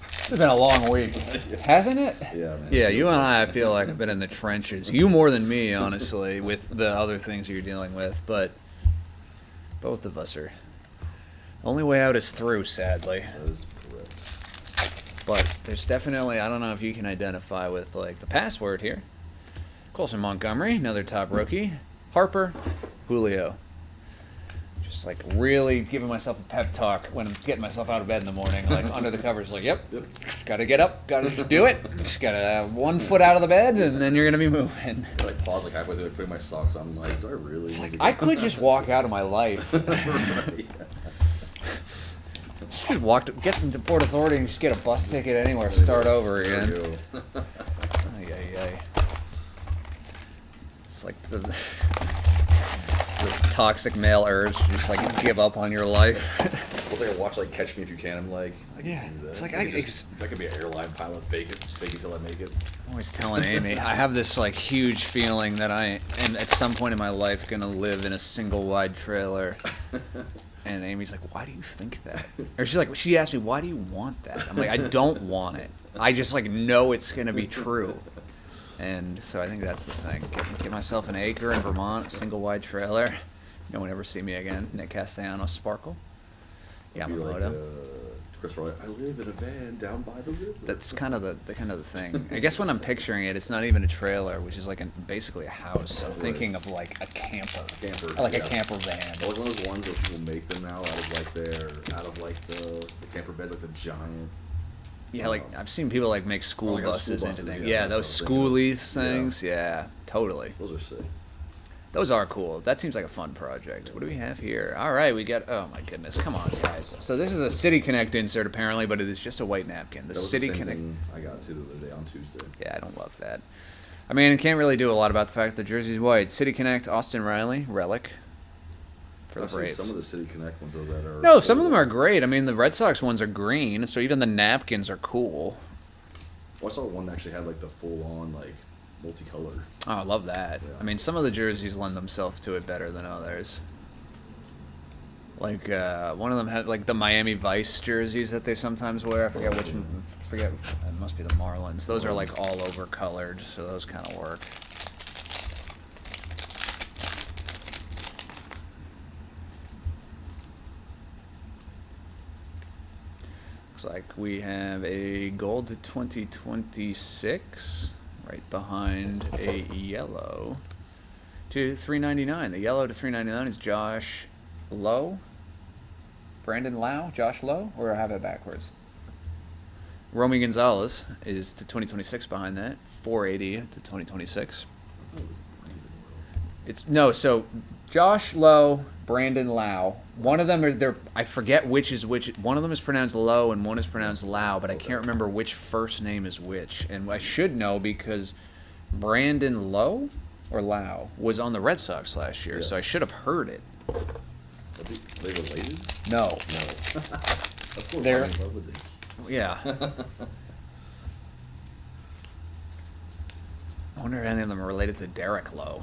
It's been a long week, hasn't it? Yeah, man. Yeah, you and I feel like have been in the trenches. You more than me, honestly, with the other things you're dealing with. But both of us are. Only way out is through, sadly. That is correct. But there's definitely, I don't know if you can identify with, like, the password here. Colson Montgomery, another top rookie. Harper, Julio. Just like really giving myself a pep talk when I'm getting myself out of bed in the morning, like under the covers, like, yep, gotta get up, gotta do it. Just gotta have 1 foot out of the bed, and then you're gonna be moving. I like pause like halfway through, like, putting my socks on. I'm like, do I really? It's like need to I get could just walk out of my life. Right, Just get into Port Authority and just get a bus ticket anywhere, start over There again. you go. Ay, ay, ay. It's like it's the toxic male urge to just like give up on your life. It's like I watch like Catch Me If You Can. I'm like, I can Yeah, do that. it's like I could be an airline pilot, fake it till I make it. I'm always telling Amy, I have this like huge feeling that I am at some point in my life gonna live in a single wide trailer. And Amy's like, why do you think that? Or she asked me, why do you want that? I'm like, I don't want it. I just like know it's gonna be true. And so I think that's the thing. Get myself an acre in Vermont, a single wide trailer. No one ever see me again. Nick Castellanos Sparkle. Yamamoto. Chris Roy, I live in a van down by the river. That's kind of the thing. I guess when I'm picturing it, it's not even a trailer, which is like basically a house. I'm thinking of like a camper. Like a camper van. Or like one of those ones where people make them now out of the camper beds, like the giant. Yeah, like I've seen people like make school like buses school into buses, things. yeah, Yeah, that's those what I was thinking of. schoolies things. Yeah, totally. Those are sick. Those are cool. That seems like a fun project. What do we have here? All right, we got. Oh my goodness, come on, guys. So this is a City Connect insert apparently, but it is just a white napkin. The That was City the same Connect. thing I got to the other day on Tuesday. Yeah, I don't love that. I mean, I can't really do a lot about the fact that the jersey's white. City Connect, Austin Riley, relic. For the I've seen Braves. some of the City Connect ones though that are. No, some of them are great. I mean, the Red Sox ones are green, so even the napkins are cool. Well, I saw one that actually had like the full-on like multicolored. Oh, I love that. Yeah. I mean, some of the jerseys lend themselves to it better than others. Like one of them had like the Miami Vice jerseys that they sometimes wear. I forget which. Forget. It must be the Marlins. Those are like all over colored, so those kind of work. Looks like we have a gold to 2026 right behind a yellow to 399. The yellow to 399 is Josh Lowe. Brandon Lau, Josh Lowe, or I have it backwards. Romy Gonzalez is to 2026 behind that. 480 to 2026. So Josh Lowe, Brandon Lau. One of them is I forget which is which. One of them is pronounced Lowe and one is pronounced Lau, but I can't remember which first name is which. And I should know because Brandon Lowe or Lau was on the Red Sox last year, so I should have heard it. Are they related? No. No. Of course, They're- I'm in love with it. Yeah. I wonder if any of them are related to Derek Lowe.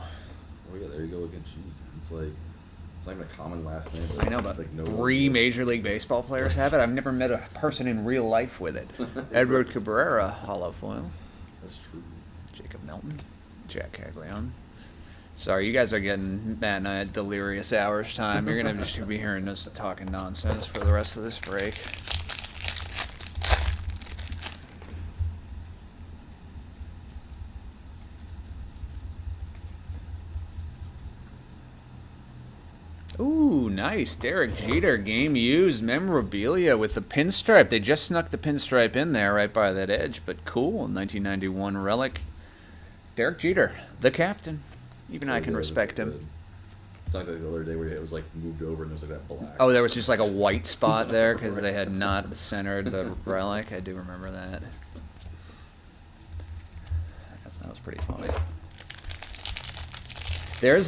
Oh yeah, there you go again. Jeez, man. It's like it's not even a common last name. I know, but like no 3 Major League Baseball players have it. I've never met a person in real life with it. Edward Cabrera, hollow foil. That's true. Jacob Milton, Jack Caglione. Sorry, you guys are getting Matt and I at delirious hours time. You're gonna just be hearing us talking nonsense for the rest of this break. nice. Derek Jeter, game used memorabilia with the pinstripe. They just snuck the pinstripe in there right by that edge, but cool. 1991 relic. Derek Jeter, the captain. Even I can respect him. It's not like the other day where it was like moved over and it was like that black. Oh, there was just like a white spot there because they had not centered the relic. I do remember that. That was pretty funny.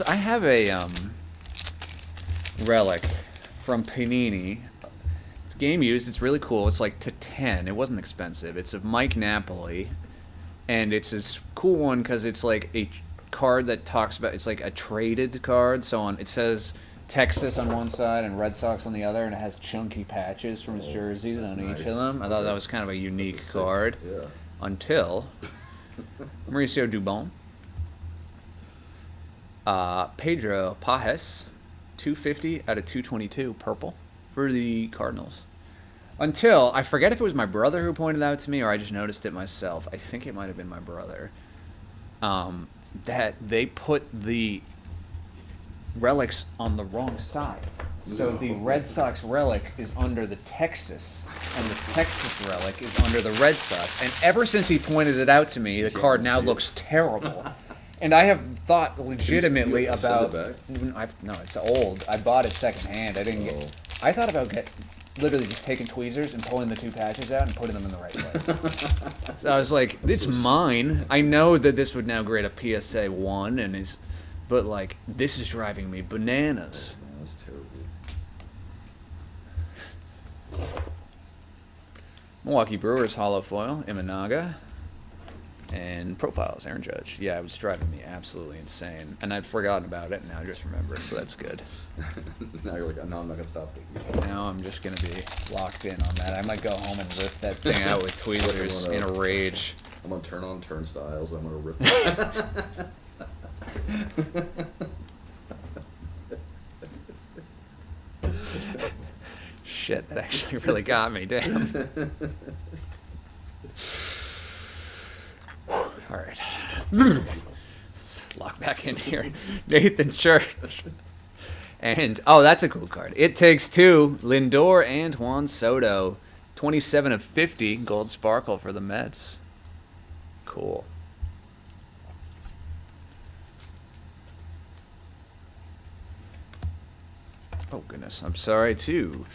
I have a relic from Panini. It's game used. It's really cool. It's like to 10. It wasn't expensive. It's of Mike Napoli, and it's this cool one because it's like a card that talks about, it's like a traded card. So it says Texas on one side and Red Sox on the other, and it has chunky patches from his jerseys on each of them. I thought that was kind of a unique card. Yeah. Until Mauricio Dubon, Pedro Pajes, 250 out of 222, purple for the Cardinals. Until I forget if it was my brother who pointed out to me or I just noticed it myself. I think it might have been my brother. That they put the relics on the wrong side. So the Red Sox relic is under the Texas, and the Texas relic is under the Red Sox. And ever since he pointed it out to me, the card now looks terrible. And I have thought legitimately about. No, it's old. I bought it secondhand. I didn't get. I thought about literally just taking tweezers and pulling the two patches out and putting them in the right place. So I was like, it's mine. I know that this would now grade a PSA 1, but like this is driving me bananas. Yeah, that's terrible. Milwaukee Brewers hollow foil, Imanaga, and profiles, Aaron Judge. Yeah, it was driving me absolutely insane, and I'd forgotten about it. Now I just remember, so that's good. Now you're like, no, I'm not gonna stop thinking. Now I'm just gonna be locked in on that. I might go home and rip that thing out with tweezers in a rage. I'm gonna turn on turnstiles. I'm gonna rip it. Shit, that actually really got me. Damn. All right. Let's lock back in here. Nathan Church. And, oh, that's a cool card. It Takes Two, Lindor and Juan Soto. 27 of 50, gold sparkle for the Mets. Cool. Oh, goodness. I'm sorry, too.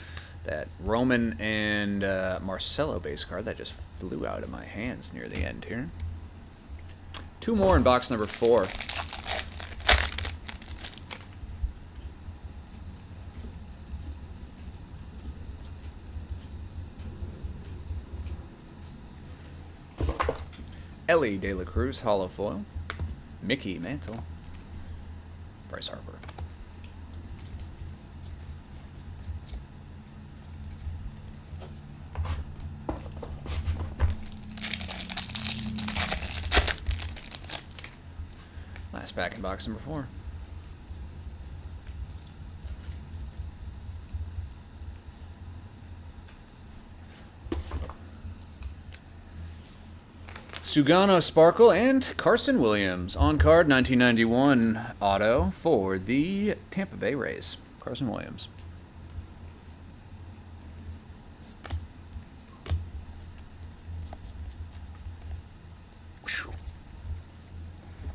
That Roman and Marcelo base card that just flew out of my hands near the end here. Two more in box number 4. Ellie De La Cruz, hollow foil. Mickey Mantle. Bryce Harper. Last pack in box number 4. Sugano Sparkle and Carson Williams on card 1991 auto for the Tampa Bay Rays. Carson Williams.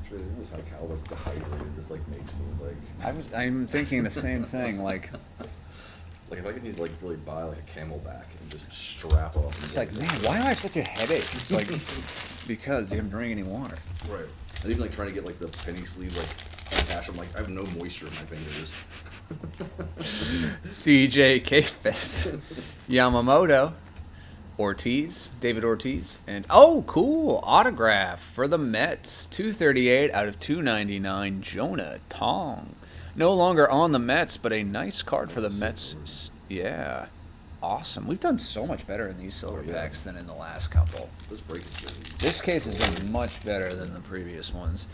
Really knows how Cal like dehydrated this like makes me like. I'm thinking the same thing. Like if I could need like really buy like a Camelback and just strap off. It's like, man, why do I have such a headache? It's like because you haven't drank any water. Right. And even like trying to get like the penny sleeve like unattached, I'm like I have no moisture in my fingers. CJ Kafis, Yamamoto, Ortiz, David Ortiz, and oh, cool autograph for the Mets, 238 out of 299, Jonah Tong. No longer on the Mets, but a nice card for the Mets. Yeah, awesome. We've done so much better in these silver packs than in the last couple. This break is good. This case has been much better than the previous ones.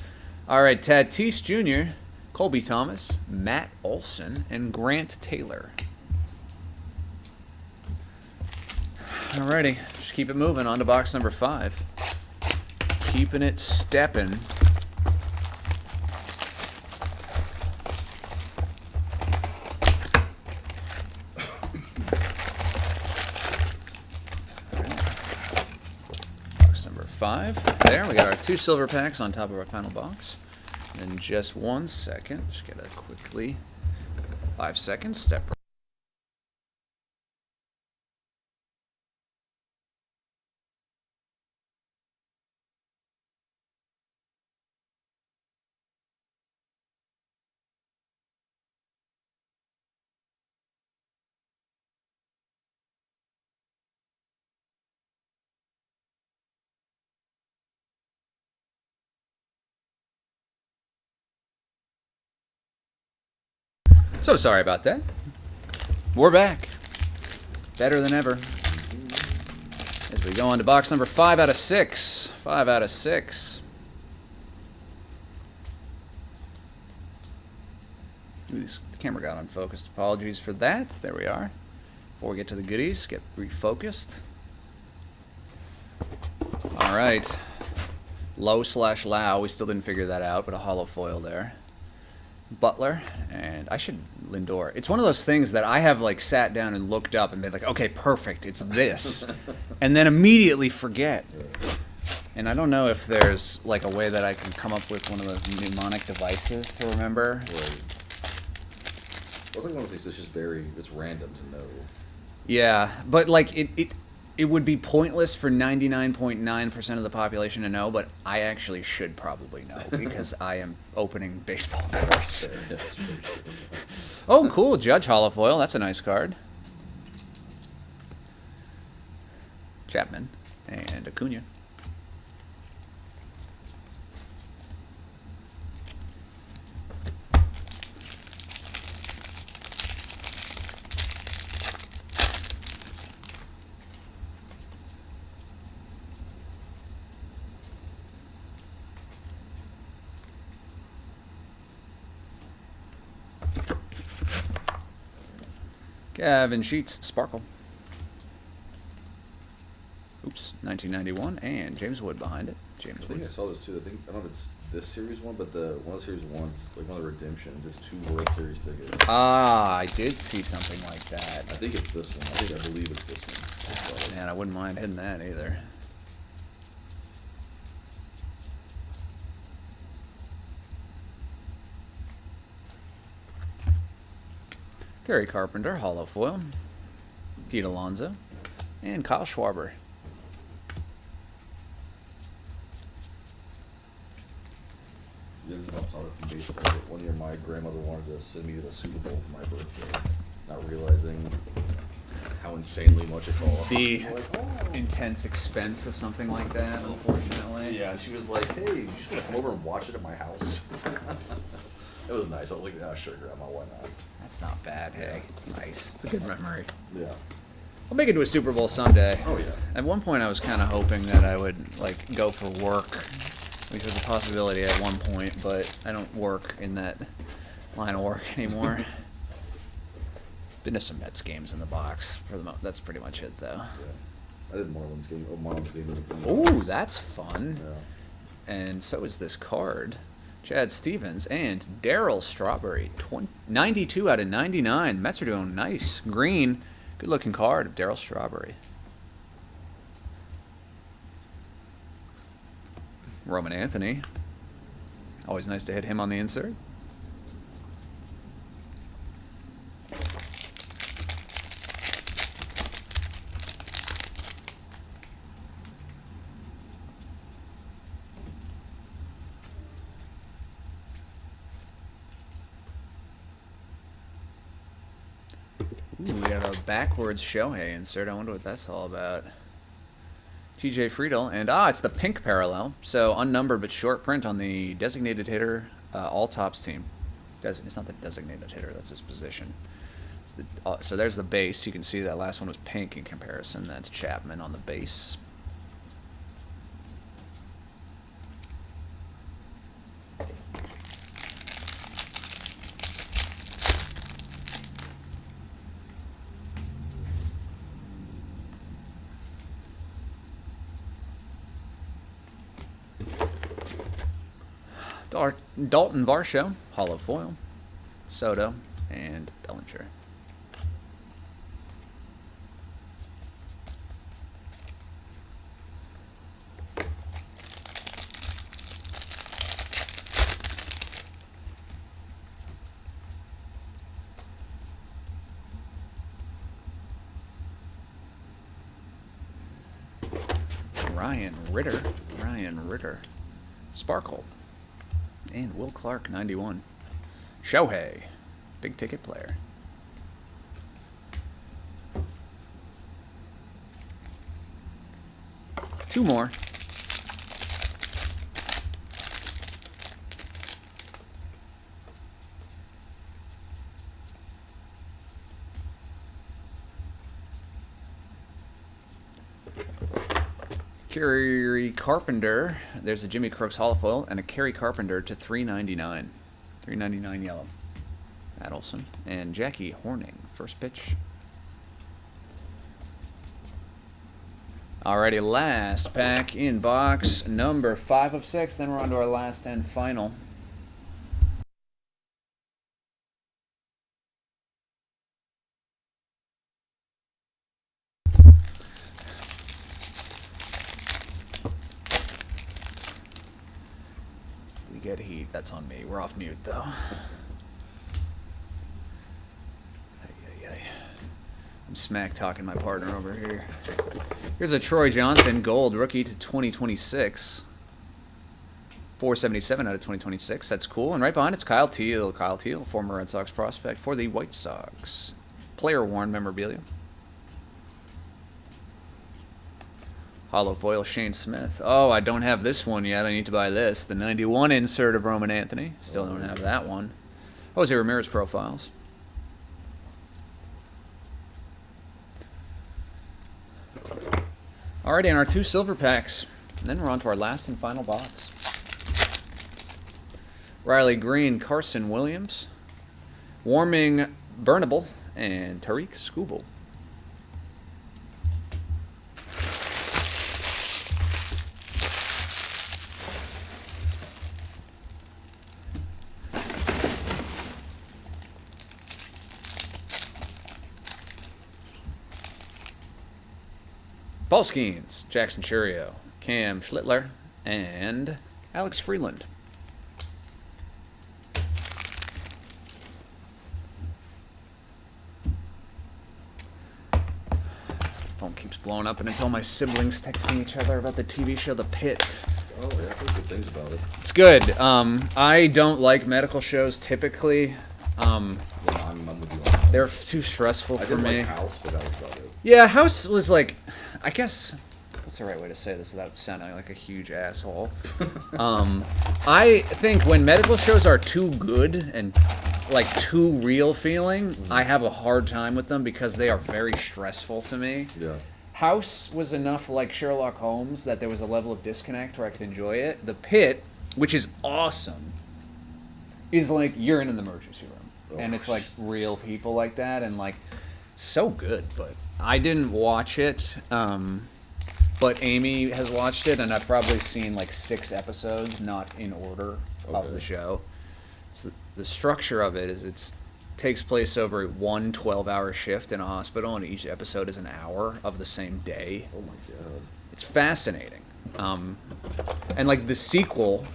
All right, Tatis Jr., Colby Thomas, Matt Olson, and Grant Taylor. Alrighty, just keep it moving. On to box number 5. Keeping it stepping. 5. There, we got our 2 silver packs on top of our final box. In just 1 second, just get a quickly 5 seconds step. So sorry about that. We're back. Better than ever. As we go on to box number 5 out of 6. 5 out of 6. Ooh, the camera got unfocused. Apologies for that. There we are. Before we get to the goodies, get refocused. All right. Low/Low. We still didn't figure that out, but a hollow foil there. Butler, and I should Lindor. It's one of those things that I have like sat down and looked up and been like, okay, perfect, it's this, and then immediately forget. And I don't know if there's like a way that I can come up with one of those mnemonic devices to remember. Right. I was like, honestly, it's just it's random to know. Yeah, but like it would be pointless for 99.9% of the population to know, but I actually should probably know because I am opening baseball cards. Oh, cool. Judge Holofoil. That's a nice card. Chapman and Acuna. Gavin Sheets, Sparkle. Oops, 1991, and James Wood behind it. James I think Wood. I saw this too. I don't know if it's this series one, but one of the series ones, like one of the redemptions, is 2 World Series tickets. Ah, I did see something like that. I think it's this one. I believe it's this one. Man, I wouldn't mind hitting that either. Gary Carpenter, hollow foil. Pete Alonso, and Kyle Schwarber. Yeah, this is off topic from baseball. One year, my grandmother wanted to send me to the Super Bowl for my birthday, not realizing how insanely much it cost. The like, oh. intense expense of something like that, unfortunately. Yeah, and she was like, "Hey, you just gonna come over and watch it at my house?" It was nice. I was like, "Yeah, sure, Grandma, why not?" That's not bad, hey. It's nice. It's a good memory. Yeah. I'll make it to a Super Bowl someday. Oh yeah. At one point, I was kind of hoping that I would like go for work, which was a possibility at one point, but I don't work in that line of work anymore. Been to some Mets games in the box for the that's pretty much it though. Yeah. I did Marlins game. Oh, Marlins game. Oh, that's fun. Yeah. And so is this card. Chad Stevens and Darryl Strawberry, 92 out of 99. Mets are doing nice. Green, good-looking card of Darryl Strawberry. Roman Anthony. Always nice to hit him on the insert. Ooh, we got a backwards Shohei insert. I wonder what that's all about. TJ Friedel, and it's the pink parallel. So unnumbered but short print on the designated hitter all tops team. It's not the designated hitter, that's his position. It's so there's the base. You can see that last one was pink in comparison. That's Chapman on the base. Dalton Varsho, hollow foil, Soto, and Bellinger. Ryan Ritter. Sparkle. And Will Clark, 91. Shohei. Big ticket player. Two more. Kerry Carpenter. There's a Jimmy Crooks holofoil and a Kerry Carpenter to 399. 399 yellow. Adelson and Jackie Horning. First pitch. Alrighty, last pack in box number 5 of 6. Then we're on to our last and final. We get heat. That's on me. We're off mute though. I'm smack talking my partner over here. Here's a Troy Johnson gold rookie to 2026. 477 out of 2026. That's cool. And right behind it's Kyle Teal. Kyle Teal, former Red Sox prospect for the White Sox. Player worn memorabilia. Hollow foil Shane Smith. Oh, I don't have this one yet. I need to buy this. The 91 insert of Roman Anthony. Still don't have that one. Jose Ramirez profiles. Alrighty, and our 2 silver packs. And then we're on to our last and final box. Riley Green, Carson Williams, Warming Burnable, and Tariq Skubal. Ballskeens, Jackson Churio, Cam Schlittler, and Alex Freeland. Phone keeps blowing up, and it's all my siblings texting each other about the TV show The Pit. Oh, yeah, I've heard good things about it. It's good. I don't like medical shows typically. Yeah, I'm with you on that. They're too stressful for me. I did like House, but that was about it. Yeah, House was like, I guess, what's the right way to say this without sounding like a huge asshole? I think when medical shows are too good and like too real feeling, I have a hard time with them because they are very stressful to me. Yeah. House was enough like Sherlock Holmes that there was a level of disconnect where I could enjoy it. The Pit, which is awesome, is like you're in an emergency room. And it's like real people like that and like so good, but I didn't watch it. But Amy has watched it, and I've probably seen like 6 episodes, not in order of the show. So the structure of it is it takes place over one 12-hour shift in a hospital, and each episode is an hour of the same day. Oh my god. It's fascinating. And like the sequel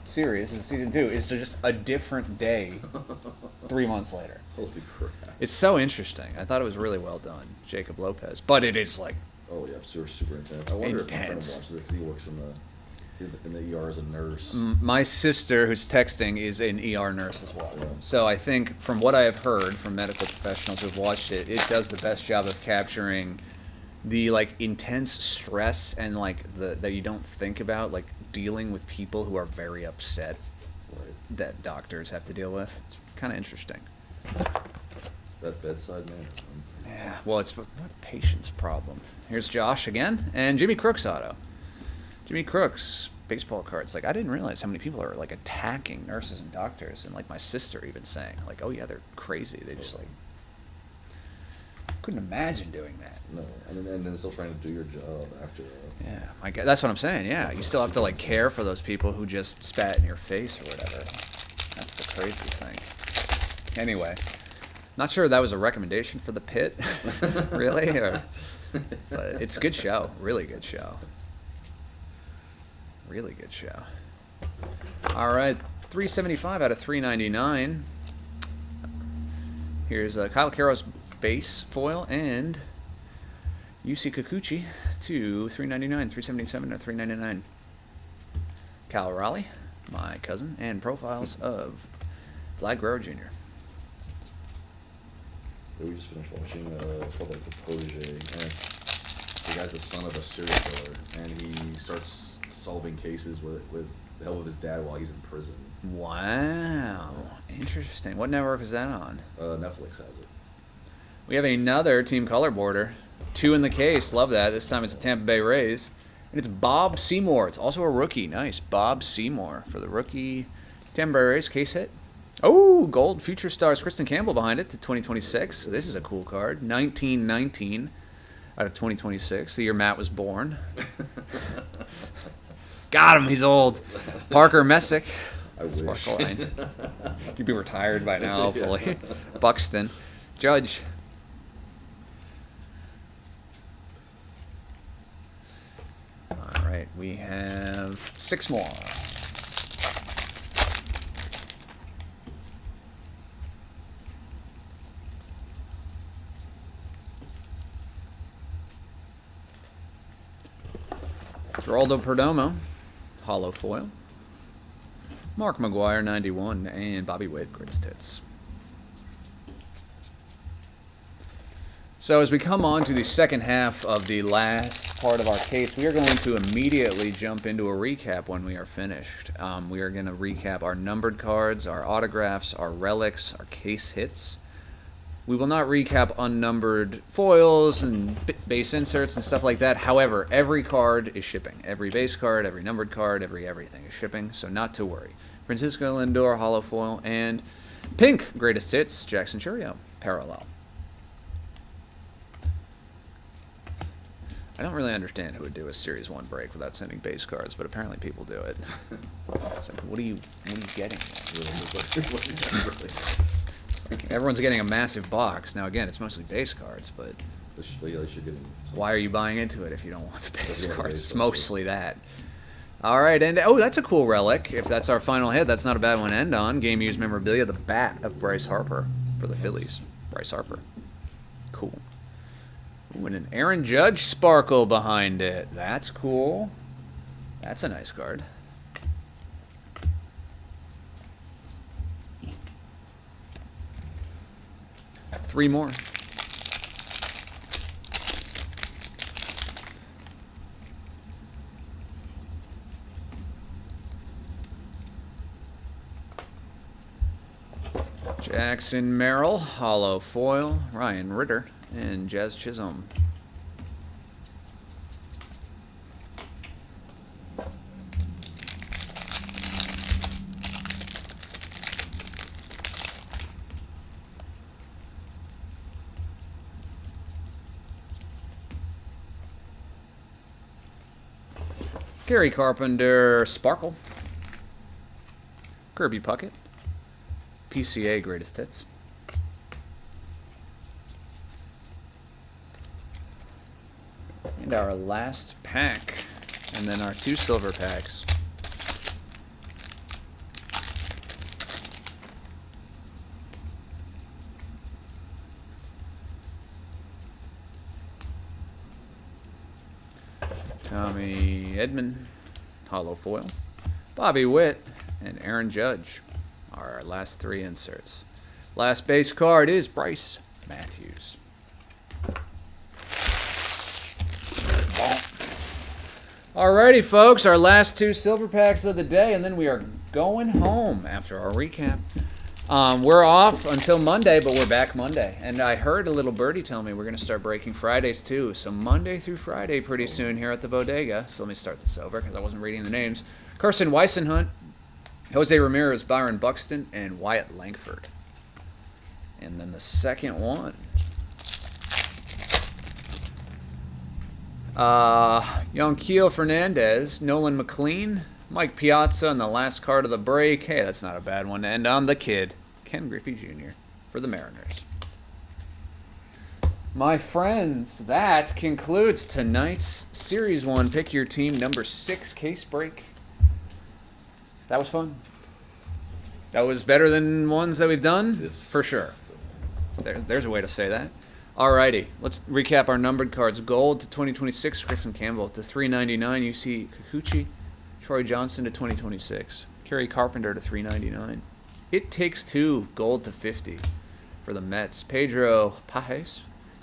series, is season 2, is just a different day 3 months later. Holy crap. It's so interesting. I thought it was really well done, Jacob Lopez. But it is like Oh yeah, super intense. I wonder if my friend intense. watches it because he works in the ER as a nurse. My sister, who's texting, is an ER nurse as well. Yeah. So I think from what I have heard from medical professionals who've watched it, it does the best job of capturing the like intense stress and like that you don't think about, like dealing with people who are very upset Right. that doctors have to deal with. It's kind of interesting. That bedside man. Yeah, well, it's what patient's problem. Here's Josh again, and Jimmy Crooks auto. Jimmy Crooks baseball cards. Like I didn't realize how many people are like attacking nurses and doctors, and like my sister even saying like, "Oh yeah, they're crazy. They just like couldn't imagine doing that." No, and then still trying to do your job after. Yeah, my God, that's what I'm saying. Yeah, you still have to like care for those people who just spat in your face or whatever. That's the crazy thing. Anyway. Not sure that was a recommendation for the Pit, really, but it's a good show. Really good show. Really good show. All right, 375 out of 399. Here's Kyle Caro's base foil and UC Kikuchi to 399, 377, or 399. Cal Raleigh, my cousin, and profiles of Vlad Guerrero Jr. Yeah, we just finished watching, it's called like The Protege, and the guy's the son of a serial killer, and he starts solving cases with the help of his dad while he's in prison. Wow, interesting. What network is that on? Netflix has it. We have another team color border. 2 in the case. Love that. This time it's the Tampa Bay Rays. And it's Bob Seymour. It's also a rookie. Nice. Bob Seymour for the rookie Tampa Bay Rays. Case hit. Oh, gold future stars. Kristen Campbell behind it to 2026. This is a cool card. 1919 out of 2026. The year Matt was born. Got him. He's old. Parker Messick. I wish. Sparkle line. You'd be retired by now, hopefully. Buxton. Judge. All right, we have 6 more. Geraldo Perdomo, hollow foil. Mark McGuire, 91, and Bobby Witt, greatest hits. So as we come on to the second half of the last part of our case, we are going to immediately jump into a recap when we are finished. We are going to recap our numbered cards, our autographs, our relics, our case hits. We will not recap unnumbered foils and base inserts and stuff like that. However, every card is shipping. Every base card, every numbered card, everything is shipping, so not to worry. Francisco Lindor, hollow foil, and pink greatest hits, Jackson Chourio, parallel. I don't really understand who would do a Series 1 break without sending base cards, but apparently people do it. It's like, what are you getting? Everyone's getting a massive box. Now, again, it's mostly base cards, but why are you buying into it if you don't want the base cards? It's mostly that. All right, and oh, that's a cool relic. If that's our final hit, that's not a bad one to end on. Game used memorabilia, the bat of Bryce Harper for the Phillies. Bryce Harper. Cool. Ooh, and an Aaron Judge sparkle behind it. That's cool. That's a nice card. Three more. Jackson Merrill, hollow foil, Ryan Ritter, and Jazz Chisholm. Gary Carpenter, Sparkle. Kirby Puckett. PCA greatest hits. And our last pack, and then our 2 silver packs. Tommy Edman, hollow foil. Bobby Witt, and Aaron Judge are our last 3 inserts. Last base card is Bryce Matthews. Alrighty, folks, our last 2 silver packs of the day, and then we are going home after our recap. We're off until Monday, but we're back Monday. And I heard a little birdie tell me we're going to start breaking Fridays too. So Monday through Friday pretty soon here at the bodega. So let me start this over because I wasn't reading the names. Carson Weissenhunt, Jose Ramirez, Byron Buxton, and Wyatt Langford. And then the second one. Yonkiel Fernandez, Nolan McLean, Mike Piazza, and the last card of the break. Hey, that's not a bad one to end on. The kid, Ken Griffey Jr. for the Mariners. My friends, that concludes tonight's Series 1 Pick Your Team number 6 case break. That was fun. That was better than ones that we've done? Yes. For sure. There's a way to say that. Alrighty, let's recap our numbered cards. Gold to 2026, Kristen Campbell. To 399, you see Kikuchi. Troy Johnson to 2026. Kerry Carpenter to 399. It Takes Two, gold to 50 for the Mets. Pedro Pajes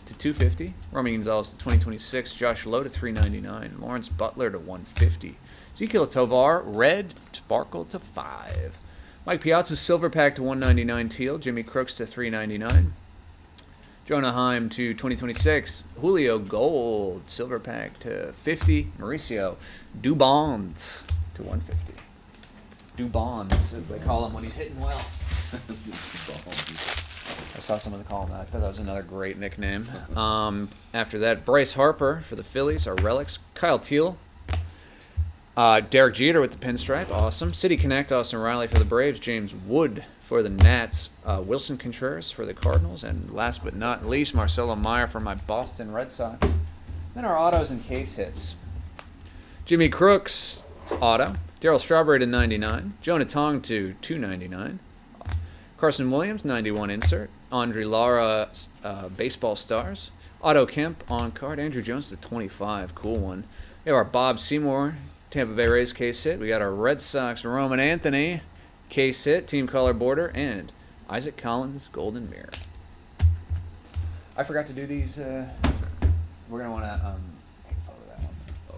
to 250. Romy Gonzalez to 2026. Josh Lowe to 399. Lawrence Butler to 150. Ezekiel Tovar, red, sparkle to 5. Mike Piazza, silver pack to 199 teal. Jimmy Crooks to 399. Jonah Heim to 2026. Julio Gold, silver pack to 50. Mauricio Dubons to 150. Dubons, as they call him when he's hitting well. I saw someone call him that. I thought that was another great nickname. After that, Bryce Harper for the Phillies, our relics. Kyle Teal. Derek Jeter with the pinstripe, awesome. City Connect, Austin Riley for the Braves. James Wood for the Nats. Wilson Contreras for the Cardinals. And last but not least, Marcelo Meyer for my Boston Red Sox. Then our autos and case hits. Jimmy Crooks, auto. Darryl Strawberry to 99. Jonah Tong to 299. Carson Williams, 91 insert. Andre Lara, Baseball Stars. Otto Kemp on card. Andrew Jones to 25, cool one. We have our Bob Seymour Tampa Bay Rays case hit. We got our Red Sox Roman Anthony case hit, team color border, and Isaac Collins Golden Mirror. I forgot to do these. We're gonna want to take a photo of that one. Oh.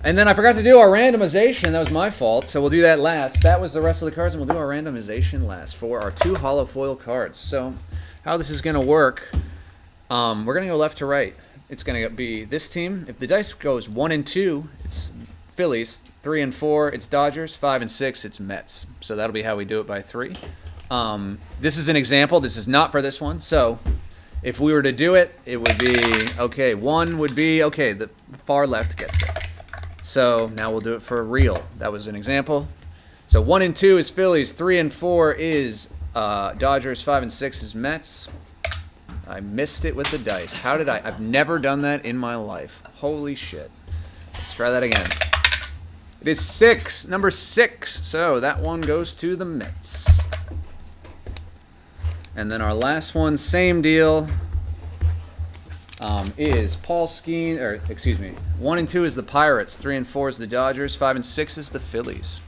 And then I forgot to do our randomization. That was my fault. So we'll do that last. That was the rest of the cards, and we'll do our randomization last for our 2 hollow foil cards. So how this is gonna work? We're gonna go left to right. It's going to be this team. If the dice goes 1 and 2, it's Phillies. 3 and 4, it's Dodgers. 5 and 6, it's Mets. So that'll be how we do it by 3. This is an example. This is not for this one. So if we were to do it, it would be, okay, 1 would be, okay, the far left gets it. So now we'll do it for real. That was an example. So 1 and 2 is Phillies. 3 and 4 is Dodgers. 5 and 6 is Mets. I missed it with the dice. How did I? I've never done that in my life. Holy shit. Let's try that again. It is 6, number 6. So that one goes to the Mets. And then our last one, same deal, is Paul Skeen, or excuse me, 1 and 2 is the Pirates. 3 and 4 is the Dodgers. 5 and 6 is the Phillies.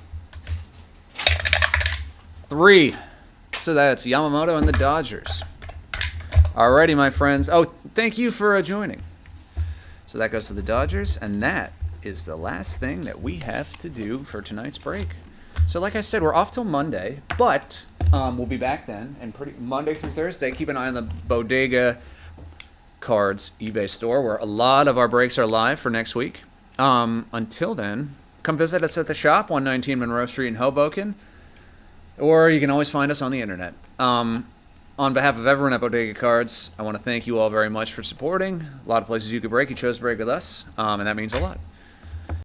3. So that's Yamamoto and the Dodgers. Alrighty, my friends. Oh, thank you for joining. So that goes to the Dodgers, and that is the last thing that we have to do for tonight's break. So like I said, we're off till Monday, but we'll be back then, and Monday through Thursday, keep an eye on the Bodega Cards eBay store, where a lot of our breaks are live for next week. Until then, come visit us at the shop, 119 Monroe Street in Hoboken, or you can always find us on the internet. On behalf of everyone at Bodega Cards, I want to thank you all very much for supporting. A lot of places you could break. You chose to break with us, and that means a lot.